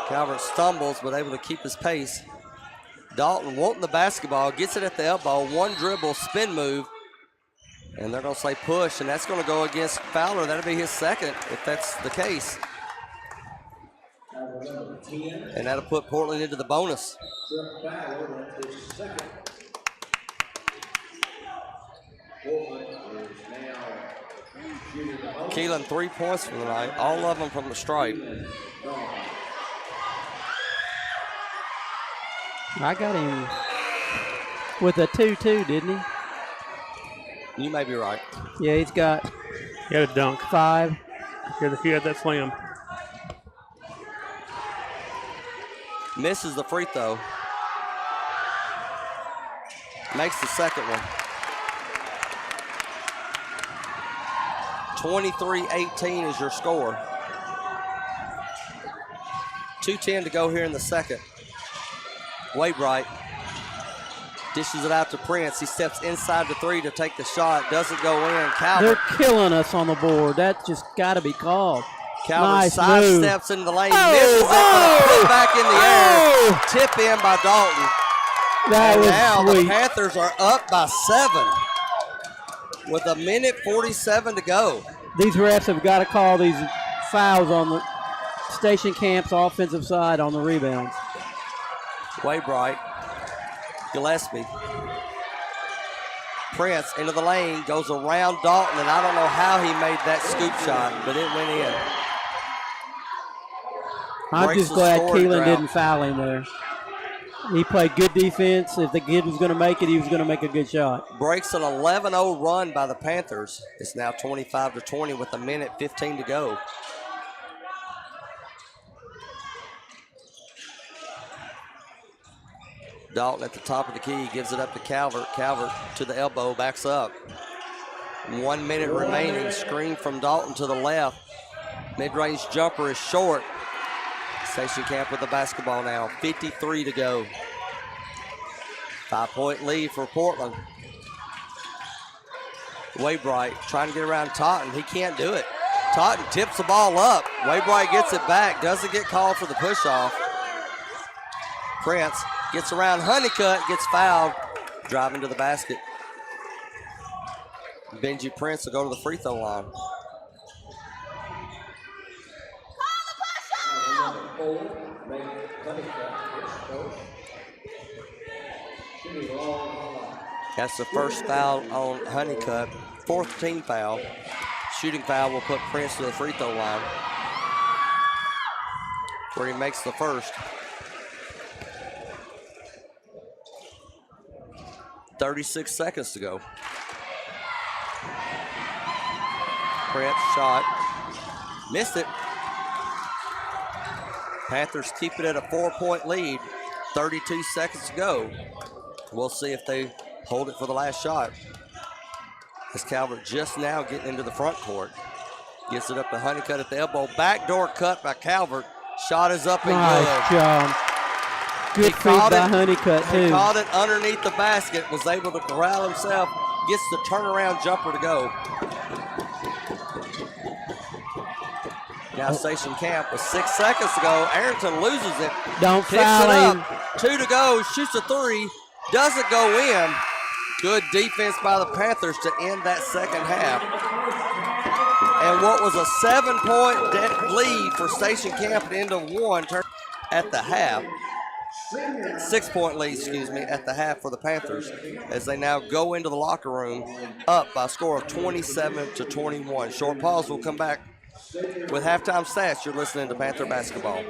Calvert stumbles, but able to keep his pace. Dalton wanting the basketball, gets it at the elbow, one dribble, spin move, and they're going to say push, and that's going to go against Fowler. That'll be his second if that's the case. And that'll put Portland into the bonus. Keelan, 3 points from the night, all of them from the stripe. I got him with a 2-2, didn't he? You may be right. Yeah, he's got. He had a dunk. 5. He had that slam. Misses the free throw. Makes the second one. 23-18 is your score. 2:10 to go here in the second. Waybright dishes it out to Prince. He steps inside the 3 to take the shot. Doesn't go in. Calvert. They're killing us on the board. That's just got to be called. Calvert Nice side move. steps into the lane. Misses it, but a put back in the air. Tip in by Dalton. That And was now sweet. the Panthers are up by 7 with 1:47 to go. These refs have got to call these fouls on the Station Camp's offensive side on the rebounds. Waybright, Gillespie, Prince into the lane, goes around Dalton, and I don't know how he made that scoop shot, but it went in. I'm Breaks just the glad scoring Keelan drought. didn't foul him there. He played good defense. If the kid was going to make it, he was going to make a good shot. Breaks an 11-0 run by the Panthers. It's now 25-20 with 1:15 to go. Dalton at the top of the key, gives it up to Calvert. Calvert to the elbow, backs up. 1 minute remaining. Screen from Dalton to the left. Mid-range jumper is short. Station Camp with the basketball now. 53 to go. 5-point lead for Portland. Waybright trying to get around Totten. He can't do it. Totten tips the ball up. Waybright gets it back. Doesn't get called for the push-off. Prince gets around Honeycutt, gets fouled, driving to the basket. Benji Prince will go to the free throw line. That's the first foul on Honeycutt. 4th team foul. Shooting foul will put Prince to the free throw line, where he makes the first. 36 seconds to go. Prince shot. Missed it. Panthers keep it at a 4-point lead. 32 seconds to go. We'll see if they hold it for the last shot. As Calvert just now getting into the front court. Gets it up to Honeycutt at the elbow. Backdoor cut by Calvert. Shot is up and Nice good. job. Good feed by Honeycutt, He too. caught it underneath the basket. Was able to corral himself. Gets the turnaround jumper to go. Now Station Camp with 6 seconds to go. Arrington loses it. Don't Picks foul it him. up. 2 to go. Shoots a 3. Doesn't go in. Good defense by the Panthers to end that second half. And what was a 7-point lead for Station Camp at the end of 1 at the half. 6-point lead, at the half for the Panthers as they now go into the locker room up by a score of 27-21. Short pause, we'll come back with halftime stats. You're listening to Panther Basketball.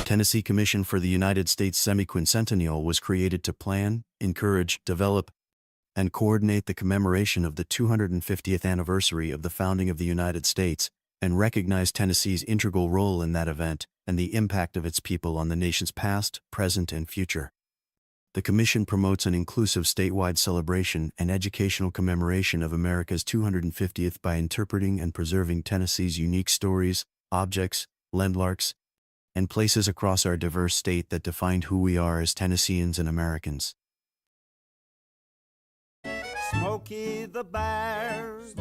Tennessee Commission for the United States Semi-Quincentennial was created to plan, encourage, develop, and coordinate the commemoration of the 250th anniversary of the founding of the United States, and recognize Tennessee's integral role in that event and the impact of its people on the nation's past, present, and future. The Commission promotes an inclusive statewide celebration and educational commemoration of America's 250th by interpreting and preserving Tennessee's unique stories, objects, landmarks, and places across our diverse state that defined who we are as Tennesseans and Americans. Smokey the Bear's.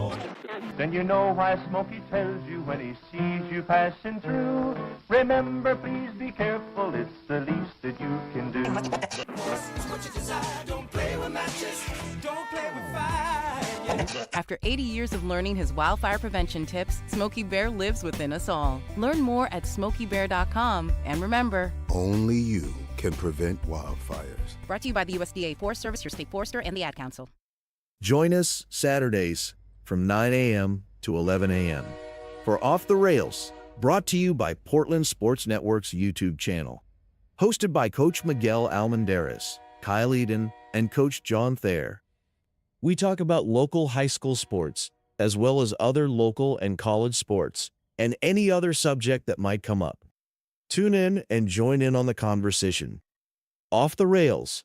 Then you know why Smokey tells you when he sees you passing through. Remember, please be careful, it's the least that you can do. What you desire, don't play with matches, don't play with fire. After 80 years of learning his wildfire prevention tips, Smokey Bear lives within us all. Learn more at SmokeyBear.com. And remember, Only you can prevent wildfires. brought to you by the USDA Forest Service, your state forester, and the Ad Council. Join us Saturdays from 9 a.m. to 11 a.m. for Off the Rails, brought to you by Portland Sports Network's YouTube channel. Hosted by Coach Miguel Almendarez, Kyle Eden, and Coach John Thayer. We talk about local high school sports, as well as other local and college sports, and any other subject that might come up. Tune in and join in on the conversation. Off the Rails.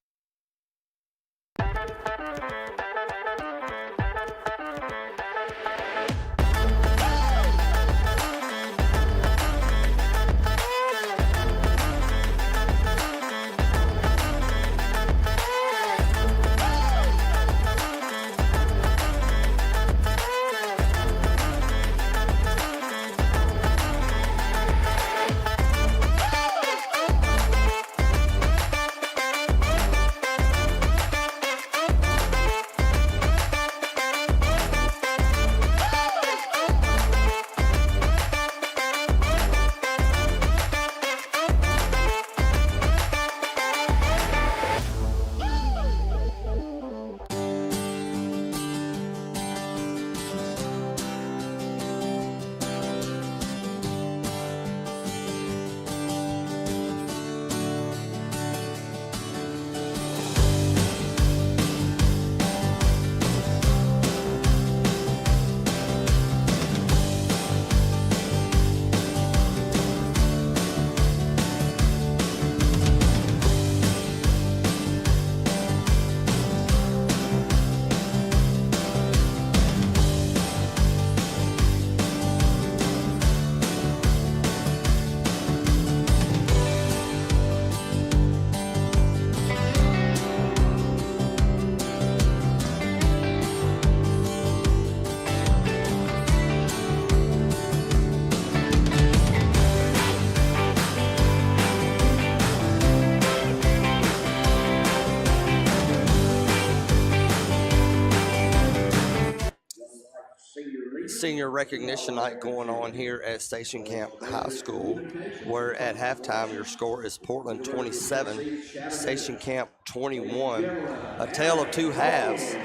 Senior recognition night going on here at Station Camp High School, where at halftime your score is Portland 27, Station Camp 21. A tale of two halves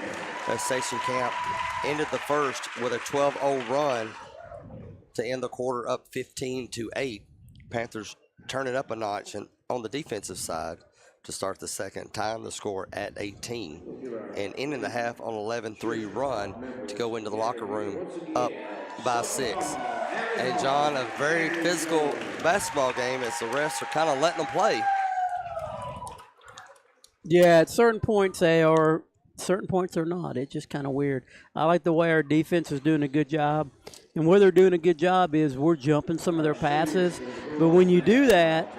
as Station Camp ended the first with a 12-0 run to end the quarter up 15-8. Panthers turn it up a notch and on the defensive side to start the second, tying the score at 18 and ending the half on 11-3 run to go into the locker room up by 6. And John, a very physical basketball game as the refs are kind of letting them play. Yeah, at certain points they are, certain points they're not. It's just kind of weird. I like the way our defense is doing a good job. And where they're doing a good job is we're jumping some of their passes. But when you do that,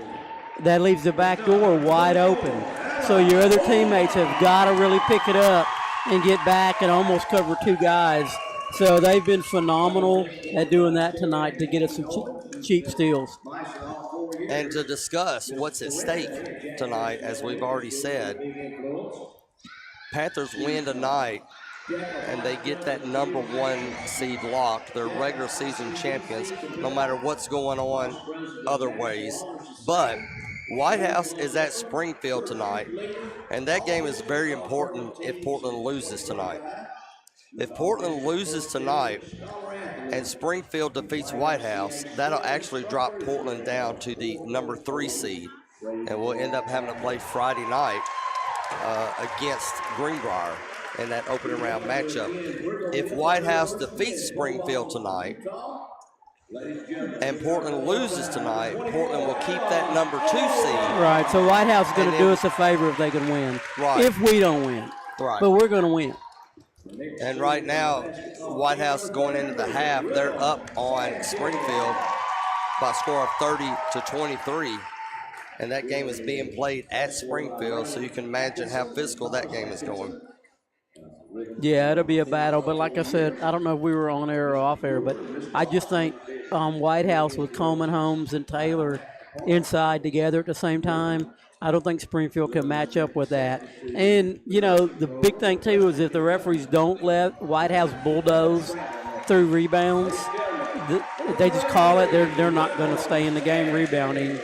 that leaves the back door wide open. So your other teammates have got to really pick it up and get back and almost cover two guys. So they've been phenomenal at doing that tonight to get us some cheap steals. And to discuss what's at stake tonight, as we've already said, Panthers win tonight and they get that #1 seed locked. They're regular season champions no matter what's going on other ways. But White House is at Springfield tonight, and that game is very important if Portland loses tonight. If Portland loses tonight and Springfield defeats White House, that'll actually drop Portland down to the #3 seed, and we'll end up having to play Friday night against Greenbrier in that opening round matchup. If White House defeats Springfield tonight and Portland loses tonight, Portland will keep that #2 seed. Right, so White House is going to do us a favor if they can win. Right. If we don't win. Right. But we're going to win. And right now, White House going into the half, they're up on Springfield by a score of 30-23. And that game is being played at Springfield, so you can imagine how physical that game is going. Yeah, it'll be a battle. But like I said, I don't know if we were on air or off air, but I just think White House with Coleman, Holmes, and Taylor inside together at the same time, I don't think Springfield can match up with that. And, the big thing, too, is if the referees don't let White House bulldoze through rebounds, they just call it. They're not going to stay in the game rebounding.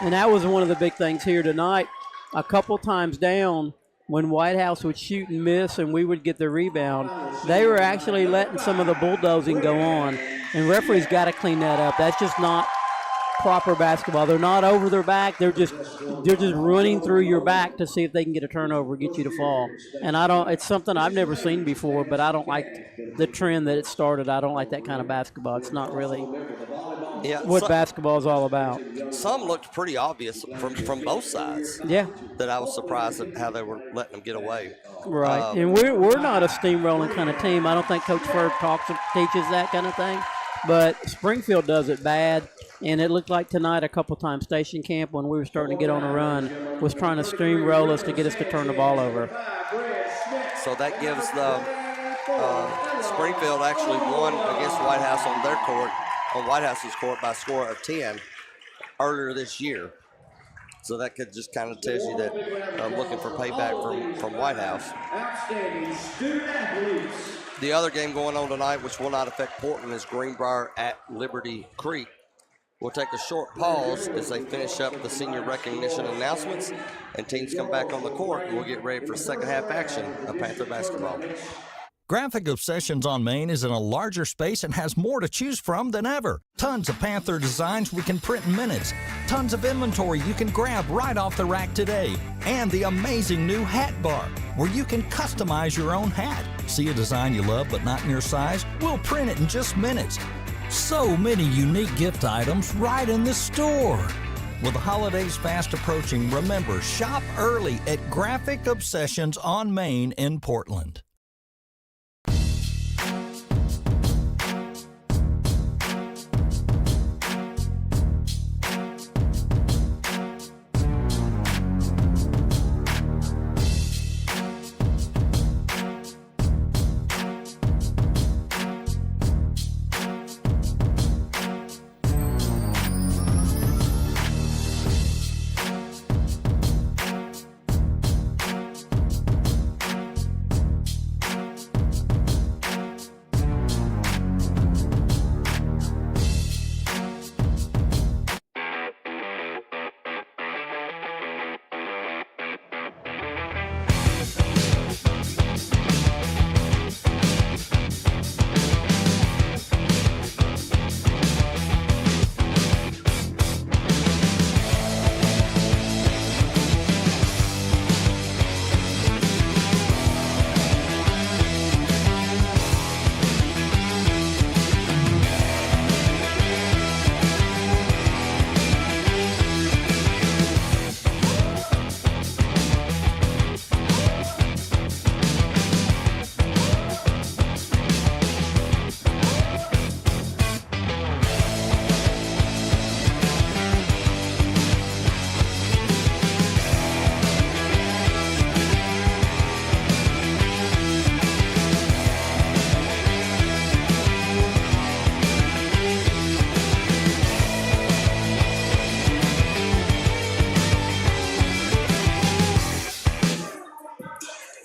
And that was one of the big things here tonight. A couple times down, when White House would shoot and miss and we would get the rebound, they were actually letting some of the bulldozing go on. And referees got to clean that up. That's just not proper basketball. They're not over their back. They're just running through your back to see if they can get a turnover, get you to fall. And it's something I've never seen before, but I don't like the trend that it started. I don't like that kind of basketball. It's not really what basketball is all about. Some looked pretty obvious from both sides. Yeah. That I was surprised at how they were letting them get away. Right. And we're not a steamrolling kind of team. I don't think Coach Ferg teaches that kind of thing. But Springfield does it bad. And it looked like tonight a couple times Station Camp, when we were starting to get on a run, was trying to steamroll us to get us to turn the ball over. So that gives the Springfield actually won against White House on White House's court by a score of 10 earlier this year. So that could just kind of tells you that looking for payback from White House. The other game going on tonight, which will not affect Portland, is Greenbrier at Liberty Creek. We'll take a short pause as they finish up the senior recognition announcements and teams come back on the court, and we'll get ready for second half action of Panther basketball. Graphic Obsessions on Main is in a larger space and has more to choose from than ever. Tons of Panther designs we can print in minutes. Tons of inventory you can grab right off the rack today. And the amazing new hat bar, where you can customize your own hat. See a design you love but not in your size? We'll print it in just minutes. So many unique gift items right in the store. With the holidays fast approaching, remember, shop early at Graphic Obsessions on Main in Portland.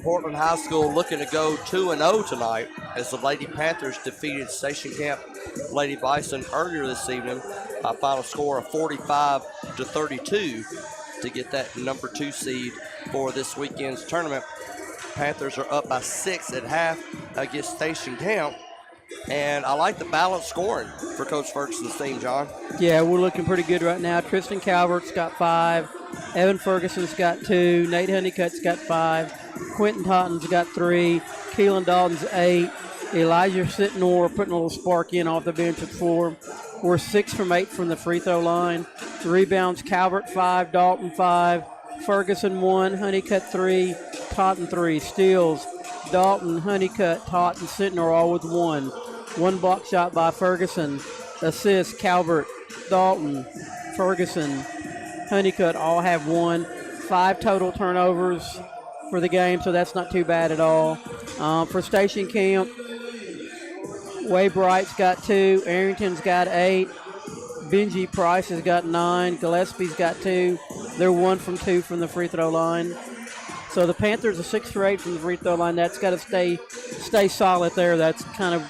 Portland High School looking to go 2-0 tonight as the Lady Panthers defeated Station Camp Lady Bison earlier this evening by a final score of 45-32 to get that number 2 seed for this weekend's tournament. Panthers are up by 6 at half against Station Camp. And I like the balanced scoring for Coach Ferguson's team, John. Yeah, we're looking pretty good right now. Tristan Calvert's got 5. Evan Ferguson's got 2. Nate Honeycutt's got 5. Quentin Totten's got 3. Keelan Dalton's 8. Elijah Sitnor putting a little spark in off the bench at 4. We're 6 from 8 from the free throw line. Rebounds, Calvert 5, Dalton 5, Ferguson 1, Honeycutt 3, Totten 3. Steals, Dalton, Honeycutt, Totten, Sitnor all with 1. 1 block shot by Ferguson. Assists, Calvert, Dalton, Ferguson, Honeycutt all have 1. 5 total turnovers for the game, so that's not too bad at all. For Station Camp, Wade Bright's got 2, Arrington's got 8, Benji Price has got 9, Gillespie's got 2. They're 1 from 2 from the free throw line. So the Panthers are 6 for 8 from the free throw line. That's got to stay solid there. That's kind of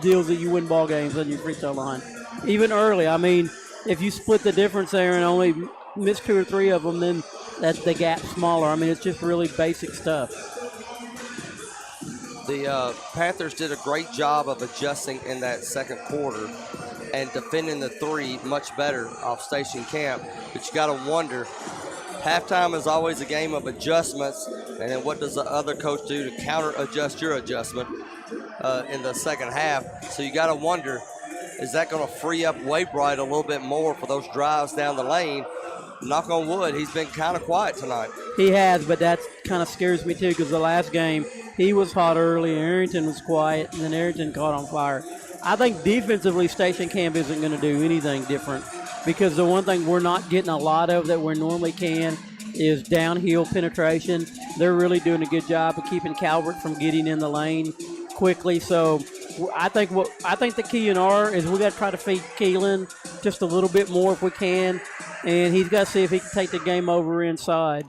deals that you win ball games on your free throw line. Even early, I mean, if you split the difference there and only miss 2 or 3 of them, then that's the gap smaller. I mean, it's just really basic stuff. The Panthers did a great job of adjusting in that second quarter and defending the 3 much better off Station Camp. But you got to wonder, halftime is always a game of adjustments, and then what does the other coach do to counter-adjust your adjustment in the second half? So you got to wonder, is that going to free up Wade Bright a little bit more for those drives down the lane? Knock on wood, he's been kind of quiet tonight. He has, but that kind of scares me too, because the last game he was hot early, Arrington was quiet, and then Arrington caught on fire. I think defensively Station Camp isn't going to do anything different, because the one thing we're not getting a lot of that we normally can is downhill penetration. They're really doing a good job of keeping Calvert from getting in the lane quickly. So I think the key in R is we got to try to feed Keelan just a little bit more if we can, and he's got to see if he can take the game over inside.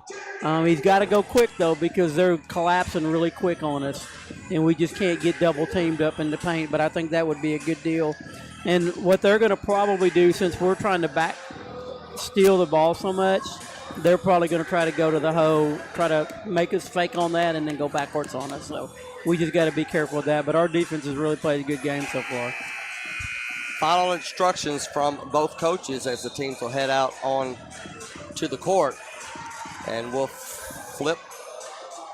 He's got to go quick though, because they're collapsing really quick on us, and we just can't get double teamed up in the paint. But I think that would be a good deal. And what they're going to probably do, since we're trying to steal the ball so much, they're probably going to try to go to the hole, try to make us fake on that, and then go backwards on us. So we just got to be careful with that. But our defense has really played a good game so far. Final instructions from both coaches as the teams will head out on to the court. And we'll flip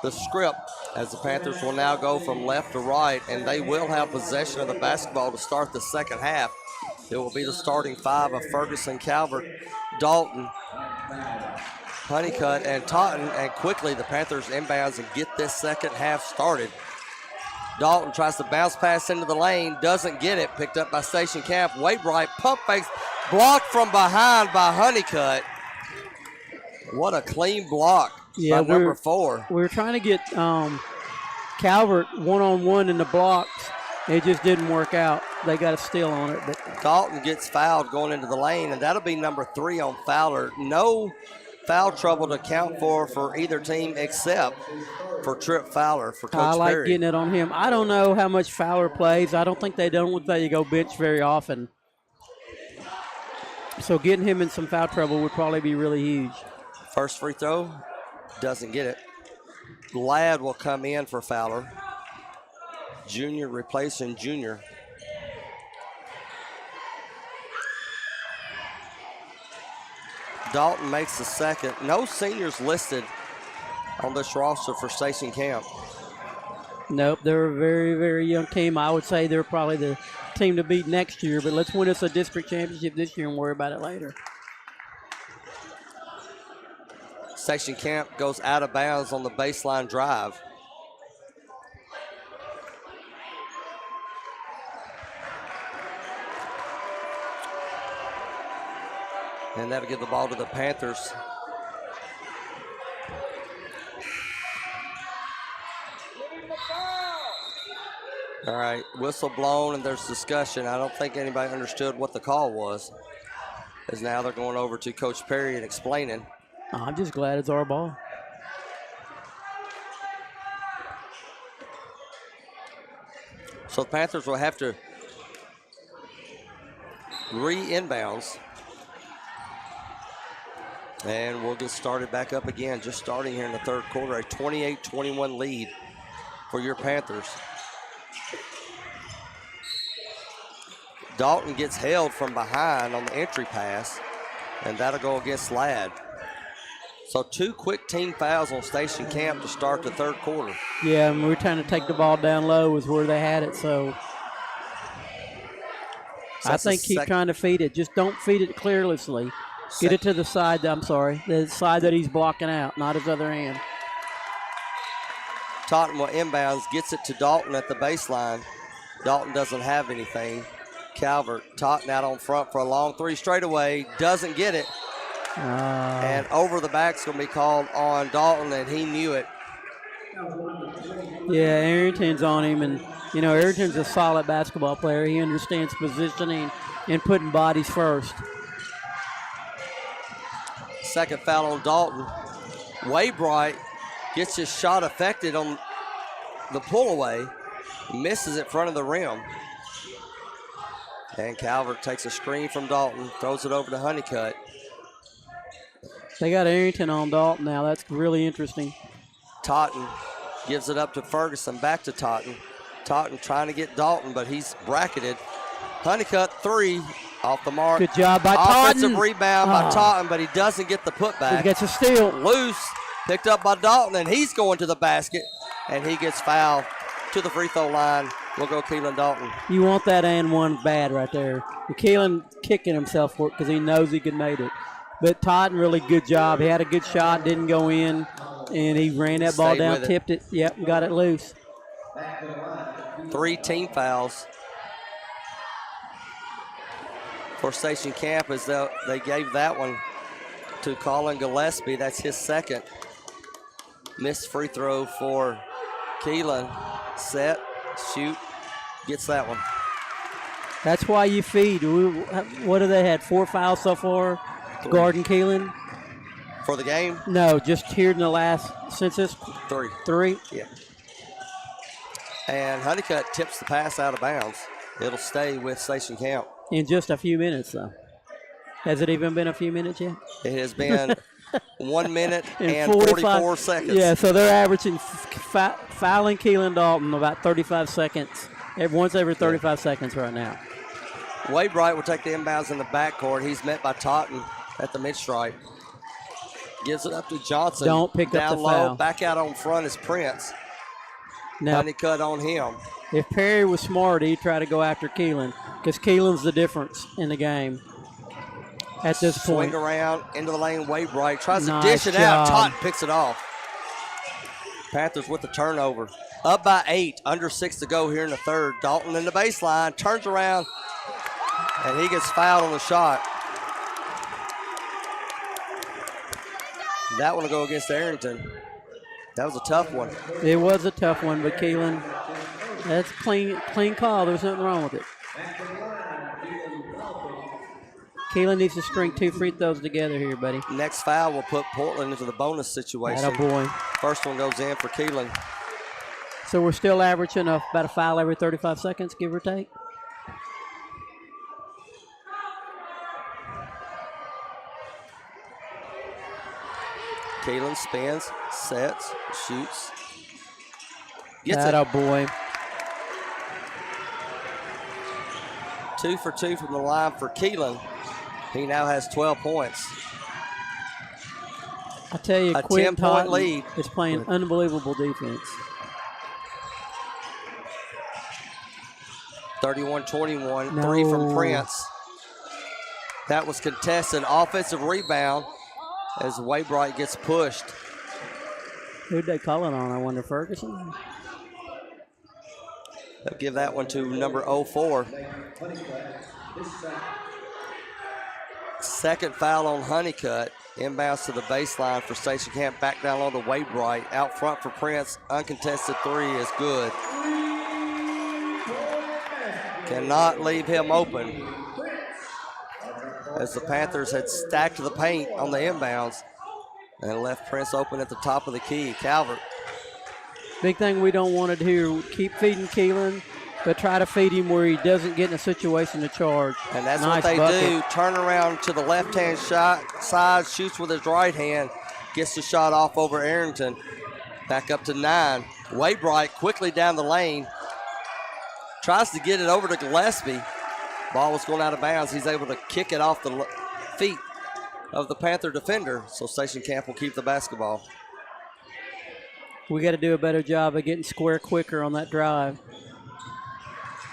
the script as the Panthers will now go from left to right, and they will have possession of the basketball to start the second half. It will be the starting 5 of Ferguson, Calvert, Dalton, Honeycutt, and Totten. And quickly the Panthers inbounds and get this second half started. Dalton tries to bounce pass into the lane, doesn't get it, picked up by Station Camp. Wainwright pump fakes, blocked from behind by Honeycutt. What a clean block by number 4. We're trying to get Calvert one-on-one in the blocks. It just didn't work out. They got a steal on it. But Dalton gets fouled going into the lane, and that'll be number 3 on Fowler. No foul trouble to count for either team except for Trip Fowler for Coach I like Perry. getting it on him. I don't know how much Fowler plays. I don't think they don't let you go bench very often. So getting him in some foul trouble would probably be really huge. First free throw, doesn't get it. Ladd will come in for Fowler. Junior replacing Junior. Dalton makes the second. No seniors listed on this roster for Station Camp. Nope, they're a very, very young team. I would say they're probably the team to beat next year, but let's win us a district championship this year and worry about it later. Station Camp goes out of bounds on the baseline drive. And that'll give the ball to the Panthers. All right, whistle blown and there's discussion. I don't think anybody understood what the call was, as now they're going over to Coach Perry and explaining. I'm just glad it's our ball. So the Panthers will have to re-inbounds. And we'll get started back up again, just starting here in the third quarter. A 28-21 lead for your Panthers. Dalton gets held from behind on the entry pass, and that'll go against Ladd. So 2 quick team fouls on Station Camp to start the third quarter. Yeah, and we're trying to take the ball down low is where they had it, so I think keep trying to feed it. Just don't feed it carelessly. Get it to the side, the side that he's blocking out, not his other hand. Totten will inbounds, gets it to Dalton at the baseline. Dalton doesn't have anything. Calvert, Totten out on front for a long 3 straightaway, doesn't get it. And over the back's going to be called on Dalton, and he knew it. Yeah, Arrington's on him, and Arrington's a solid basketball player. He understands positioning and putting bodies first. Second foul on Dalton. Waybright gets his shot affected on the pull away, misses it front of the rim. And Calvert takes a screen from Dalton, throws it over to Honeycutt. They got Arrington on Dalton now. That's really interesting. Totten gives it up to Ferguson, back to Totten. Totten trying to get Dalton, but he's bracketed. Honeycutt three off the mark. Good job by Totten. Offensive rebound by Totten, but he doesn't get the putback. He gets a steal. Loose, picked up by Dalton, and he's going to the basket, and he gets fouled to the free throw line. We'll go Keelan Dalton. You want that and one bad right there. Keelan kicking himself for it because he knows he could make it. But Totten, really good job. He had a good shot, didn't go in, and he ran that ball down, tipped it. Yep, got it loose. 3 team fouls for Station Camp as they gave that one to Colin Gillespie. That's his second. Missed free throw for Keelan. Set, shoot, gets that one. That's why you feed. What do they had? 4 fouls so far? 3. Gordon Keelan? For the game? No, just here in the last, since this? 3. 3? Yeah. And Honeycutt tips the pass out of bounds. It'll stay with Station Camp. In just a few minutes, though. Has it even been a few minutes yet? It has been 1 minute and 44 seconds. Yeah, so they're averaging fouling Keelan Dalton about 35 seconds. Once every 35 seconds right now. Waybright will take the inbounds in the backcourt. He's met by Totten at the mid-stripe. Gives it up to Johnson. Don't pick down up the low. foul. Back out on front is Prince. Now, Honeycutt on him. If Perry was smart, he'd try to go after Keelan because Keelan's the difference in the game at this point. Swing around into the lane. Waybright tries to Nice dish it out. job. Totten picks it off. Panthers with the turnover. Up by 8. Under 6 to go here in the third. Dalton in the baseline. Turns around. And he gets fouled on the shot. That one will go against Arrington. That was a tough one. It was a tough one, but Keelan, that's clean call. There's nothing wrong with it. Keelan needs to string 2 free throws together here, buddy. Next foul will put Portland into the bonus situation. Attaboy. First one goes in for Keelan. So we're still averaging about a foul every 35 seconds, give or take. Keelan spins, sets, shoots. Gets Attaboy. it. 2 for 2 from the line for Keelan. He now has 12 points. I tell you, A Quinn 10-point Totten lead. is playing unbelievable defense. 31-21, No. 3 from Prince. That was contested. Offensive rebound as Waybright gets pushed. Who'd they call it on? I wonder, Ferguson? They'll give that one to number 04. Second foul on Honeycutt. Inbounds to the baseline for Station Camp. Back down low to Waybright. Out front for Prince. Uncontested 3 is good. Cannot leave him open, as the Panthers had stacked the paint on the inbounds and left Prince open at the top of the key. Calvert. Big thing we don't want to do, keep feeding Keelan, but try to feed him where he doesn't get in a situation to charge. And that's Nice what they bucket. do. Turn around to the left-hand side, shoots with his right hand, gets the shot off over Arrington. Back up to 9. Waybright quickly down the lane. Tries to get it over to Gillespie. Ball was going out of bounds. He's able to kick it off the feet of the Panther defender. So Station Camp will keep the basketball. We got to do a better job of getting square quicker on that drive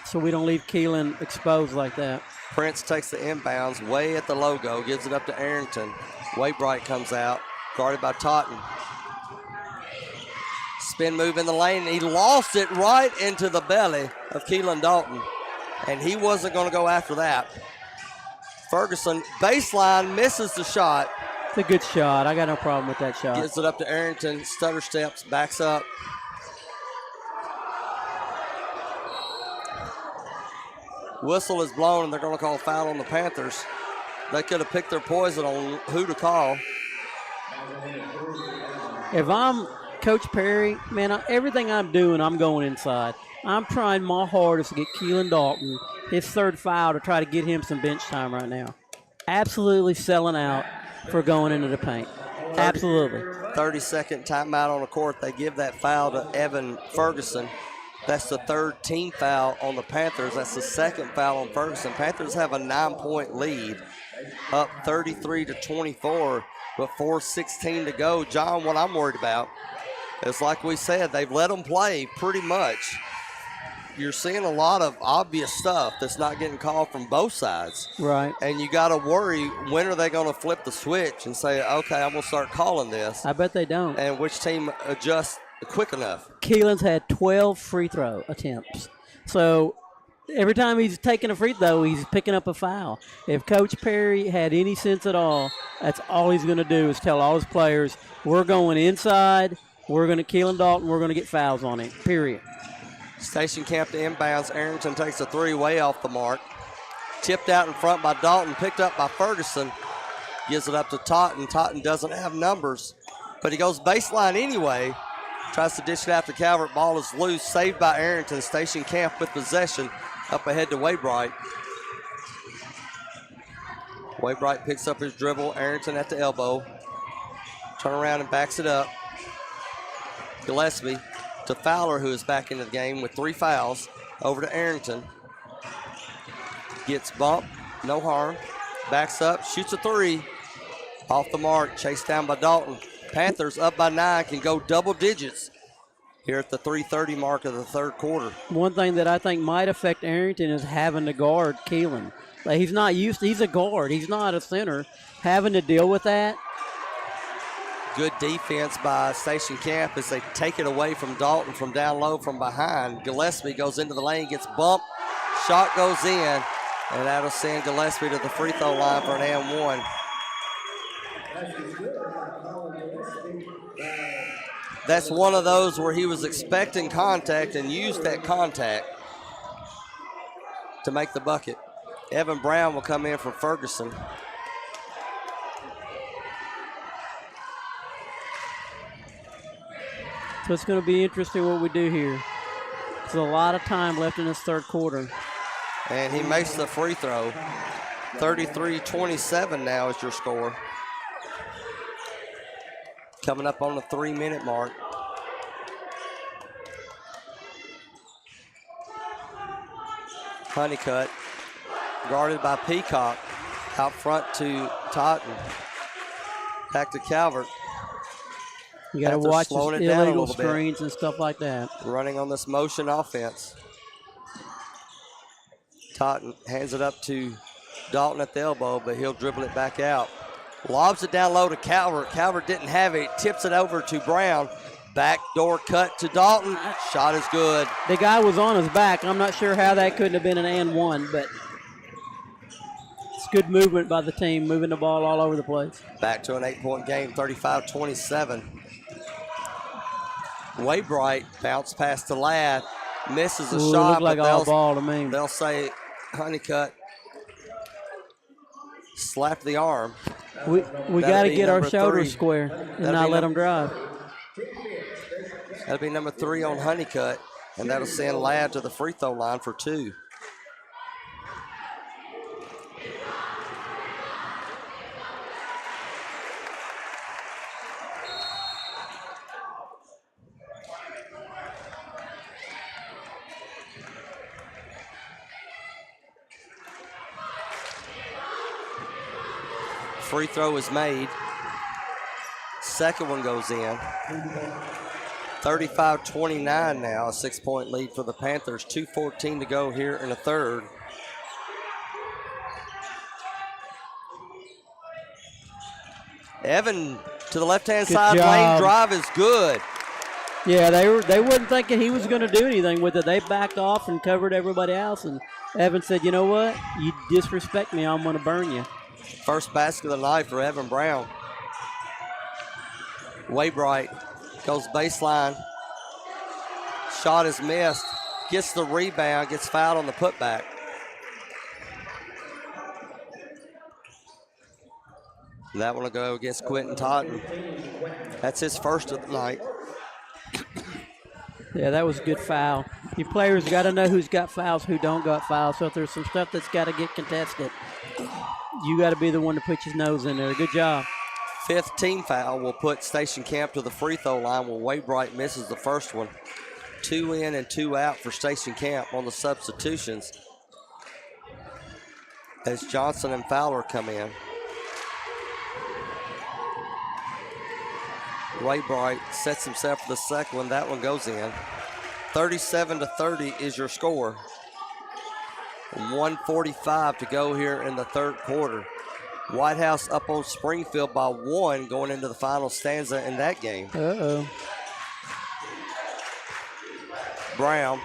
so we don't leave Keelan exposed like that. Prince takes the inbounds way at the logo, gives it up to Arrington. Waybright comes out, guarded by Totten. Spin move in the lane, and he lost it right into the belly of Keelan Dalton, and he wasn't going to go after that. Ferguson, baseline, misses the shot. It's a good shot. I got no problem with that shot. Gives it up to Arrington, stutter steps, backs up. Whistle is blown, and they're going to call foul on the Panthers. They could have picked their poison on who to call. If I'm Coach Perry, man, everything I'm doing, I'm going inside. I'm trying my hardest to get Keelan Dalton his third foul to try to get him some bench time right now. Absolutely selling out for going into the paint. Absolutely. 30-second timeout on the court. They give that foul to Evan Ferguson. That's the third team foul on the Panthers. That's the second foul on Ferguson. Panthers have a 9-point lead, up 33-24 with 4:16 to go. John, what I'm worried about is, like we said, they've let them play pretty much. You're seeing a lot of obvious stuff that's not getting called from both sides. Right. And you got to worry, when are they going to flip the switch and say, okay, I'm going to start calling this? I bet they don't. And which team adjusts quick enough? Keelan's had 12 free throw attempts. So every time he's taking a free throw, he's picking up a foul. If Coach Perry had any sense at all, that's all he's going to do is tell all his players, we're going inside, we're going to Keelan Dalton, we're going to get fouls on him, period. Station Camp to inbounds. Arrington takes a three way off the mark. Tipped out in front by Dalton, picked up by Ferguson. Gives it up to Totten. Totten doesn't have numbers, but he goes baseline anyway. Tries to dish it out to Calvert. Ball is loose. Saved by Arrington. Station Camp with possession. Up ahead to Waybright. Waybright picks up his dribble. Arrington at the elbow. Turn around and backs it up. Gillespie to Fowler, who is back into the game with 3 fouls. Over to Arrington. Gets bumped, no harm. Backs up, shoots a 3. Off the mark, chased down by Dalton. Panthers up by 9, can go double digits here at the 3:30 mark of the third quarter. One thing that I think might affect Arrington is having to guard Keelan. Like, he's not used to, he's a guard, he's not a center. Having to deal with that. Good defense by Station Camp as they take it away from Dalton from down low from behind. Gillespie goes into the lane, gets bumped. Shot goes in, and that'll send Gillespie to the free throw line for an and one. That's one of those where he was expecting contact and used that contact to make the bucket. Evan Brown will come in for Ferguson. So it's going to be interesting what we do here. There's a lot of time left in this third quarter. And he makes the free throw. 33-27 now is your score. Coming up on the 3-minute mark. Honeycutt, guarded by Peacock. Out front to Totten. Back to Calvert. You got to watch his illegal screens and stuff like that. Running on this motion offense. Totten hands it up to Dalton at the elbow, but he'll dribble it back out. Lobs it down low to Calvert. Calvert didn't have it. Tips it over to Brown. Backdoor cut to Dalton. Shot is good. The guy was on his back. I'm not sure how that couldn't have been an and one, but it's good movement by the team, moving the ball all over the place. Back to an 8-point game, 35-27. Waybright bounce pass to Ladd. Misses a shot. Looked like all ball to me. They'll say Honeycutt slapped the arm. We got to get our shoulders square and not let them drive. That'll be number 3 on Honeycutt, and that'll send Ladd to the free throw line for 2. Free throw is made. Second one goes in. 35-29 now, a 6-point lead for the Panthers. 2:14 to go here in the third. Evan to the left-hand side lane drive is good. Yeah, they weren't thinking he was going to do anything with it. They backed off and covered everybody else, and Evan said, you know what? You disrespect me, I'm going to burn you. First basket of the night for Evan Brown. Waybright goes baseline. Shot is missed. Gets the rebound, gets fouled on the putback. That one will go against Quentin Totten. That's his first of the night. Yeah, that was a good foul. You players got to know who's got fouls, who don't got fouls. So if there's some stuff that's got to get contested, you got to be the one to put your nose in there. Good job. Fifth team foul will put Station Camp to the free throw line while Waybright misses the first one. 2 in and 2 out for Station Camp on the substitutions as Johnson and Fowler come in. Waybright sets himself for the second one. That one goes in. 37-30 is your score. 1:45 to go here in the third quarter. White House up on Springfield by 1 going into the final stanza in that game. Uh-oh. Brown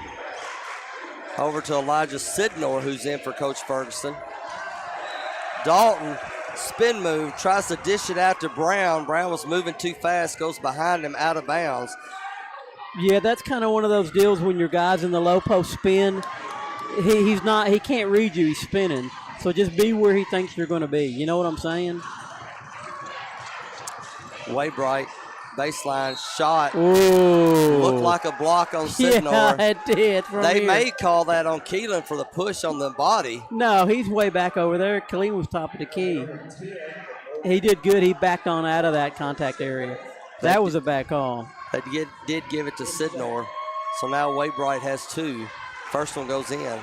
over to Elijah Sidnor, who's in for Coach Ferguson. Dalton, spin move, tries to dish it out to Brown. Brown was moving too fast, goes behind him out of bounds. Yeah, that's kind of one of those deals when your guy's in the low post spin. He can't read you, he's spinning. So just be where he thinks you're going to be. You know what I'm saying? Waybright, baseline shot. Ooh. Looked like a block on Sidnor. Yeah, it did. They may call that on Keelan for the push on the body. No, he's way back over there. Keelan was top of the key. He did good. He backed on out of that contact area. That was a bad call. They did give it to Sidnor. So now Waybright has 2. First one goes in.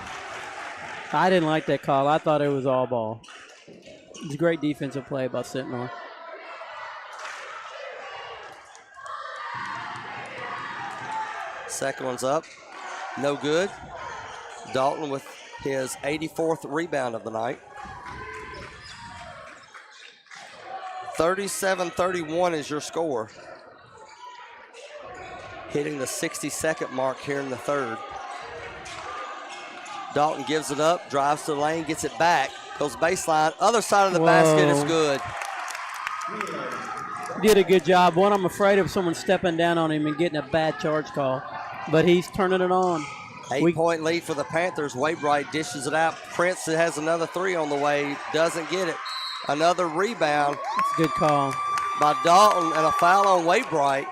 I didn't like that call. I thought it was all ball. It's a great defensive play by Sidnor. Second one's up. No good. Dalton with his 84th rebound of the night. 37-31 is your score. Hitting the 60-second mark here in the third. Dalton gives it up, drives to the lane, gets it back, goes baseline, other side of the basket is good. Did a good job. One, I'm afraid of someone stepping down on him and getting a bad charge call, but he's turning it on. 8-point lead for the Panthers. Waybright dishes it out. Prince has another 3 on the way, doesn't get it. Another rebound. That's a good call by Dalton and a foul on Waybright.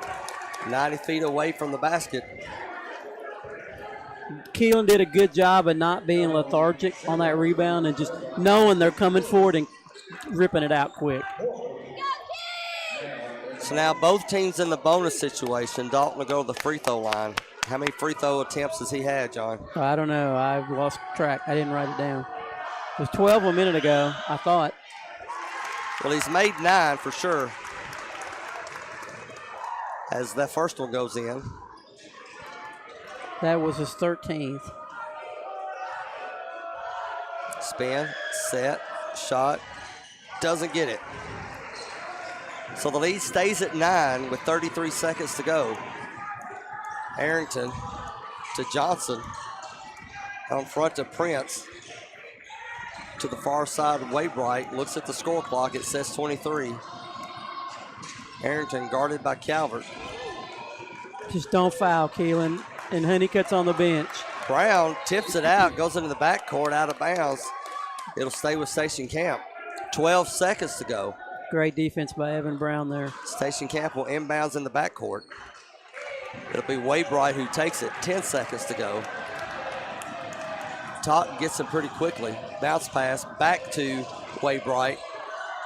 90 feet away from the basket. Keelan did a good job of not being lethargic on that rebound and just knowing they're coming forward and ripping it out quick. So now both teams in the bonus situation. Dalton will go to the free throw line. How many free throw attempts has he had, John? I don't know. I've lost track. I didn't write it down. It was 12 a minute ago, I thought. Well, he's made 9 for sure. As that first one goes in. That was his 13th. Spin, set, shot, doesn't get it. So the lead stays at 9 with 33 seconds to go. Arrington to Johnson. On front to Prince. To the far side of Waybright. Looks at the score clock. It says 23. Arrington guarded by Calvert. Just don't foul, Keelan. And Honeycutt's on the bench. Brown tips it out, goes into the backcourt, out of bounds. It'll stay with Station Camp. 12 seconds to go. Great defense by Evan Brown there. Station Camp will inbounds in the backcourt. It'll be Waybright who takes it. 10 seconds to go. Totten gets him pretty quickly. Bounce pass back to Waybright.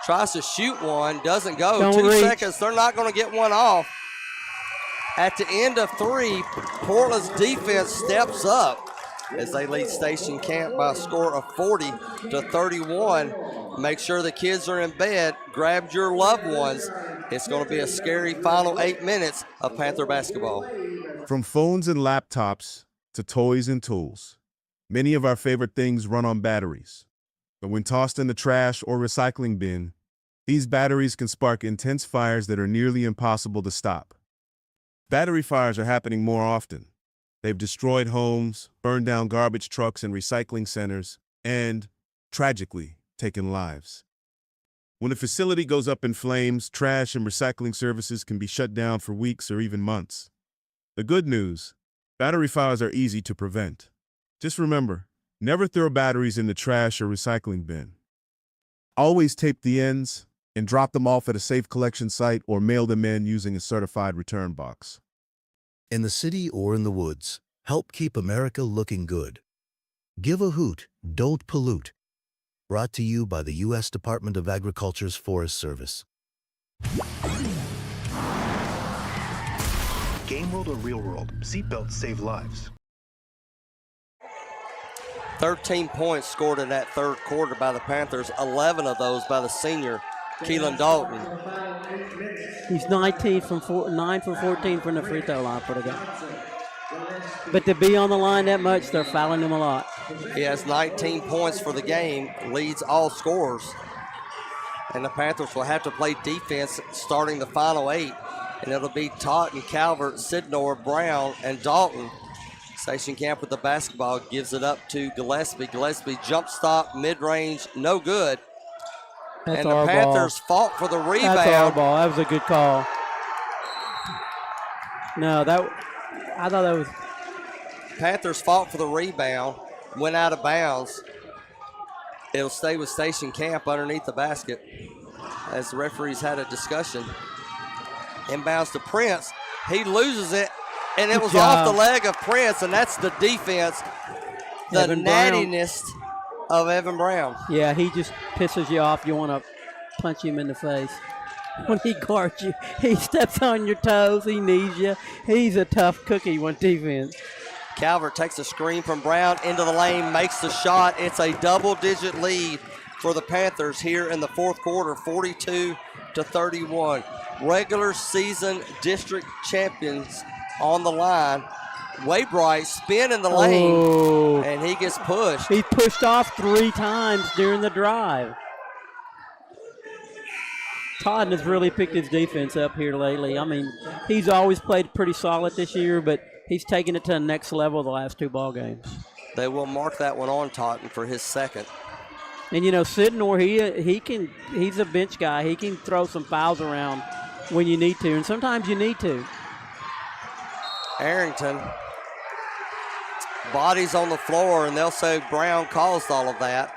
Tries to shoot one, doesn't go. Don't 2 reach. seconds, they're not going to get one off. At the end of 3, Portland's defense steps up as they lead Station Camp by a score of 40-31. Make sure the kids are in bed. Grab your loved ones. It's going to be a scary final 8 minutes of Panther basketball. From phones and laptops to toys and tools, many of our favorite things run on batteries. But when tossed in the trash or recycling bin, these batteries can spark intense fires that are nearly impossible to stop. Battery fires are happening more often. They've destroyed homes, burned down garbage trucks and recycling centers, and, tragically, taken lives. When a facility goes up in flames, trash and recycling services can be shut down for weeks or even months. The good news, battery fires are easy to prevent. Just remember, never throw batteries in the trash or recycling bin. Always tape the ends and drop them off at a safe collection site or mail them in using a certified return box. In the city or in the woods, help keep America looking good. Give a hoot, don't pollute. Brought to you by the U.S. Department of Agriculture's Forest Service. Game world or real world, seatbelts save lives. 13 points scored in that third quarter by the Panthers, 11 of those by the senior, Keelan Dalton. He's 9 from 14 from the free throw line for the game. But to be on the line that much, they're fouling him a lot. He has 19 points for the game, leads all scorers. And the Panthers will have to play defense starting the final 8. And it'll be Totten, Calvert, Sidnor, Brown, and Dalton. Station Camp with the basketball gives it up to Gillespie. Gillespie jump stop, mid-range, no good. That's and the our Panthers ball. fought for the rebound. That's our ball. That was a good call. No, I thought that was. Panthers fought for the rebound, went out of bounds. It'll stay with Station Camp underneath the basket as the referees had a discussion. Inbounds to Prince. He loses it, and it was off the leg of Prince, and that's the defense, the nattiness of Evan Brown. Yeah, he just pisses you off. You want to punch him in the face. When he guards you, he steps on your toes, he knees you. He's a tough cookie on defense. Calvert takes a screen from Brown into the lane, makes the shot. It's a double-digit lead for the Panthers here in the fourth quarter, 42-31. Regular season district champions on the line. Waybright spin in the lane, and he gets pushed. He pushed off 3 times during the drive. Todd has really picked his defense up here lately. I mean, he's always played pretty solid this year, but he's taken it to the next level the last 2 ball games. They will mark that one on Totten for his second. And you know, Sidnor, he's a bench guy. He can throw some fouls around when you need to, and sometimes you need to. Arrington, bodies on the floor, and they'll say Brown caused all of that.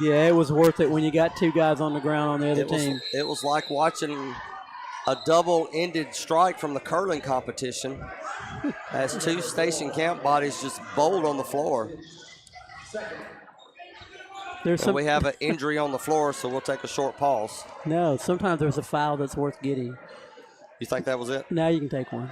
Yeah, it was worth it when you got 2 guys on the ground on the other team. It was like watching a double-ended strike from the curling competition as 2 Station Camp bodies just bowled on the floor. We have an injury on the floor, so we'll take a short pause. No, sometimes there's a foul that's worth getting. You think that was it? Now you can take one.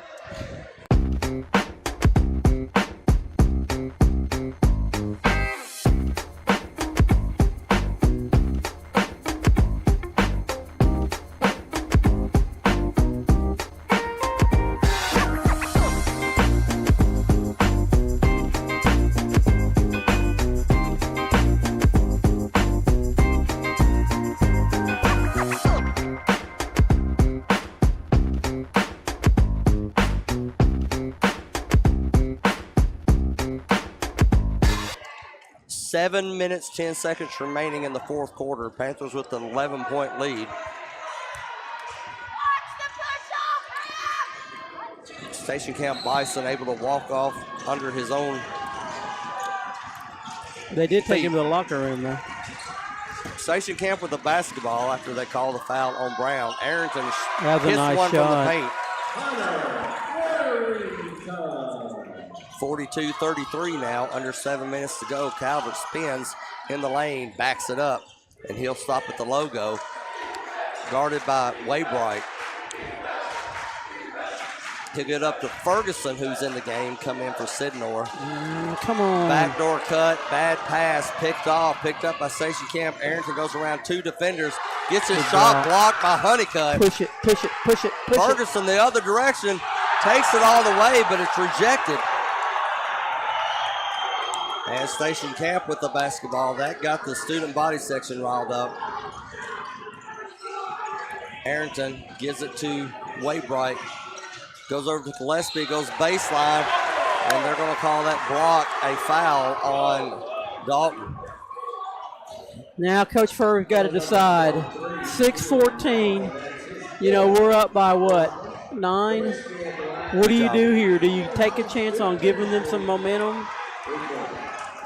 7 minutes, 10 seconds remaining in the fourth quarter. Panthers with an 11-point lead. Station Camp Bison able to walk off under his own. They did take him to the locker room, though. Station Camp with the basketball after they called a foul on Brown. Arrington That's a hits nice one shot. from the paint. 42-33 now, under 7 minutes to go. Calvert spins in the lane, backs it up, and he'll stop at the logo. Guarded by Waybright. He'll get up to Ferguson, who's in the game, come in for Sidnor. Come on. Backdoor cut, bad pass, picked up by Station Camp. Arrington goes around 2 defenders, gets his shot blocked by Honeycutt. Push it, push it, push it, push Ferguson the other direction, takes it all the way, but it's rejected. And Station Camp with the basketball. That got the student body section riled up. Arrington gives it to Waybright. Goes over to Gillespie, goes baseline, and they're going to call that block a foul on Dalton. Now Coach Furr's got to decide. 6-14. You know, we're up by what, 9? What do you do here? Do you take a chance on giving them some momentum?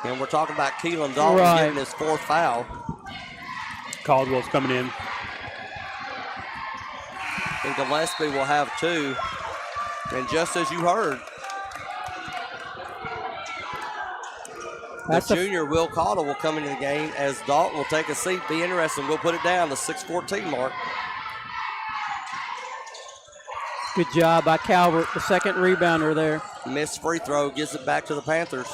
And we're talking about Keelan Dalton getting his 4th foul. Caldwell's coming in. and Gillespie will have 2. And just as you heard, the junior Will Cottle will come into the game as Dalton will take a seat. Be interesting. We'll put it down the 6:14 mark. Good job by Calvert, the second rebounder there. Missed free throw, gives it back to the Panthers.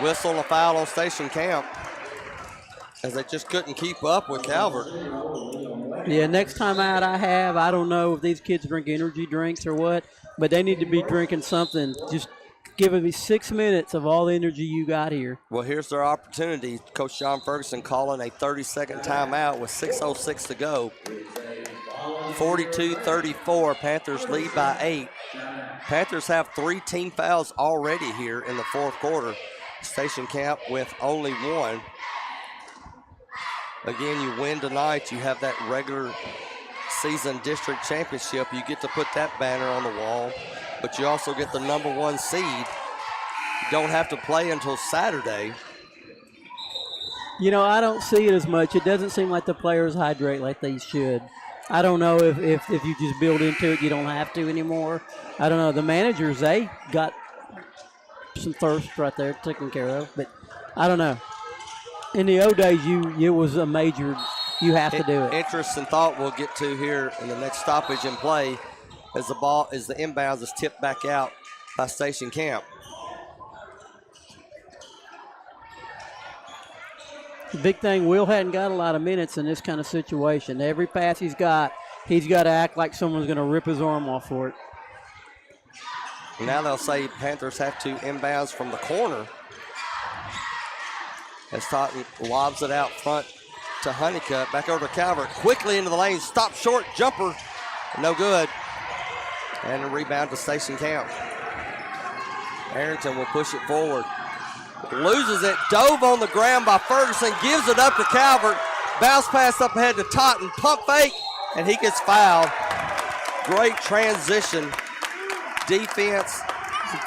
Whistle and a foul on Station Camp as they just couldn't keep up with Calvert. Yeah, next time out I don't know if these kids drink energy drinks or what, but they need to be drinking something. Just give me 6 minutes of all the energy you got here. Well, here's their opportunity. Coach John Ferguson calling a 30-second timeout with 6:06 to go. 42-34, Panthers lead by 8. Panthers have 3 team fouls already here in the fourth quarter. Station Camp with only 1. Again, you win tonight, you have that regular season district championship. You get to put that banner on the wall, but you also get the number 1 seed. You don't have to play until Saturday. You know, I don't see it as much. It doesn't seem like the players hydrate like they should. I don't know if you just build into it, you don't have to anymore. I don't know. The managers, they got some thirst right there taken care of, but I don't know. In the old days, it was a major, you have to do it. Interest and thought we'll get to here in the next stoppage in play as the inbounds is tipped back out by Station Camp. The big thing, Will hadn't got a lot of minutes in this kind of situation. Every pass he's got to act like someone's going to rip his arm off for it. Now they'll say Panthers have to inbounds from the corner. As Totten lobs it out front to Honeycutt. Back over to Calvert. Quickly into the lane. Stop short. Jumper. No good. And a rebound to Station Camp. Arrington will push it forward. Loses it. Dove on the ground by Ferguson. Gives it up to Calvert. Bounce pass up ahead to Totten. Pump fake. And he gets fouled. Great transition. Defense.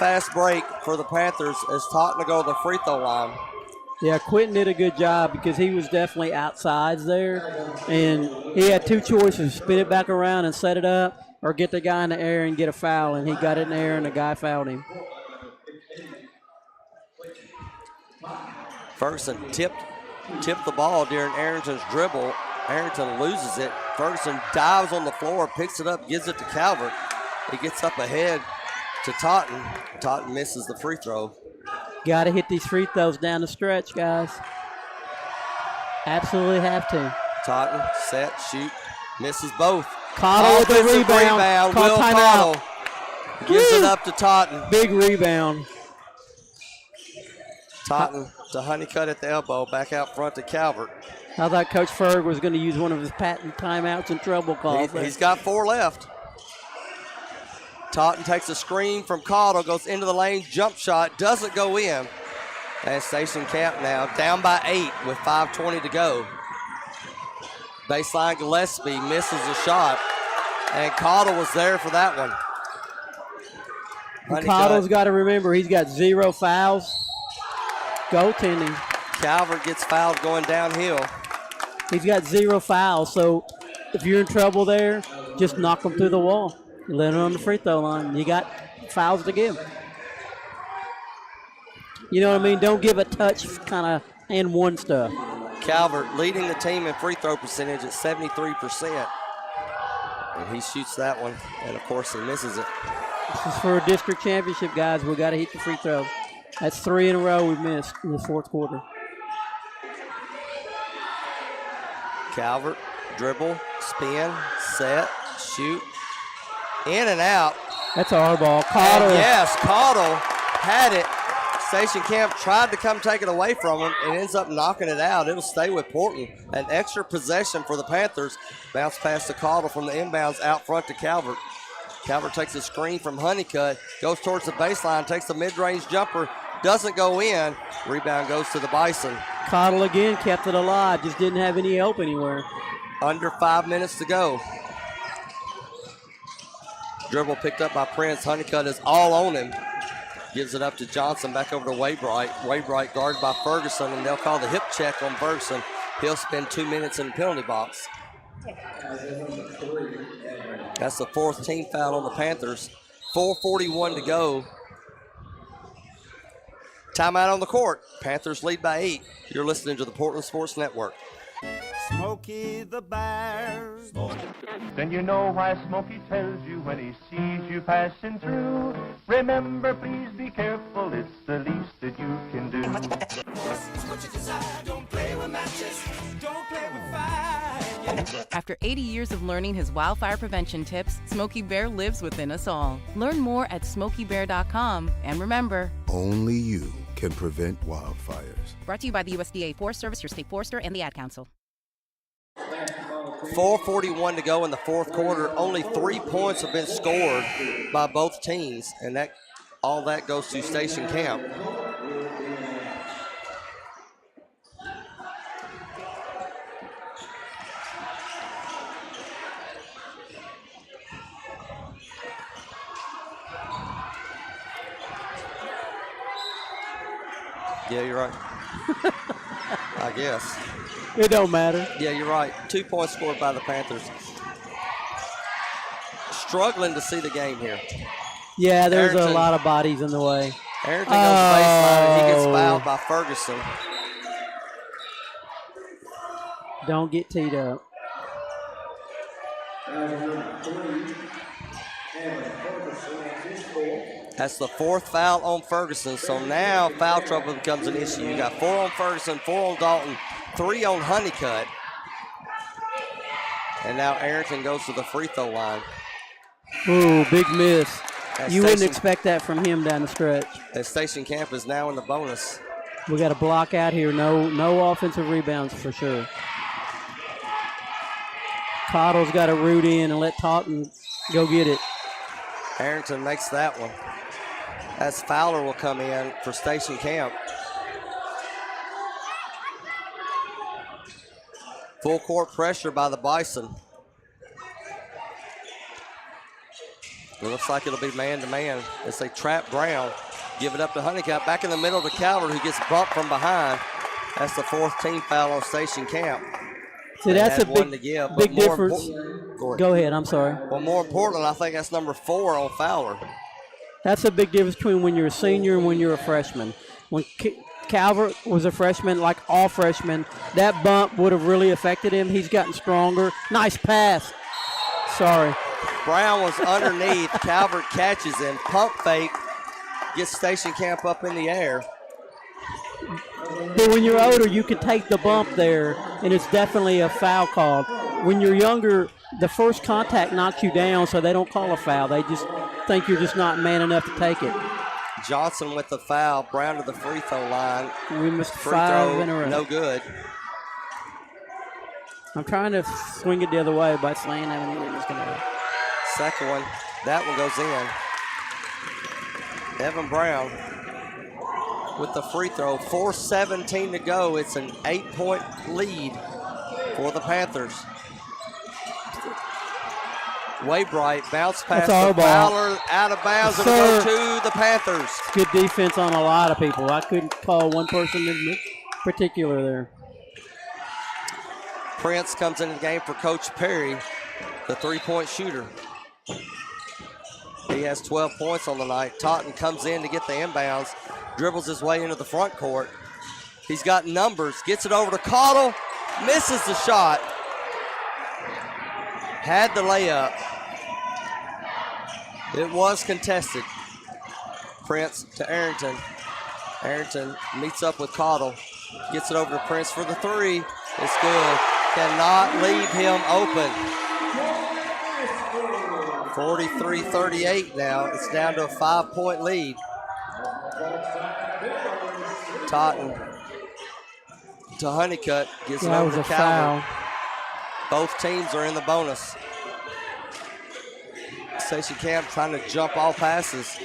Fast break for the Panthers as Totten to go to the free throw line. Yeah, Quentin did a good job because he was definitely outsides there. And he had 2 choices, spin it back around and set it up, or get the guy in the air and get a foul. And he got it in the air and the guy fouled him. Ferguson tipped the ball during Arrington's dribble. Arrington loses it. Ferguson dives on the floor, picks it up, gives it to Calvert. He gets up ahead to Totten. Totten misses the free throw. Got to hit these free throws down the stretch, guys. Absolutely have to. Totten, set, shoot, misses both. Cottle with the rebound. Will Cottle gives it up to Totten. Big rebound. Totten to Honeycutt at the elbow, back out front to Calvert. I thought Coach Ferg was going to use one of his patent timeouts and trouble calls. He's got 4 left. Totten takes a screen from Cottle, goes into the lane, jump shot, doesn't go in. And Station Camp now down by 8 with 5:20 to go. Baseline Gillespie misses a shot, and Cottle was there for that one. Cottle's got to remember he's got 0 fouls. Goaltending. Calvert gets fouled going downhill. He's got 0 fouls, so if you're in trouble there, just knock him through the wall. Let him on the free throw line. You got fouls to give. You know what I mean? Don't give a touch kind of and one stuff. Calvert leading the team in free throw percentage at 73%. And he shoots that one, and of course he misses it. This is for a district championship, guys. We got to hit the free throws. That's 3 in a row we've missed in the fourth quarter. Calvert, dribble, spin, set, shoot. In and out. That's our ball. Cottle. And yes, Cottle had it. Station Camp tried to come take it away from him and ends up knocking it out. It'll stay with Portland. An extra possession for the Panthers. Bounce pass to Cottle from the inbounds out front to Calvert. Calvert takes a screen from Honeycutt, goes towards the baseline, takes a mid-range jumper, doesn't go in. Rebound goes to the Bison. Cottle again kept it alive, just didn't have any help anywhere. Under 5 minutes to go. Dribble picked up by Prince. Honeycutt is all on him. Gives it up to Johnson, back over to Waybright. Waybright guarded by Ferguson, and they'll call the hip check on Ferguson. He'll spend 2 minutes in the penalty box. That's the 4th team foul on the Panthers. 4:41 to go. Timeout on the court. Panthers lead by 8. You're listening to the Portland Sports Network. Smokey the Bear. Then you know why Smokey tells you when he sees you passing through. Remember, please be careful, it's the least that you can do. It's what you desire. Don't play with matches. Don't play with fire. After 80 years of learning his wildfire prevention tips, Smokey Bear lives within us all. Learn more at SmokeyBear.com. And remember, Only you can prevent wildfires. brought to you by the USDA Forest Service, your state forester, and the Ad Council. 4:41 to go in the 4th quarter. Only 3 points have been scored by both teams, and all that goes to Station Camp. Yeah, you're right. I guess. It don't matter. Yeah, you're right. 2 points scored by the Panthers. Struggling to see the game here. Yeah, there's Arrington. a lot of bodies in the way. Arrington goes baseline and he gets fouled by Ferguson. Don't get teed up. That's the 4th foul on Ferguson. So now foul trouble becomes an issue. You got 4 on Ferguson, 4 on Dalton, 3 on Honeycutt. And now Arrington goes to the free throw line. Ooh, big miss. That You wouldn't Station- expect that from him down the stretch. The Station Camp is now in the bonus. We got a block out here. No offensive rebounds for sure. Cottle's got to root in and let Taunton go get it. Arrington makes that one. As Fowler will come in for Station Camp. Full court pressure by the Bison. It looks like it'll be man-to-man as they trap Brown. Give it up to Honeycutt. Back in the middle to Calvert, who gets bumped from behind. That's the 4th team foul on Station Camp. See, They that's had a one big, to give, but big more difference. impor- Go ahead, I'm sorry. Well, more important, I think that's number 4 on Fowler. That's a big difference between when you're a senior and when you're a freshman. When Calvert was a freshman, like all freshmen, that bump would have really affected him. He's gotten stronger. Nice pass. Sorry. Brown was underneath. Calvert catches him. Pump fake. Gets Station Camp up in the air. But when you're older, you can take the bump there, and it's definitely a foul called. When you're younger, the first contact knocks you down, so they don't call a foul. They just think you're just not man enough to take it. Johnson with the foul. Brown to the free throw line. We missed Free 5 throw, in a row. no good. I'm trying to swing it the other way, but Slane haven't even it's gonna. Second one. That one goes in. Evan Brown with the free throw. 4:17 to go. It's an 8-point lead for the Panthers. Waybright bounce pass That's our to ball. Fowler, out of bounds, and Sir. it'll go to the Panthers. Good defense on a lot of people. I couldn't call one person in particular there. Prince comes into the game for Coach Perry, the three-point shooter. He has 12 points on the night. Taunton comes in to get the inbounds, dribbles his way into the front court. He's got numbers, gets it over to Cottle, misses the shot. Had the layup. It was contested. Prince to Arrington. Arrington meets up with Cottle. Gets it over to Prince for the three. It's good. Cannot leave him open. 43-38 now. It's down to a 5-point lead. Taunton to Honeycutt. Gives it That over was to a Calvert. foul. Both teams are in the bonus. Station Camp trying to jump all passes.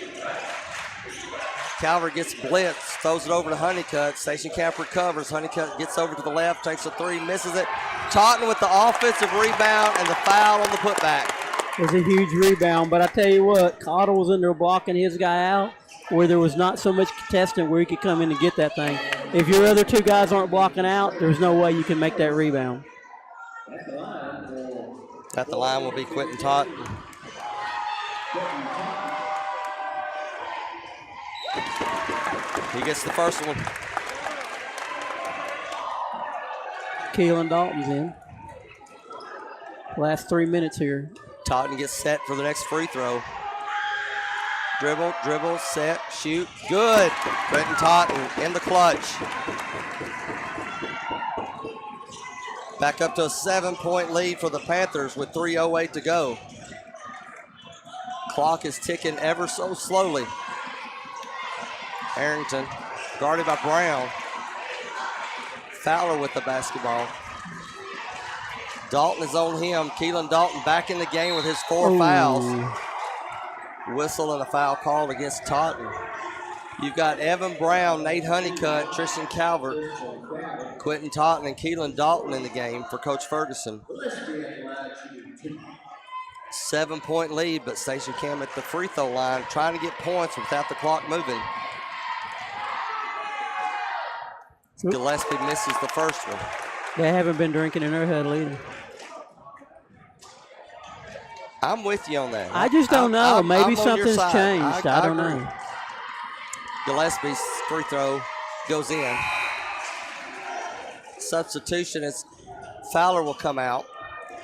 Calvert gets blitzed, throws it over to Honeycutt. Station Camp recovers. Honeycutt gets over to the left, takes a three, misses it. Taunton with the offensive rebound and the foul on the putback. It was a huge rebound, but I tell you what, Cottle was in there blocking his guy out where there was not so much contestant where he could come in and get that thing. If your other two guys aren't blocking out, there's no way you can make that rebound. At the line will be Quentin Totten. He gets the first one. Keelan Dalton's in. Last 3 minutes here. Totten gets set for the next free throw. Dribble, set, shoot. Good. Quentin Totten in the clutch. Back up to a 7-point lead for the Panthers with 3:08 to go. Clock is ticking ever so slowly. Arrington guarded by Brown. Fowler with the basketball. Dalton is on him. Keelan Dalton back in the game with his 4 fouls. Whistle and a foul called against Totten. You've got Evan Brown, Nate Honeycutt, Tristan Calvert, Quentin Totten, and Keelan Dalton in the game for Coach Ferguson. 7-point lead, but Station Cam at the free throw line trying to get points without the clock moving. Gillespie misses the first one. They haven't been drinking in their huddle either. I'm with you on that. I just don't know. Maybe I'm something's changed. I don't agree. know. Gillespie's free throw goes in. Substitution is Fowler will come out.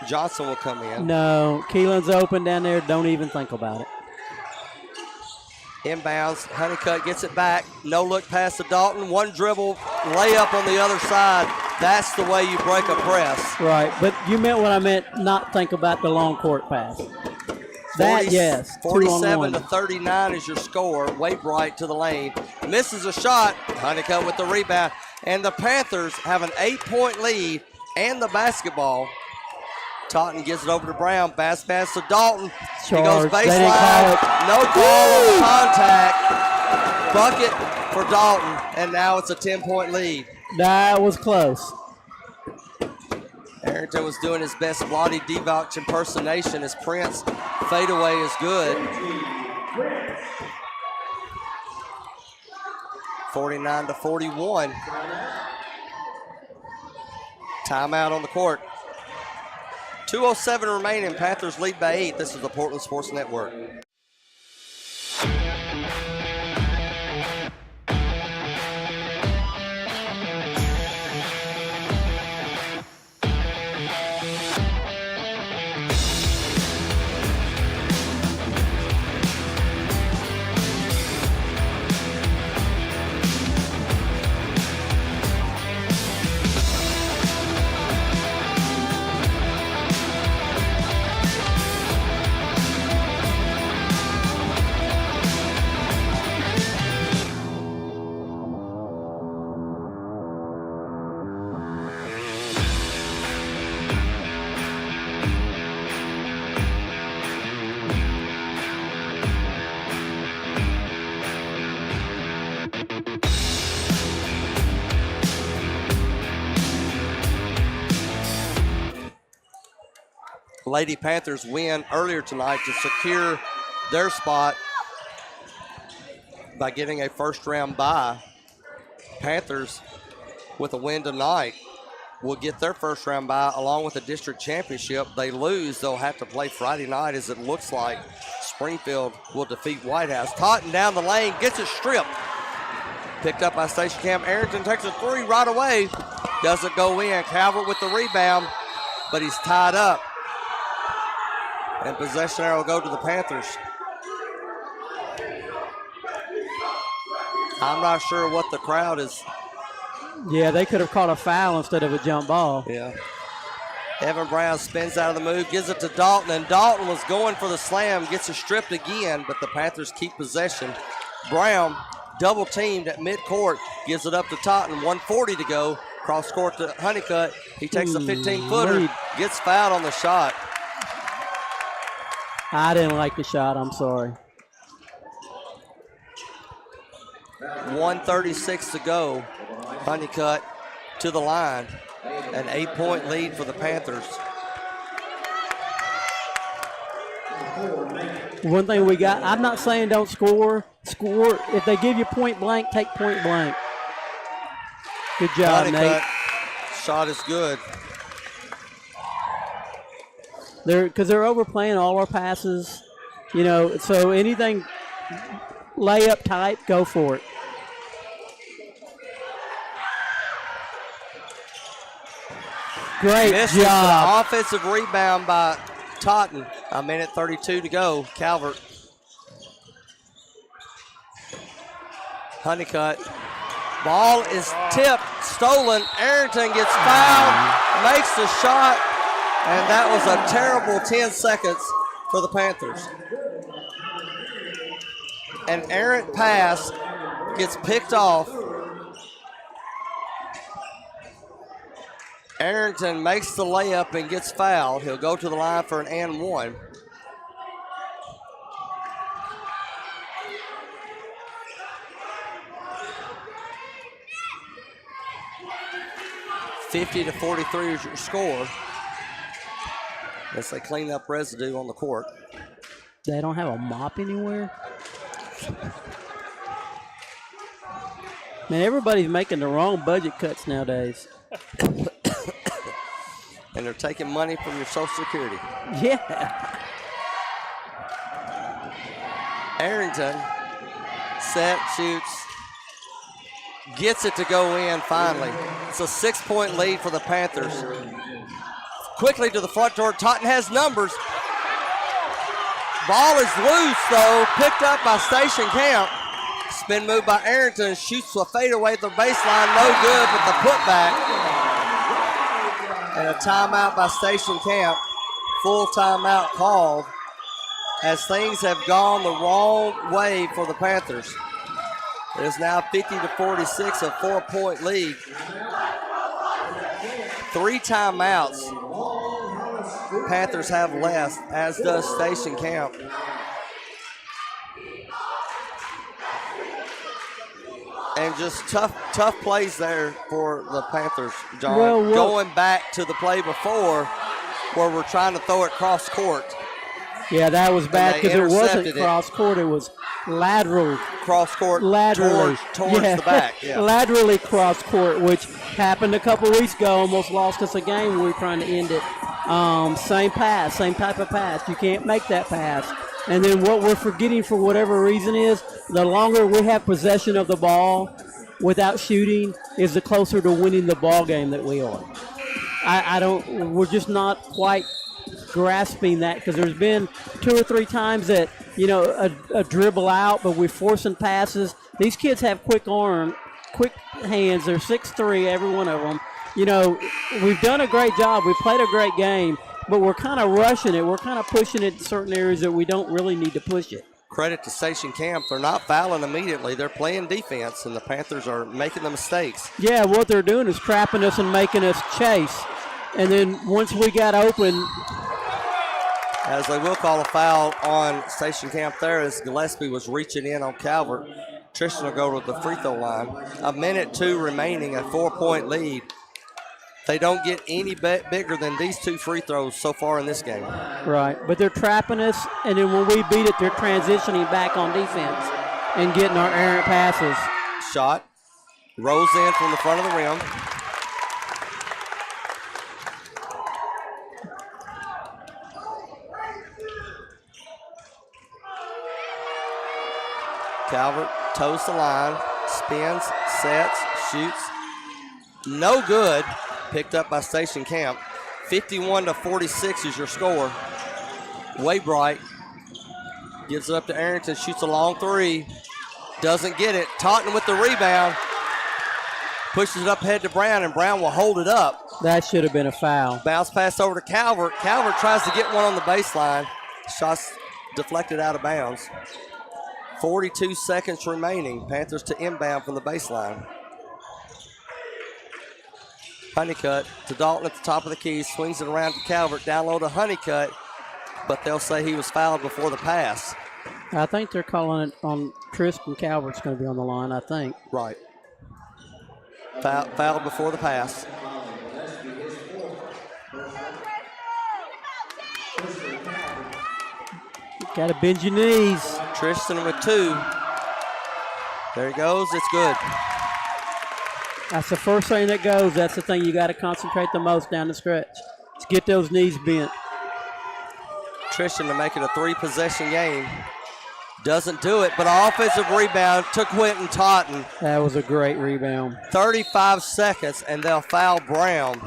Johnson will come in. No, Keelan's open down there. Don't even think about it. Inbounds. Honeycutt gets it back. No look pass to Dalton. One dribble, layup on the other side. That's the way you break a press. Right, but you meant what I meant, not think about the long court pass. That, yes. 47 to 39 is your score. Wainwright to the lane. Misses a shot. Honeycutt with the rebound. And the Panthers have an 8-point lead and the basketball. Totten gives it over to Brown. Pass to Dalton. He goes baseline. No call on the contact. Bucket for Dalton. And now it's a 10-point lead. That was close. Arrington was doing his best Lottie Divac impersonation as Prince fadeaway is good. 49 to 41. Timeout on the court. 2:07 remaining. Panthers lead by 8. This is the Portland Sports Network. Lady Panthers win earlier tonight to secure their spot by getting a first-round bye. Panthers, with a win tonight, will get their first-round bye along with the district championship. They lose, they'll have to play Friday night, as it looks like Springfield will defeat White House. Totten down the lane, gets it stripped. Picked up by Station Cam. Arrington takes a three right away. Doesn't go in. Calvert with the rebound, but he's tied up. And possession arrow will go to the Panthers. I'm not sure what the crowd is. Yeah, they could have caught a foul instead of a jump ball. Yeah. Evan Brown spins out of the move, gives it to Dalton, and Dalton was going for the slam, gets it stripped again, but the Panthers keep possession. Brown, double teamed at midcourt, gives it up to Totten, 1:40 to go. Cross court to Honeycutt. He takes a 15-footer, gets fouled on the shot. I didn't like the shot, I'm sorry. 1:36 to go. Honeycutt to the line. An 8-point lead for the Panthers. One thing we got, I'm not saying don't score. Score. If they give you point blank, take point blank. Good job, Nate. Honeycutt. Shot is good. Because they're overplaying all our passes, so anything layup type, go for it. Great Misses job. the offensive rebound by Totten. A minute 32 to go. Calvert. Honeycutt. Ball is tipped, stolen. Arrington gets fouled, makes the shot, and that was a terrible 10 seconds for the Panthers. An errant pass gets picked off. Arrington makes the layup and gets fouled. He'll go to the line for an and one. (50-43) is your score as they clean up residue on the court. They don't have a mop anywhere. Man, everybody's making the wrong budget cuts nowadays. And they're taking money from your Social Security. Yeah. Arrington, set, shoots, gets it to go in finally. It's a 6-point lead for the Panthers. Quickly to the front door. Totten has numbers. Ball is loose, though, picked up by Station Camp. Spin move by Arrington, shoots a fadeaway at the baseline, no good, but the putback. And a timeout by Station Camp. Full timeout called as things have gone the wrong way for the Panthers. It is now 50-46, a 4-point lead. 3 timeouts Panthers have left, as does Station Camp. And just tough plays there for the Panthers, John. Going back to the play before where we're trying to throw it cross court. Yeah, that was bad because it wasn't cross court. It was lateral. Cross court laterally. towards the back. Yeah. Laterally cross court, which happened a couple weeks ago. Almost lost us a game when we were trying to end it. Same pass, same type of pass. You can't make that pass. And then what we're forgetting for whatever reason is the longer we have possession of the ball without shooting is the closer to winning the ball game that we are. We're just not quite grasping that because there's been 2 or 3 times that, a dribble out, but we're forcing passes. These kids have quick hands. They're 6'3", every one of them. We've done a great job. We played a great game, but we're kind of rushing it. We're kind of pushing it in certain areas that we don't really need to push it. Credit to Station Camp. They're not fouling immediately. They're playing defense, and the Panthers are making the mistakes. Yeah, what they're doing is trapping us and making us chase. And then once we got open. As they will call a foul on Station Camp there as Gillespie was reaching in on Calvert. Tristan will go to the free throw line. 1:02 remaining, a 4-point lead. They don't get any bigger than these 2 free throws so far in this game. Right, but they're trapping us, and then when we beat it, they're transitioning back on defense and getting our errant passes. Shot. Rolls in from the front of the rim. Calvert toes the line, spins, sets, shoots. No good. Picked up by Station Camp. 51-46 is your score. Waybright gives it up to Arrington, shoots a long 3. Doesn't get it. Totten with the rebound. Pushes it up ahead to Brown, and Brown will hold it up. That should have been a foul. Bounce pass over to Calvert. Calvert tries to get one on the baseline. Shot's deflected out of bounds. 42 seconds remaining. Panthers to inbound from the baseline. Honeycutt to Dalton at the top of the key. Swings it around to Calvert. Down low to Honeycutt. But they'll say he was fouled before the pass. I think they're calling it on Tristan Calvert's going to be on the line, I think. Right. Fouled before the pass. Got to bend your knees. Tristan with 2. There he goes. It's good. That's the first thing that goes. That's the thing you got to concentrate the most down the stretch. Is get those knees bent. Tristan to make it a 3-possession game. Doesn't do it, but an offensive rebound to Quentin Totten. That was a great rebound. 35 seconds, and they'll foul Brown.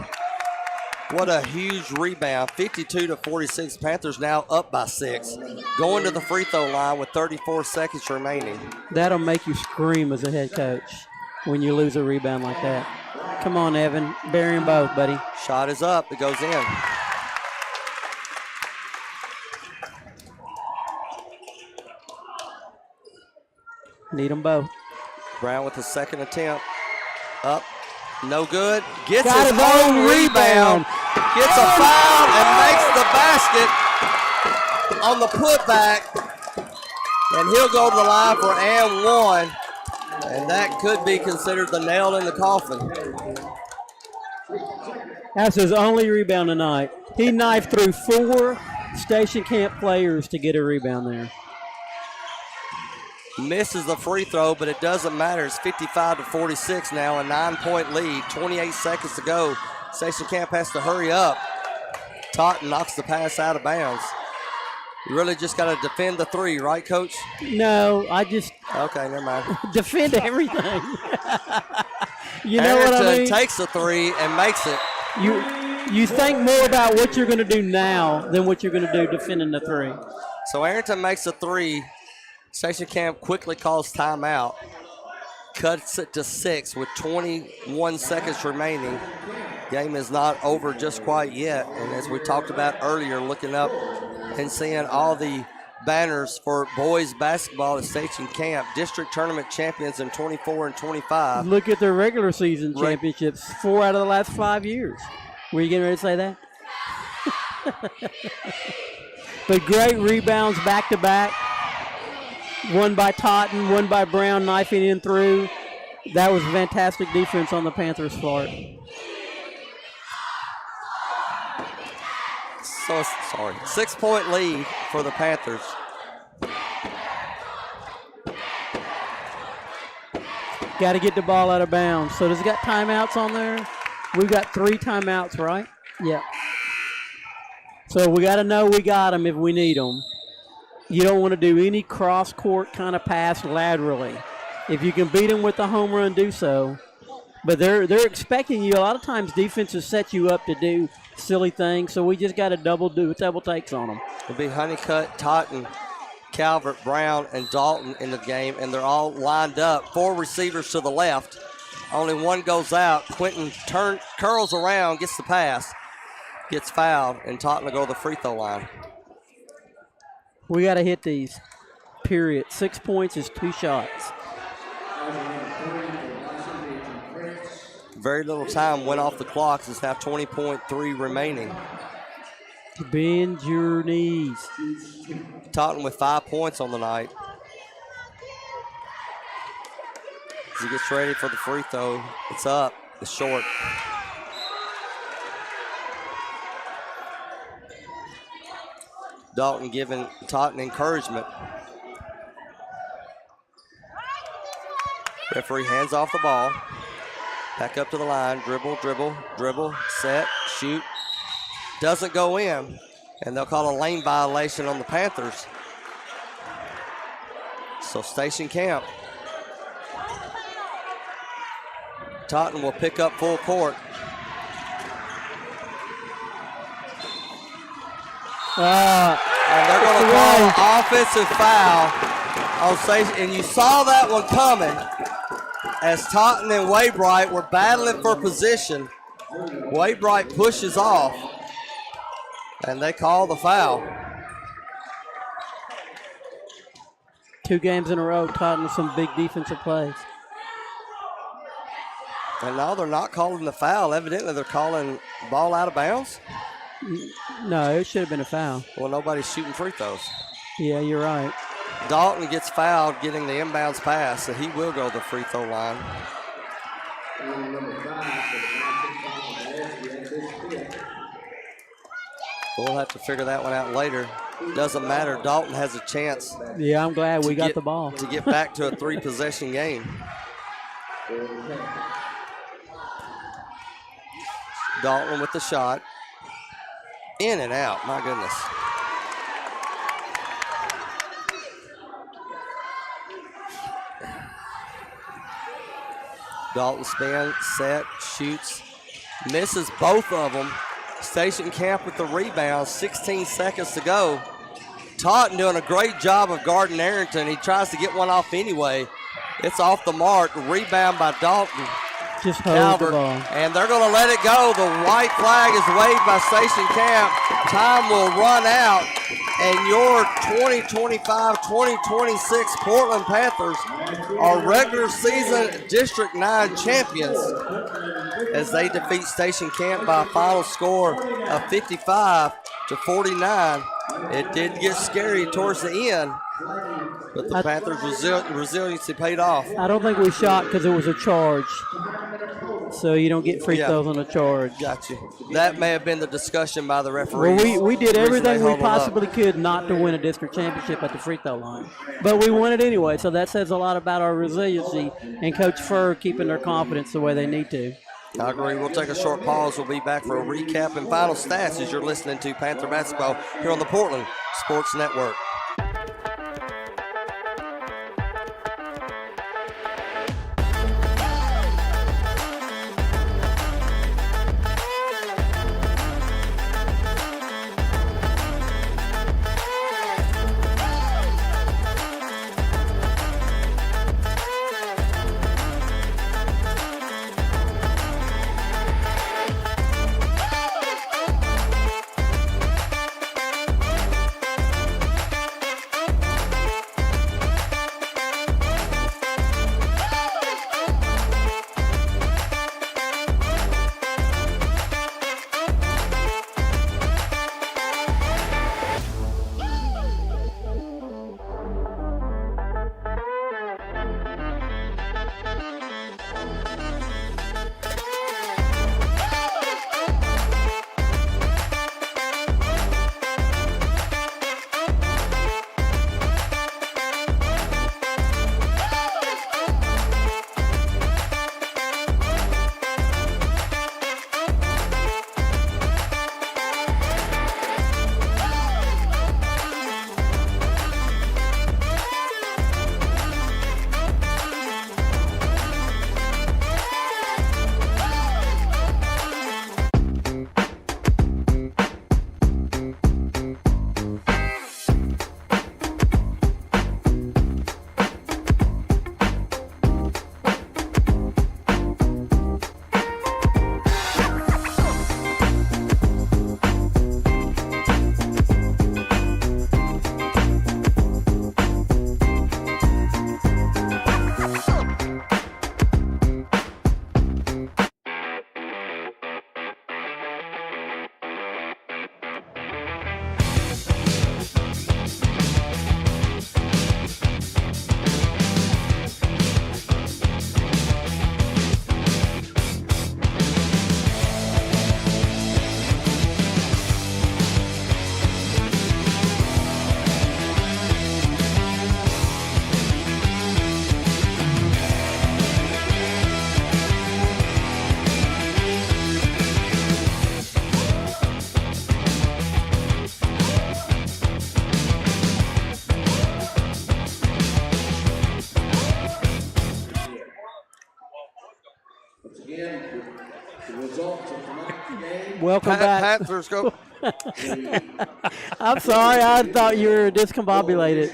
What a huge rebound. 52-46. Panthers now up by 6. Going to the free throw line with 34 seconds remaining. That'll make you scream as a head coach when you lose a rebound like that. Come on, Evan. Bury them both, buddy. Shot is up. It goes in. Need them both. Brown with the second attempt. Up. No good. Gets Got his own rebound. Gets a foul and makes the basket on the putback. And he'll go to the line for and one. And that could be considered the nail in the coffin. That's his only rebound tonight. He knifed through 4 station camp players to get a rebound there. Misses the free throw, but it doesn't matter. It's 55-46 now, a 9-point lead. 28 seconds to go. Station Camp has to hurry up. Totten knocks the pass out of bounds. You really just got to defend the 3, right, Coach? No, I just Okay, never mind. defend everything. You know what I mean? takes the 3 and makes it. You think more about what you're going to do now than what you're going to do defending the 3. So Arrington makes a 3. Station Camp quickly calls timeout. Cuts it to 6 with 21 seconds remaining. Game is not over just quite yet. And as we talked about earlier, looking up and seeing all the banners for boys basketball at Station Camp, district tournament champions in 24 and 25. Look at their regular season championships, 4 out of the last 5 years. Were you getting ready to say that? But great rebounds back to back. One by Totten, one by Brown, knifing in through. That was fantastic defense on the Panthers' part. So, sorry. 6-point lead for the Panthers. Got to get the ball out of bounds. So does it got timeouts on there? We've got 3 timeouts, right? Yeah. So we got to know we got them if we need them. You don't want to do any cross-court kind of pass laterally. If you can beat them with the home run, do so. But they're expecting you. A lot of times defenses set you up to do silly things, so we just got to double takes on them. It'll be Honeycutt, Totten, Calvert, Brown, and Dalton in the game, and they're all lined up. 4 receivers to the left. Only one goes out. Quentin curls around, gets the pass, gets fouled, and Totten will go to the free throw line. We got to hit these, period. 6 points is 2 shots. Very little time went off the clock. It's now 20.3 remaining. Bend your knees. Totten with 5 points on the night. As he gets ready for the free throw, it's up, it's short. Dalton giving Totten encouragement. Referee hands off the ball. Back up to the line, dribble, set, shoot. Doesn't go in, and they'll call a lane violation on the Panthers. So Station Camp. Totten will pick up full court. And they're going to call an offensive foul on Station. And you saw that one coming as Totten and Waybright were battling for position. Waybright pushes off, and they call the foul. 2 games in a row, Totten with some big defensive plays. And now they're not calling the foul. Evidently, they're calling ball out of bounds. No, it should have been a foul. Well, nobody's shooting free throws. Yeah, you're right. Dalton gets fouled getting the inbounds pass, so he will go to the free throw line. We'll have to figure that one out later. Doesn't matter. Dalton has a chance. Yeah, I'm glad we got the ball. To get back to a 3-possession game. Dalton with the shot. In and out, my goodness. Dalton spin, set, shoots, misses both of them. Station Camp with the rebound, 16 seconds to go. Totten doing a great job of guarding Arrington. He tries to get one off anyway. It's off the mark. Rebound by Dalton. Just hold Calvert, the ball. and they're going to let it go. The white flag is waved by Station Camp. Time will run out, and your 2025-2026 Portland Panthers are regular season District 9 champions as they defeat Station Camp by a final score of 55-49. It did get scary towards the end, but the Panthers' resiliency paid off. I don't think we shot because it was a charge. So you don't get free throws on a charge. Got you. That may have been the discussion by the referees. Well, we did everything we possibly could not to win a district championship at the free throw line. But we won it anyway, so that says a lot about our resiliency and Coach Furr keeping their confidence the way they need to. I agree. We'll take a short pause. We'll be back for a recap and final stats as you're listening to Panther Basketball here on the Portland Sports Network. Welcome back. Panthers go. I'm sorry, I thought you were discombobulated.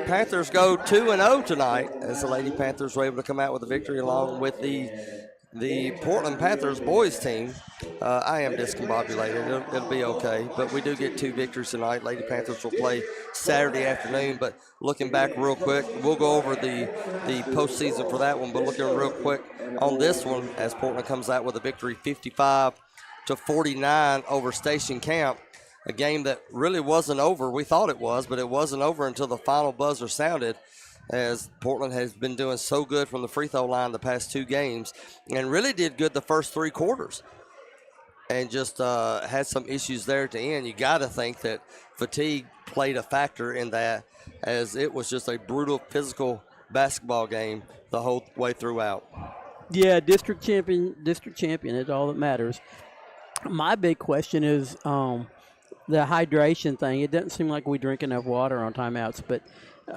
Panthers go 2-0 tonight as the Lady Panthers were able to come out with a victory along with the Portland Panthers boys team. I am discombobulated. It'll be okay, but we do get 2 victories tonight. Lady Panthers will play Saturday afternoon, but looking back real quick, we'll go over the postseason for that one, but looking real quick on this one as Portland comes out with a victory 55-49 over Station Camp, a game that really wasn't over. We thought it was, but it wasn't over until the final buzzer sounded, as Portland has been doing so good from the free throw line the past 2 games and really did good the first 3 quarters and just had some issues there at the end. You got to think that fatigue played a factor in that, as it was just a brutal physical basketball game the whole way throughout. Yeah, district champion is all that matters. My big question is the hydration thing. It doesn't seem like we drink enough water on timeouts, but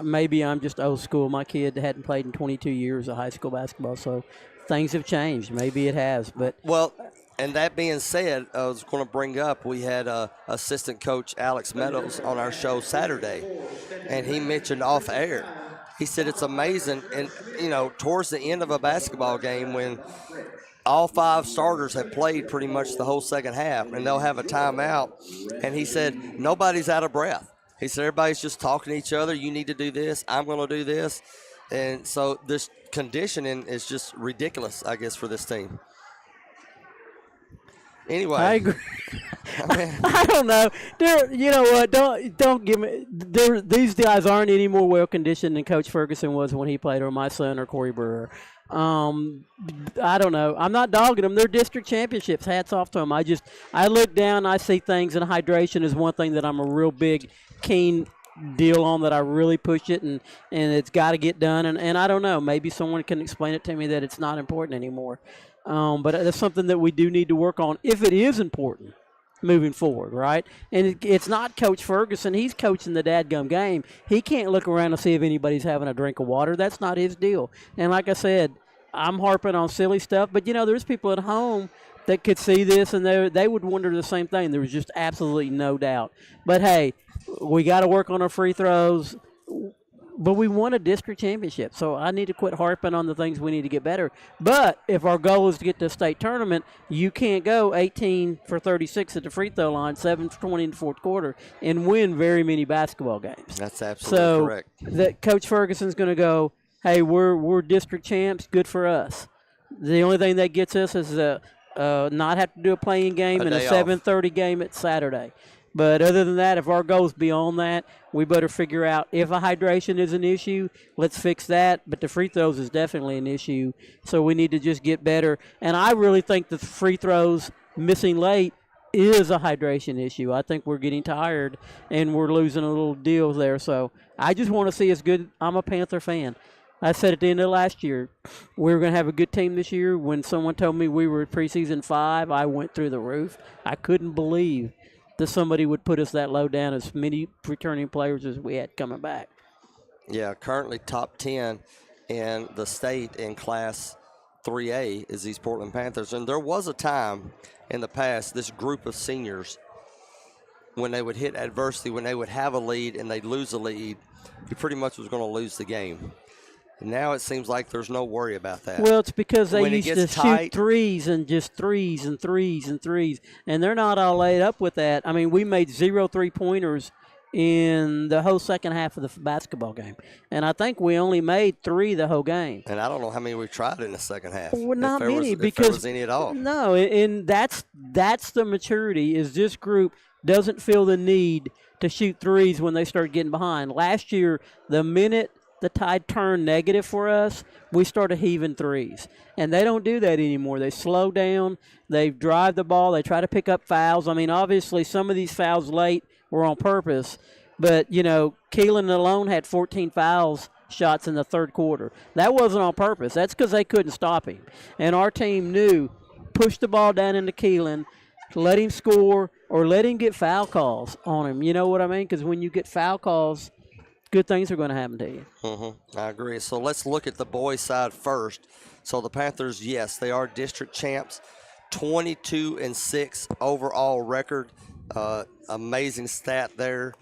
maybe I'm just old school. My kid hadn't played in 22 years of high school basketball, so things have changed. Maybe it has, but Well, and that being said, I was going to bring up we had assistant coach Alex Meadows on our show Saturday, and he mentioned off air. He said it's amazing, and towards the end of a basketball game when all 5 starters have played pretty much the whole second half, and they'll have a timeout. And he said nobody's out of breath. He said everybody's just talking to each other. You need to do this. I'm going to do this. And so this conditioning is just ridiculous, I guess, for this team. Anyway, I agree. I don't know. You know what? Don't give me. These guys aren't any more well conditioned than Coach Ferguson was when he played, or my son, or Corey Brewer. I don't know. I'm not dogging them. They're district championships. Hats off to them. I look down, I see things, and hydration is one thing that I'm a real big, keen deal on, that I really push it, and it's got to get done. And I don't know. Maybe someone can explain it to me that it's not important anymore. But that's something that we do need to work on if it is important moving forward, right? And it's not Coach Ferguson. He's coaching the dadgum game. He can't look around and see if anybody's having a drink of water. That's not his deal. And like I said, I'm harping on silly stuff, but, there's people at home that could see this, and they would wonder the same thing. There was just absolutely no doubt. But, hey, we got to work on our free throws. But we won a district championship, so I need to quit harping on the things we need to get better. But if our goal is to get to the state tournament, you can't go 18 for 36 at the free throw line, 7 for 20 in the fourth quarter, and win very many basketball games. That's absolutely correct. So that Coach Ferguson's going to go, hey, we're district champs, good for us. The only thing that gets us is not have to do a playing game and a 7:30 game at Saturday. But other than that, if our goal's beyond that, we better figure out if a hydration is an issue, let's fix that. But the free throws is definitely an issue, so we need to just get better. And I really think the free throws missing late is a hydration issue. I think we're getting tired, and we're losing a little deal there. So I just want to see us good. I'm a Panther fan. I said at the end of last year, we were going to have a good team this year. When someone told me we were preseason 5, I went through the roof. I couldn't believe that somebody would put us that low down, as many returning players as we had coming back. Yeah, currently top 10 in the state in Class 3A is these Portland Panthers. And there was a time in the past, this group of seniors, when they would hit adversity, when they would have a lead and they'd lose a lead, you pretty much was going to lose the game. And now it seems like there's no worry about that. Well, it's because they When it used to gets tight, shoot threes and just threes and threes and threes, and they're not all laid up with that. I mean, we made 0 3-pointers in the whole second half of the basketball game, and I think we only made 3 the whole game. And I don't know how many we tried in the second half. Well, not many, if because there was any at all. No, and that's the maturity. Is this group doesn't feel the need to shoot threes when they start getting behind. Last year, the minute the tide turned negative for us, we started heaving threes. And they don't do that anymore. They slow down. They drive the ball. They try to pick up fouls. I mean, obviously, some of these fouls late were on purpose. But, Keelan alone had 14 fouls shots in the third quarter. That wasn't on purpose. That's because they couldn't stop him. And our team knew, push the ball down into Keelan, let him score, or let him get foul calls on him. You know what I mean? Because when you get foul calls, good things are going to happen to you. I agree. So let's look at the boys' side first. So the Panthers, yes, they are district champs, 22-6 overall record. Amazing stat there.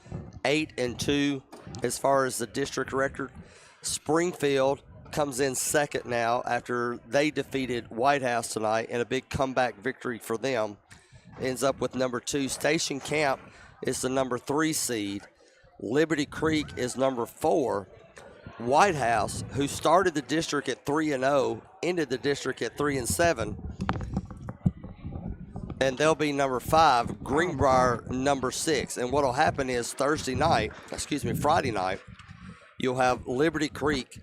8-2 as far as the district record. Springfield comes in second now after they defeated White House tonight in a big comeback victory for them. Ends up with number 2. Station Camp is the number 3 seed. Liberty Creek is number 4. White House, who started the district at 3-0, ended the district at 3-7. And they'll be number 5. Greenbrier, number 6. And what'll happen is Friday night, you'll have Liberty Creek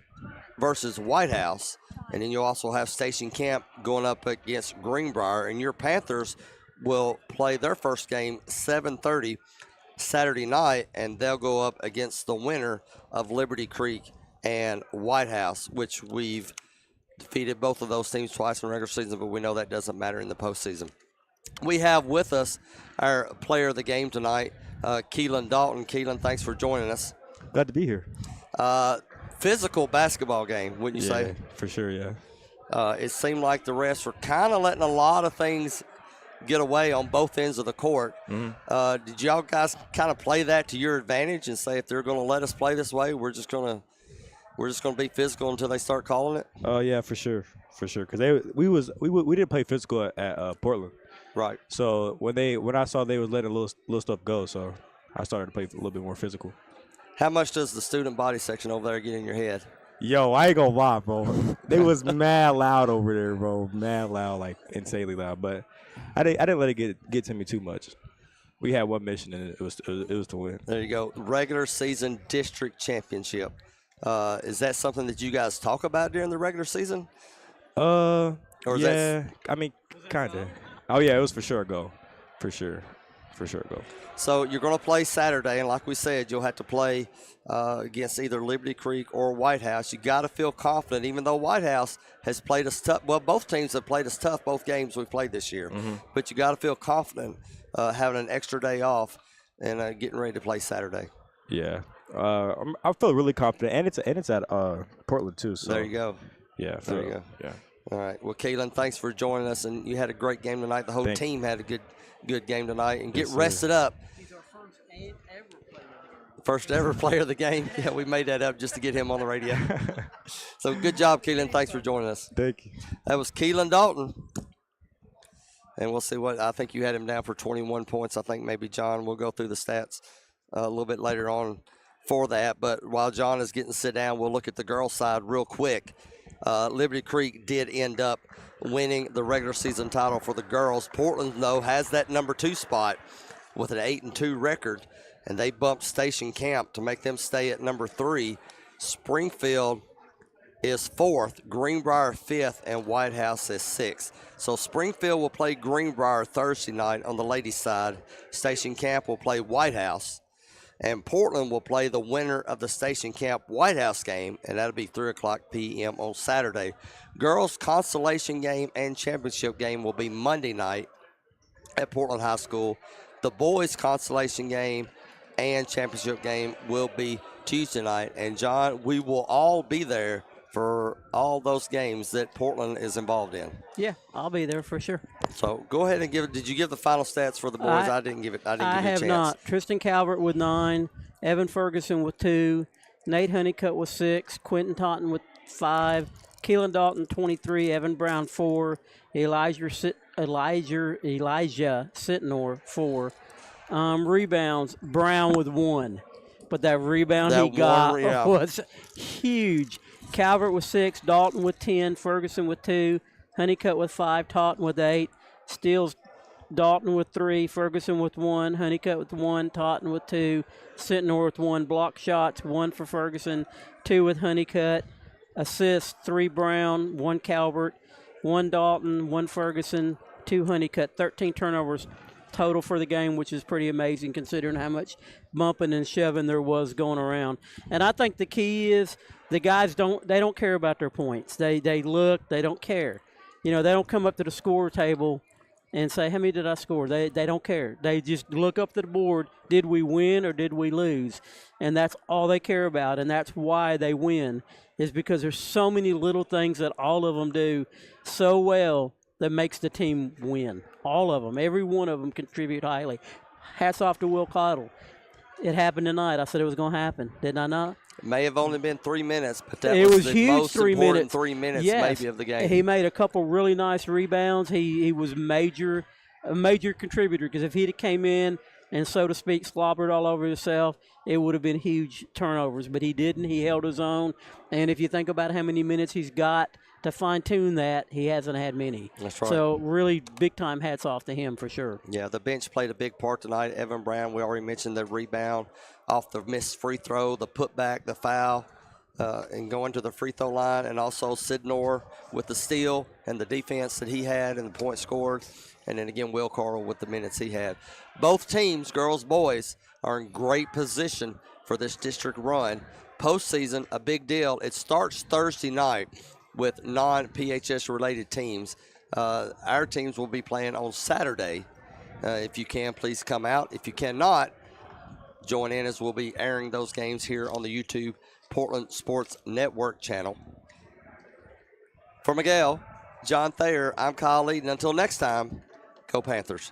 versus White House. And then you'll also have Station Camp going up against Greenbrier. And your Panthers will play their first game 7:30 Saturday night, and they'll go up against the winner of Liberty Creek and White House, which we've defeated both of those teams twice in the regular season, but we know that doesn't matter in the postseason. we have with us our player of the game tonight, Keelan Dalton. Keelan, thanks for joining us. Glad to be here. Physical basketball game, wouldn't you say? For sure, yeah. It seemed like the refs were kind of letting a lot of things get away on both ends of the court. Did y'all guys kind of play that to your advantage and say if they're going to let us play this way, we're just going to be physical until they start calling it? Oh yeah, for sure. Because we didn't play physical at Portland. Right. So when I saw they was letting little stuff go, so I started to play a little bit more physical. How much does the student body section over there get in your head? Yo, I ain't gonna lie, bro. They was mad loud over there, bro. Mad loud, like insanely loud. But I didn't let it get to me too much. We had one mission, and it was to win. There you go. Regular season district championship. Is that something that you guys talk about during the regular season? I mean, kind of. Oh, yeah, it was for sure a goal. For sure a goal. So you're going to play Saturday, and like we said, you'll have to play against either Liberty Creek or White House. You got to feel confident, even though White House has played us tough. Well, both teams have played us tough both games we've played this year. But you got to feel confident having an extra day off and getting ready to play Saturday. Yeah. I feel really confident, and it's at Portland too. So there you go. Yeah. There you go. Yeah. All right. Well, Keelan, thanks for joining us, and you had a great game tonight. The whole team had a good game tonight, and get rested up. He's our First ever player of the game. Yeah, we made that up just to get him on the radio. So good job, Keelan. Thanks for joining us. Thank you. That was Keelan Dalton. And we'll see I think you had him down for 21 points. I think maybe John will go through the stats a little bit later on for that. But while John is getting sit down, we'll look at the girls' side real quick. Liberty Creek did end up winning the regular season title for the girls. Portland, though, has that number 2 spot with an 8-2 record, and they bumped Station Camp to make them stay at number 3. Springfield is 4th, Greenbrier 5th, and White House is 6th. So Springfield will play Greenbrier Thursday night on the ladies' side. Station Camp will play White House. And Portland will play the winner of the Station Camp White House game, and that'll be 3 o'clock p.m. on Saturday. Girls' consolation game and championship game will be Monday night at Portland High School. The boys' consolation game and championship game will be Tuesday night. And, John, we will all be there for all those games that Portland is involved in. Yeah, I'll be there for sure. So go ahead and did you give the final stats for the boys? I didn't give it. I didn't give you a chance. I have not. Tristan Calvert with 9, Evan Ferguson with 2, Nate Honeycutt with 6, Quentin Totten with 5, Keelan Dalton 23, Evan Brown 4, Elijah Sitnor 4. Rebounds, Brown with 1. But that rebound he got was huge. Calvert with 6, Dalton with 10, Ferguson with 2, Honeycutt with 5, Totten with 8, Steals Dalton with 3, Ferguson with 1, Honeycutt with 1, Totten with 2, Sitnor with 1, block shots, 1 for Ferguson, 2 with Honeycutt, assists, 3 Brown, 1 Calvert, 1 Dalton, 1 Ferguson, 2 Honeycutt, 13 turnovers total for the game, which is pretty amazing considering how much bumping and shoving there was going around. And I think the key is the guys don't care about their points. They look, they don't care. You know, they don't come up to the score table and say, how many did I score? They don't care. They just look up to the board, did we win or did we lose? And that's all they care about, and that's why they win, is because there's so many little things that all of them do so well that makes the team win. All of them. Every one of them contribute highly. Hats off to Will Cottle. It happened tonight. I said it was going to happen. Did I not? It may have only been 3 minutes, but that was the huge. most 3 important minutes. 3 minutes Yes. maybe of the game. He made a couple really nice rebounds. He was a major contributor, because if he'd have came in and, so to speak, slobbered all over himself, it would have been huge turnovers. But he didn't. He held his own. And if you think about how many minutes he's got to fine-tune that, he hasn't had many. That's right. So really big-time hats off to him for sure. Yeah, the bench played a big part tonight. Evan Brown, we already mentioned the rebound off the missed free throw, the putback, the foul, and going to the free throw line, and also Sidnor with the steal and the defense that he had and the points scored. And then again, Will Carl with the minutes he had. Both teams, girls, boys, are in great position for this district run. Postseason, a big deal. It starts Thursday night with non-PHS related teams. Our teams will be playing on Saturday. If you can, please come out. If you cannot, join in as we'll be airing those games here on the YouTube Portland Sports Network channel. For Miguel, John Thayer, I'm Kyle Lee, and until next time, go Panthers.